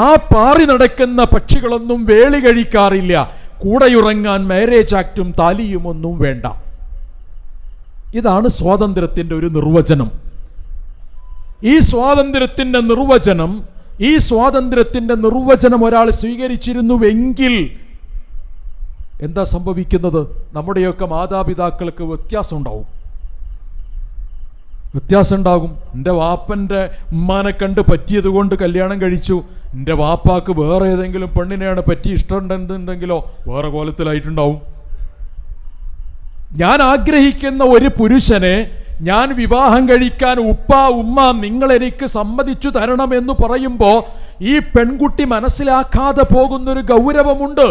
ആ പാറി നടക്കുന്ന പക്ഷികളൊന്നും വേളി കഴിക്കാറില്ല. കൂടെയുറങ്ങാൻ മാരേജ് ആക്റ്റും താലിയും ഒന്നും വേണ്ട. ഇതാണ് സ്വാതന്ത്ര്യത്തിൻ്റെ ഒരു നിർവചനം. ഈ സ്വാതന്ത്ര്യത്തിൻ്റെ നിർവചനം ഒരാൾ സ്വീകരിച്ചിരുന്നുവെങ്കിൽ എന്താ സംഭവിക്കുന്നത്? നമ്മുടെയൊക്കെ മാതാപിതാക്കൾക്ക് വ്യത്യാസം ഉണ്ടാകും. എൻ്റെ വാപ്പൻ്റെ ഉമ്മാനെ കണ്ട് പറ്റിയത് കൊണ്ട് കല്യാണം കഴിച്ചു. എൻ്റെ വാപ്പാക്ക് വേറെ ഏതെങ്കിലും പെണ്ണിനെയാണ് പറ്റി ഇഷ്ടമുണ്ടെന്നുണ്ടെങ്കിലോ വേറെ കോലത്തിലായിട്ടുണ്ടാവും. ഞാൻ ആഗ്രഹിക്കുന്ന ഒരു പുരുഷനെ ഞാൻ വിവാഹം കഴിക്കാൻ ഉമ്മ നിങ്ങൾ എനിക്ക് സമ്മതിച്ചു തരണം എന്ന് പറയുമ്പോൾ ഈ പെൺകുട്ടി മനസ്സിലാക്കാതെ പോകുന്നൊരു ഗൗരവമുണ്ട്.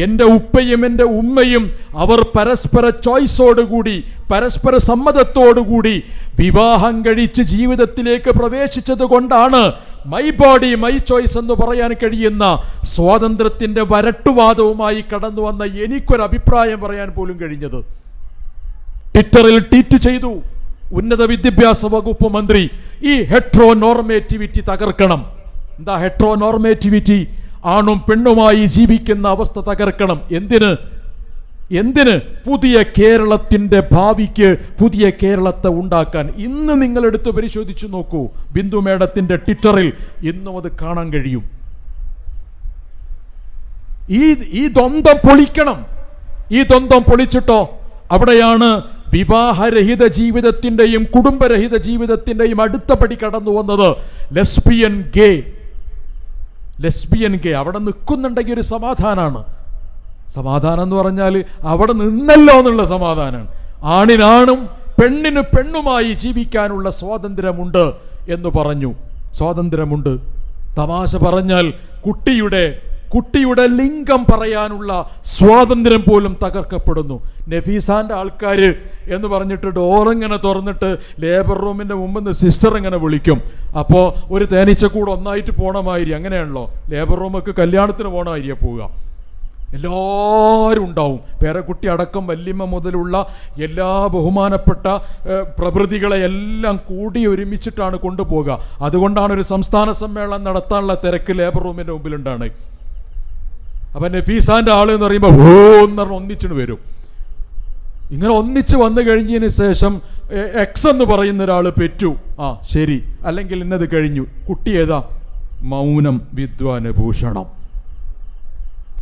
എൻ്റെ ഉപ്പയും എൻ്റെ ഉമ്മയും അവർ പരസ്പര ചോയ്സോടുകൂടി, പരസ്പര സമ്മതത്തോടുകൂടി വിവാഹം കഴിച്ച് ജീവിതത്തിലേക്ക് പ്രവേശിച്ചത് കൊണ്ടാണ് മൈ ബോഡി മൈ ചോയ്സ് എന്ന് പറയാൻ കഴിയുന്ന സ്വാതന്ത്ര്യത്തിൻ്റെ വരട്ടുവാദവുമായി കടന്നു വന്ന എനിക്കൊരഭിപ്രായം പറയാൻ പോലും കഴിഞ്ഞത്. ട്വിറ്ററിൽ ട്വീറ്റ് ചെയ്തു ഉന്നത വിദ്യാഭ്യാസ വകുപ്പ് മന്ത്രി, ഈ ഹെട്രോ നോർമേറ്റിവിറ്റി തകർക്കണം. എന്താ ഹെട്രോ നോർമേറ്റിവിറ്റി? ആണും പെണ്ണുമായി ജീവിക്കുന്ന അവസ്ഥ തകർക്കണം. എന്തിന്? പുതിയ കേരളത്തിൻ്റെ ഭാവിക്ക്, പുതിയ കേരളത്തെ ഉണ്ടാക്കാൻ. ഇന്ന് നിങ്ങളെടുത്ത് പരിശോധിച്ചു നോക്കൂ, ബിന്ദു മേഡത്തിൻ്റെ ട്വിറ്ററിൽ ഇന്നും അത് കാണാൻ കഴിയും. ഈ ദ്വന്ദ്വം പൊളിക്കണം. ഈ ദ്വന്ദ്വം പൊളിച്ചിട്ടോ അവിടെയാണ് വിവാഹരഹിത ജീവിതത്തിൻ്റെയും കുടുംബരഹിത ജീവിതത്തിൻ്റെയും അടുത്ത പടി കടന്നു വന്നത്. ലെസ്ബിയൻ ഗേ അവിടെ നിൽക്കുന്നുണ്ടെങ്കിൽ ഒരു സമാധാനമാണ്. സമാധാനം എന്ന് പറഞ്ഞാൽ അവിടെ നിന്നല്ലോ എന്നുള്ള സമാധാനമാണ്. ആണിനാണും പെണ്ണിന് പെണ്ണുമായി ജീവിക്കാനുള്ള സ്വാതന്ത്ര്യമുണ്ട് എന്ന് പറഞ്ഞു. സ്വാതന്ത്ര്യമുണ്ട്. തമാശ പറഞ്ഞാൽ കുട്ടിയുടെ ലിംഗം പറയാനുള്ള സ്വാതന്ത്ര്യം പോലും തകർക്കപ്പെടുന്നു. നഫീസാൻ്റെ ആൾക്കാർ എന്ന് പറഞ്ഞിട്ട് ഡോറിങ്ങനെ തുറന്നിട്ട് ലേബർ റൂമിൻ്റെ മുമ്പിൽ നിന്ന് സിസ്റ്റർ ഇങ്ങനെ വിളിക്കും. അപ്പോൾ ഒരു തേനീച്ചക്കൂട് ഒന്നായിട്ട് പോണമാതിരി, അങ്ങനെയാണല്ലോ ലേബർ റൂമൊക്കെ കല്യാണത്തിന് പോണമാതിരിയാണ് പോവുക. എല്ലാവരും ഉണ്ടാവും, പേരക്കുട്ടി അടക്കം വല്യമ്മ മുതലുള്ള എല്ലാ ബഹുമാനപ്പെട്ട പ്രഭൃതികളെ എല്ലാം കൂടി ഒരുമിച്ചിട്ടാണ് കൊണ്ടുപോകുക. അതുകൊണ്ടാണ് ഒരു സംസ്ഥാന സമ്മേളനം നടത്താനുള്ള തിരക്ക് ലേബർ റൂമിൻ്റെ മുമ്പിലുണ്ടാണ്. അപ്പം നഫീസാൻ്റെ ആൾ എന്ന് പറയുമ്പോൾ എന്ന് പറഞ്ഞ് ഒന്നിച്ചിട്ട് വരും. ഇങ്ങനെ ഒന്നിച്ച് വന്നു കഴിഞ്ഞതിന് ശേഷം എക്സ് എന്ന് പറയുന്ന ഒരാൾ പെറ്റു, ആ ശരി, അല്ലെങ്കിൽ ഇന്നത് കഴിഞ്ഞു. കുട്ടി ഏതാ? മൗനം വിദ്വാന ഭൂഷണം.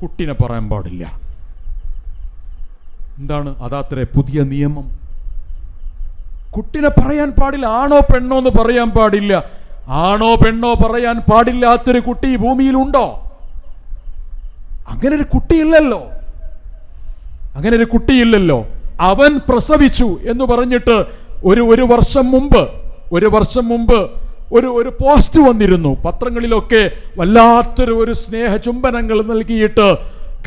കുട്ടിനെ പറയാൻ പാടില്ല. എന്താണ് അതാത്രേ പുതിയ നിയമം? കുട്ടിനെ പറയാൻ പാടില്ല. ആണോ പെണ്ണോ എന്ന് പറയാൻ പാടില്ല. ആണോ പെണ്ണോ പറയാൻ പാടില്ലാത്തൊരു കുട്ടി ഈ ഭൂമിയിലുണ്ടോ? അങ്ങനെ ഒരു കുട്ടിയില്ലല്ലോ. അവൻ പ്രസവിച്ചു എന്ന് പറഞ്ഞിട്ട് ഒരു വർഷം മുമ്പ് ഒരു പോസ്റ്റ് വന്നിരുന്നു പത്രങ്ങളിലൊക്കെ. വല്ലാത്തൊരു സ്നേഹ ചുംബനങ്ങൾ നൽകിയിട്ട്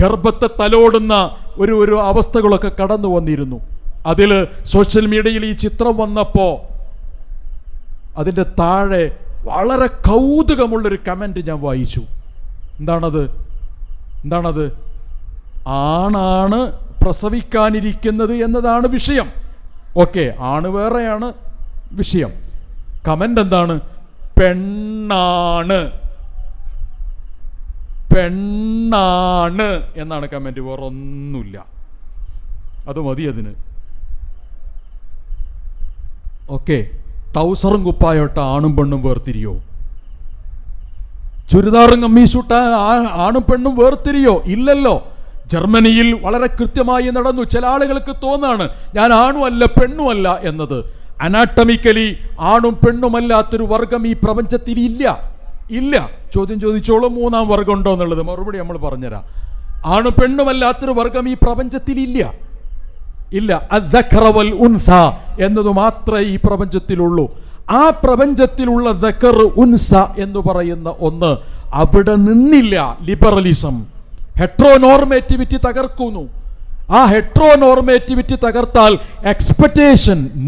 ഗർഭത്തെ തലോടുന്ന ഒരു അവസ്ഥകളൊക്കെ കടന്നു വന്നിരുന്നു. അതിൽ സോഷ്യൽ മീഡിയയിൽ ഈ ചിത്രം വന്നപ്പോൾ അതിൻ്റെ താഴെ വളരെ കൗതുകമുള്ളൊരു കമൻറ്റ് ഞാൻ വായിച്ചു. എന്താണത്? ആണാണ് പ്രസവിക്കാനിരിക്കുന്നത് എന്നതാണ് വിഷയം. ഓക്കെ, ആണ് വേറെയാണ് വിഷയം. കമൻ്റ് എന്താണ്? പെണ്ണാണ് എന്നാണ് കമൻറ്റ്, വേറെ ഒന്നുമില്ല. അത് മതി അതിന്. ഓക്കെ, ടൗസറും കുപ്പായോട്ട ആണും പെണ്ണും വേർതിരിയോ? ചുരിദാറും കമ്മീസുട്ട ആണും പെണ്ണും വേർതിരിയോ? ഇല്ലല്ലോ. ജർമ്മനിയിൽ വളരെ കൃത്യമായി നടന്നു. ചില ആളുകൾക്ക് തോന്നാണ് ഞാൻ ആണുമല്ല പെണ്ണുമല്ല എന്നത്. അനാട്ടമിക്കലി ആണും പെണ്ണുമല്ലാത്തൊരു വർഗം ഈ പ്രപഞ്ചത്തിൽ ഇല്ല. ചോദ്യം ചോദിച്ചോളും, മൂന്നാം വർഗം ഉണ്ടോ എന്നുള്ളത് മറുപടി നമ്മൾ പറഞ്ഞുതരാം. ആണും പെണ്ണുമല്ലാത്തൊരു വർഗം ഈ പ്രപഞ്ചത്തിൽ ഇല്ല. അദ്ദഖറ വൽ ഉൻസ എന്നത് മാത്രമേ ഈ പ്രപഞ്ചത്തിലുള്ളൂ. ആ പ്രപഞ്ചത്തിലുള്ള ദക്കർ ഉൻസ എന്ന് പറയുന്ന ഒന്ന് അവിടെ നിന്നില്ല. ലിബറലിസം ഹെട്രോനോർമേറ്റിവിറ്റി തകർക്കുന്നു. ആ ഹെട്രോനോർമേറ്റിവിറ്റി തകർത്താൽ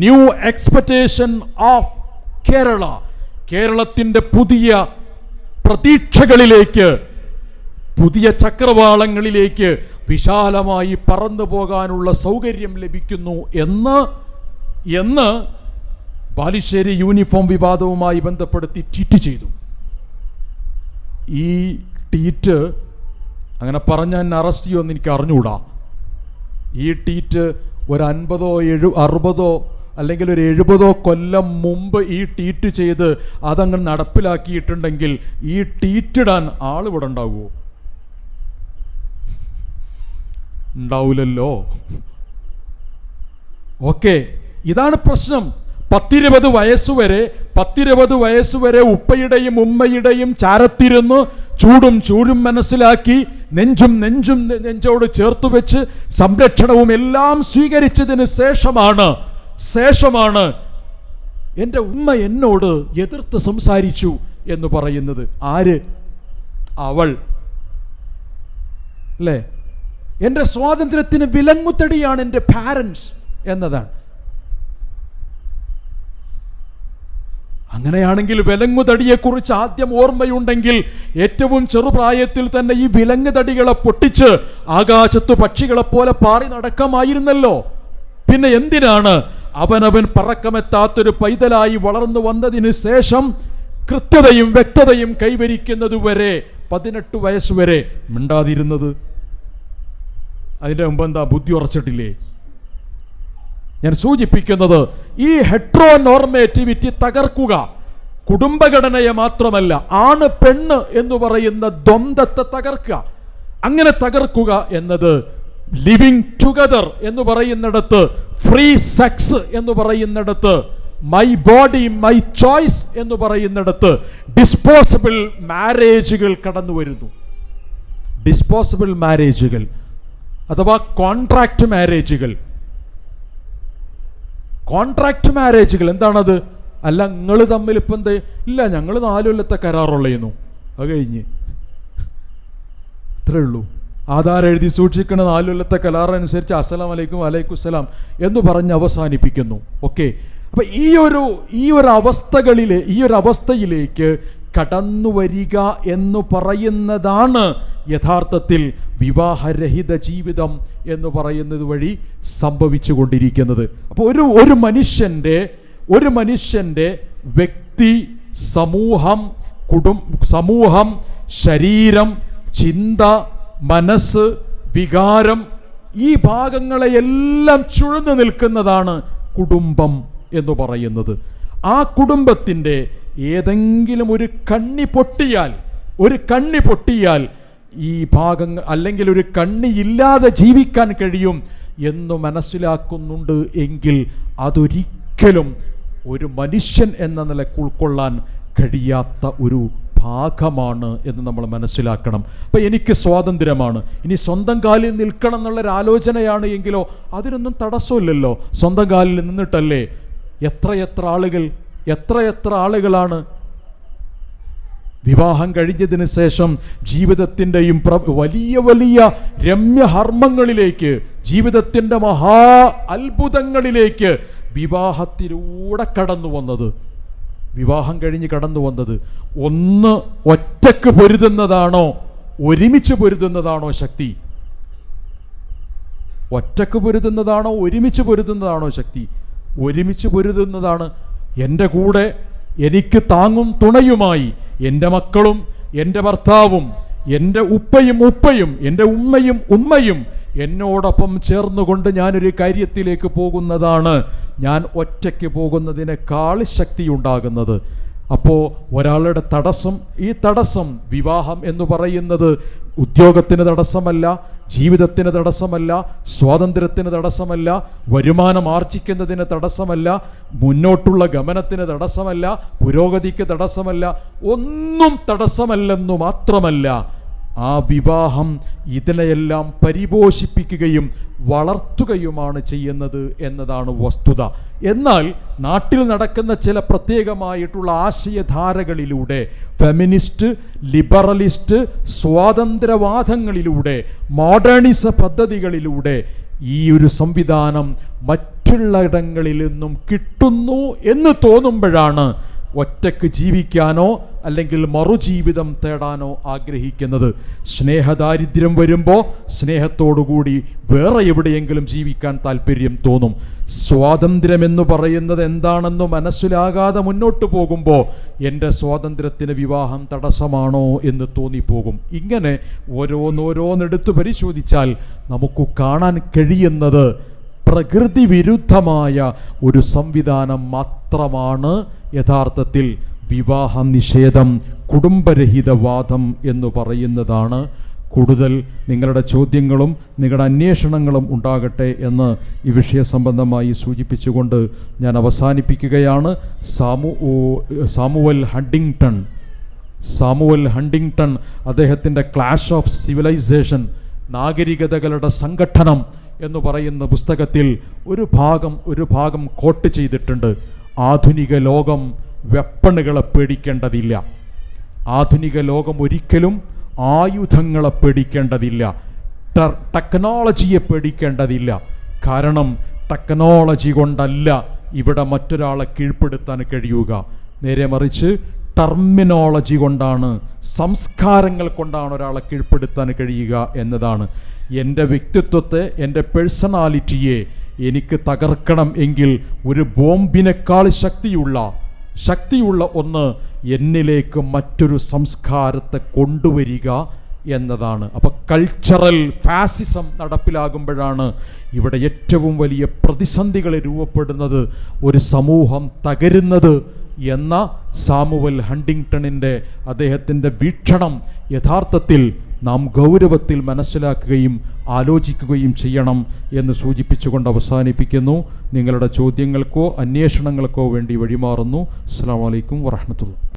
ന്യൂ എക്സ്പെക്ടേഷൻ ഓഫ് കേരളത്തിൻ്റെ പുതിയ പ്രതീക്ഷകളിലേക്ക്, പുതിയ ചക്രവാളങ്ങളിലേക്ക് വിശാലമായി പറന്നു പോകാനുള്ള സൗകര്യം ലഭിക്കുന്നു എന്ന് ബാലുശ്ശേരി യൂണിഫോം വിവാദവുമായി ബന്ധപ്പെടുത്തി ട്വീറ്റ് ചെയ്തു. ഈ ട്വീറ്റ് അങ്ങനെ പറഞ്ഞാൽ എന്നെ അറസ്റ്റ് ചെയ്യുമെന്ന് എനിക്ക് അറിഞ്ഞുകൂടാ. ഈ ട്വീറ്റ് ഒരു 50, 60 അല്ലെങ്കിൽ ഒരു 70 കൊല്ലം മുമ്പ് ഈ ട്വീറ്റ് ചെയ്ത് അതങ്ങ് നടപ്പിലാക്കിയിട്ടുണ്ടെങ്കിൽ ഈ ട്വീറ്റ് ഇടാൻ ആളിവിടെ ഉണ്ടാവുമോ? ഉണ്ടാവില്ലല്ലോ. ഓക്കെ, ഇതാണ് പ്രശ്നം. 10-20 വയസ്സുവരെ ഉപ്പയുടെയും ഉമ്മയുടെയും ചാരത്തിരുന്ന് ചൂടും മനസ്സിലാക്കി നെഞ്ചോട് ചേർത്ത് വെച്ച് സംരക്ഷണവും എല്ലാം സ്വീകരിച്ചതിന് ശേഷമാണ് എൻ്റെ ഉമ്മ എന്നോട് എതിർത്ത് സംസാരിച്ചു എന്ന് പറയുന്നത്. ആര്? അവൾ അല്ലേ? എൻ്റെ സ്വാതന്ത്ര്യത്തിന് വിലങ്ങുതടിയാണ് എൻ്റെ പാരൻസ് എന്നതാണ്. അങ്ങനെയാണെങ്കിൽ വിലങ്ങുതടിയെക്കുറിച്ച് ആദ്യം ഓർമ്മയുണ്ടെങ്കിൽ ഏറ്റവും ചെറുപ്രായത്തിൽ തന്നെ ഈ വിലങ്ങുതടികളെ പൊട്ടിച്ച് ആകാശത്ത് പക്ഷികളെപ്പോലെ പാറി നടക്കമായിരുന്നല്ലോ. പിന്നെ എന്തിനാണ് അവനവൻ പറക്കമെത്താത്തൊരു പൈതലായി വളർന്നു വന്നതിന് ശേഷം കൃത്യതയും വ്യക്തതയും കൈവരിക്കുന്നതുവരെ 18 വയസ്സുവരെ മിണ്ടാതിരുന്നത്? അതിൻ്റെ മുമ്പ് എന്താ, ബുദ്ധി ഉറച്ചിട്ടില്ലേ? ഞാൻ സൂചിപ്പിക്കുന്നത് ഈ ഹെട്രോനോർമേറ്റിവിറ്റി തകർക്കുക, കുടുംബഘടനയെ മാത്രമല്ല, ആണ് പെണ്ണ് എന്ന് പറയുന്ന ദ്വന്ദ്വത്തെ തകർക്കുക. അങ്ങനെ തകർക്കുക എന്നത് ലിവിങ് ടുഗദർ എന്ന് പറയുന്നിടത്ത്, ഫ്രീ സെക്സ് എന്ന് പറയുന്നിടത്ത്, മൈ ബോഡി മൈ ചോയ്സ് എന്ന് പറയുന്നിടത്ത് ഡിസ്പോസിബിൾ മാരേജുകൾ കടന്നു വരുന്നു. ഡിസ്പോസിബിൾ മാരേജുകൾ അഥവാ കോൺട്രാക്ട് മാരേജുകൾ. കോൺട്രാക്ട് മാരേജുകൾ എന്താണത്? അല്ല, നിങ്ങൾ തമ്മിൽ ഇപ്പം എന്താ? ഇല്ല, ഞങ്ങൾ 4 കൊല്ലത്തെ കരാറുള്ളേന്നു, അത് കഴിഞ്ഞ് അത്രേ ഉള്ളൂ. ആധാർ എഴുതി സൂക്ഷിക്കുന്ന 4 കൊല്ലത്തെ കരാറനുസരിച്ച് അസ്സലാം വലൈക്കും വലൈക്കും സലാം എന്ന് പറഞ്ഞ് അവസാനിപ്പിക്കുന്നു. ഓക്കെ, അപ്പം ഈ ഒരു അവസ്ഥയിലേക്ക് കടന്നു വരിക എന്ന് പറയുന്നതാണ് യഥാർത്ഥത്തിൽ വിവാഹരഹിത ജീവിതം എന്ന് പറയുന്നത് വഴി സംഭവിച്ചു കൊണ്ടിരിക്കുന്നത്. അപ്പോൾ ഒരു മനുഷ്യൻ്റെ വ്യക്തി, സമൂഹം, ശരീരം, ചിന്ത, മനസ്സ്, വികാരം, ഈ ഭാഗങ്ങളെയെല്ലാം ചുഴന്നു നിൽക്കുന്നതാണ് കുടുംബം എന്ന് പറയുന്നത്. ആ കുടുംബത്തിൻ്റെ ഏതെങ്കിലും ഒരു കണ്ണി പൊട്ടിയാൽ ഈ ഭാഗങ്ങൾ, അല്ലെങ്കിൽ ഒരു കണ്ണിയില്ലാതെ ജീവിക്കാൻ കഴിയും എന്ന് മനസ്സിലാക്കുന്നുണ്ട് എങ്കിൽ അതൊരിക്കലും ഒരു മനുഷ്യൻ എന്ന നിലയ്ക്ക് ഉൾക്കൊള്ളാൻ കഴിയാത്ത ഒരു ഭാഗമാണ് എന്ന് നമ്മൾ മനസ്സിലാക്കണം. അപ്പം എനിക്ക് സ്വാതന്ത്ര്യമാണ്, ഇനി സ്വന്തം കാലിൽ നിൽക്കണം എന്നുള്ളൊരു ആലോചനയാണ് എങ്കിലോ അതിനൊന്നും തടസ്സമില്ലല്ലോ. സ്വന്തം കാലിൽ നിന്നിട്ടല്ലേ എത്ര ആളുകളാണ് വിവാഹം കഴിഞ്ഞതിന് ശേഷം ജീവിതത്തിൻ്റെയും വലിയ രമ്യഹർമ്മങ്ങളിലേക്ക്, ജീവിതത്തിൻ്റെ മഹാ അത്ഭുതങ്ങളിലേക്ക് വിവാഹത്തിലൂടെ വിവാഹം കഴിഞ്ഞ് കടന്നു വന്നത്. ഒന്ന് ഒറ്റക്ക് പൊരുതുന്നതാണോ ഒരുമിച്ച് പൊരുതുന്നതാണോ ശക്തി? ഒറ്റക്ക് പൊരുതുന്നതാണോ ഒരുമിച്ച് പൊരുതുന്നതാണോ ശക്തി? ഒരുമിച്ച് പൊരുതുന്നതാണ്. എൻ്റെ കൂടെ എനിക്ക് താങ്ങും തുണയുമായി എൻ്റെ മക്കളും എൻ്റെ ഭർത്താവും എൻ്റെ ഉപ്പയും എൻ്റെ ഉമ്മയും എന്നോടൊപ്പം ചേർന്നുകൊണ്ട് ഞാനൊരു കാര്യത്തിലേക്ക് പോകുന്നതാണ് ഞാൻ ഒറ്റയ്ക്ക് പോകുന്നതിനേക്കാൾ ശക്തിയുണ്ടാകുന്നത്. അപ്പോൾ ഒരാളുടെ ഈ തടസ്സം വിവാഹം എന്ന് പറയുന്നത് ഉദ്യോഗത്തിന് തടസ്സമല്ല, ജീവിതത്തിന് തടസ്സമല്ല, സ്വാതന്ത്ര്യത്തിന് തടസ്സമല്ല, വരുമാനം ആർജിക്കുന്നതിന് തടസ്സമല്ല, മുന്നോട്ടുള്ള ഗമനത്തിന് തടസ്സമല്ല, പുരോഗതിക്ക് തടസ്സമല്ല, ഒന്നും തടസ്സമല്ലെന്നു മാത്രമല്ല, ആ വിവാഹം ഇതിനെയെല്ലാം പരിപോഷിപ്പിക്കുകയും വളർത്തുകയുമാണ് ചെയ്യുന്നത് എന്നതാണ് വസ്തുത. എന്നാൽ നാട്ടിൽ നടക്കുന്ന ചില പ്രത്യേകമായിട്ടുള്ള ആശയധാരകളിലൂടെ, ഫെമിനിസ്റ്റ്, ലിബറലിസ്റ്റ്, സ്വാതന്ത്ര്യവാദങ്ങളിലൂടെ, മോഡേണിസ പദ്ധതികളിലൂടെ ഈ ഒരു സംവിധാനം മറ്റുള്ളയിടങ്ങളിൽ നിന്നും കിട്ടുന്നു എന്ന് തോന്നുമ്പോഴാണ് ഒറ്റയ്ക്ക് ജീവിക്കാനോ അല്ലെങ്കിൽ മറുജീവിതം തേടാനോ ആഗ്രഹിക്കുന്നത്. സ്നേഹദാരിദ്ര്യം വരുമ്പോൾ സ്നേഹത്തോടുകൂടി വേറെ എവിടെയെങ്കിലും ജീവിക്കാൻ താല്പര്യം തോന്നും. സ്വാതന്ത്ര്യമെന്ന് പറയുന്നത് എന്താണെന്ന് മനസ്സിലാകാതെ മുന്നോട്ട് പോകുമ്പോൾ എൻ്റെ സ്വാതന്ത്ര്യത്തിന് വിവാഹം തടസ്സമാണോ എന്ന് തോന്നിപ്പോകും. ഇങ്ങനെ ഓരോന്നെടുത്ത് പരിശോധിച്ചാൽ നമുക്ക് കാണാൻ കഴിയുന്നത് പ്രകൃതി വിരുദ്ധമായ ഒരു സംവിധാനം മാത്രമാണ് യഥാർത്ഥത്തിൽ വിവാഹ നിഷേധം, കുടുംബരഹിതവാദം എന്ന് പറയുന്നതാണ്. കൂടുതൽ നിങ്ങളുടെ ചോദ്യങ്ങളും നിങ്ങളുടെ അന്വേഷണങ്ങളും ഉണ്ടാകട്ടെ എന്ന് ഈ വിഷയ സംബന്ധമായി സൂചിപ്പിച്ചുകൊണ്ട് ഞാൻ അവസാനിപ്പിക്കുകയാണ്. സാമുവൽ ഹണ്ടിങ്ടൺ അദ്ദേഹത്തിൻ്റെ ക്ലാഷ് ഓഫ് സിവിലൈസേഷൻ, നാഗരികതകളുടെ സംഘട്ടനം എന്ന് പറയുന്ന പുസ്തകത്തിൽ ഒരു ഭാഗം കോട്ട് ചെയ്തിട്ടുണ്ട്. ആധുനിക ലോകം വെപ്പണുകളെ പേടിക്കേണ്ടതില്ല, ആധുനിക ലോകം ഒരിക്കലും ആയുധങ്ങളെ പേടിക്കേണ്ടതില്ല, ടെക്നോളജിയെ പേടിക്കേണ്ടതില്ല. കാരണം ടെക്നോളജി കൊണ്ടല്ല ഇവിടെ മറ്റൊരാളെ കീഴ്പ്പെടുത്താൻ കഴിയുക. നേരെ മറിച്ച് ടെർമിനോളജി കൊണ്ടാണ്, സംസ്കാരങ്ങൾ കൊണ്ടാണ് ഒരാളെ കീഴ്പ്പെടുത്താൻ കഴിയുക എന്നതാണ്. എൻ്റെ വ്യക്തിത്വത്തെ, എൻ്റെ പേഴ്സണാലിറ്റിയെ എനിക്ക് തകർക്കണം എങ്കിൽ ഒരു ബോംബിനേക്കാൾ ശക്തിയുള്ള ഒന്ന് എന്നിലേക്ക് മറ്റൊരു സംസ്കാരത്തെ കൊണ്ടുവരിക എന്നതാണ്. അപ്പോൾ കൾച്ചറൽ ഫാസിസം നടപ്പിലാകുമ്പോഴാണ് ഇവിടെ ഏറ്റവും വലിയ പ്രതിസന്ധികൾ രൂപപ്പെടുന്നത്, ഒരു സമൂഹം തകരുന്നത് എന്ന സാമുവൽ ഹണ്ടിങ്ടണിൻ്റെ അദ്ദേഹത്തിൻ്റെ വീക്ഷണം യഥാർത്ഥത്തിൽ നാം ഗൗരവത്തിൽ മനസ്സിലാക്കുകയും ആലോചിക്കുകയും ചെയ്യണം എന്ന് സൂചിപ്പിച്ചുകൊണ്ട് അവസാനിപ്പിക്കുന്നു. നിങ്ങളുടെ ചോദ്യങ്ങൾക്കോ അന്വേഷണങ്ങൾക്കോ വേണ്ടി വഴിമാറുന്നു. അസ്സലാമു അലൈക്കും വറഹ്മത്തുള്ളാഹി.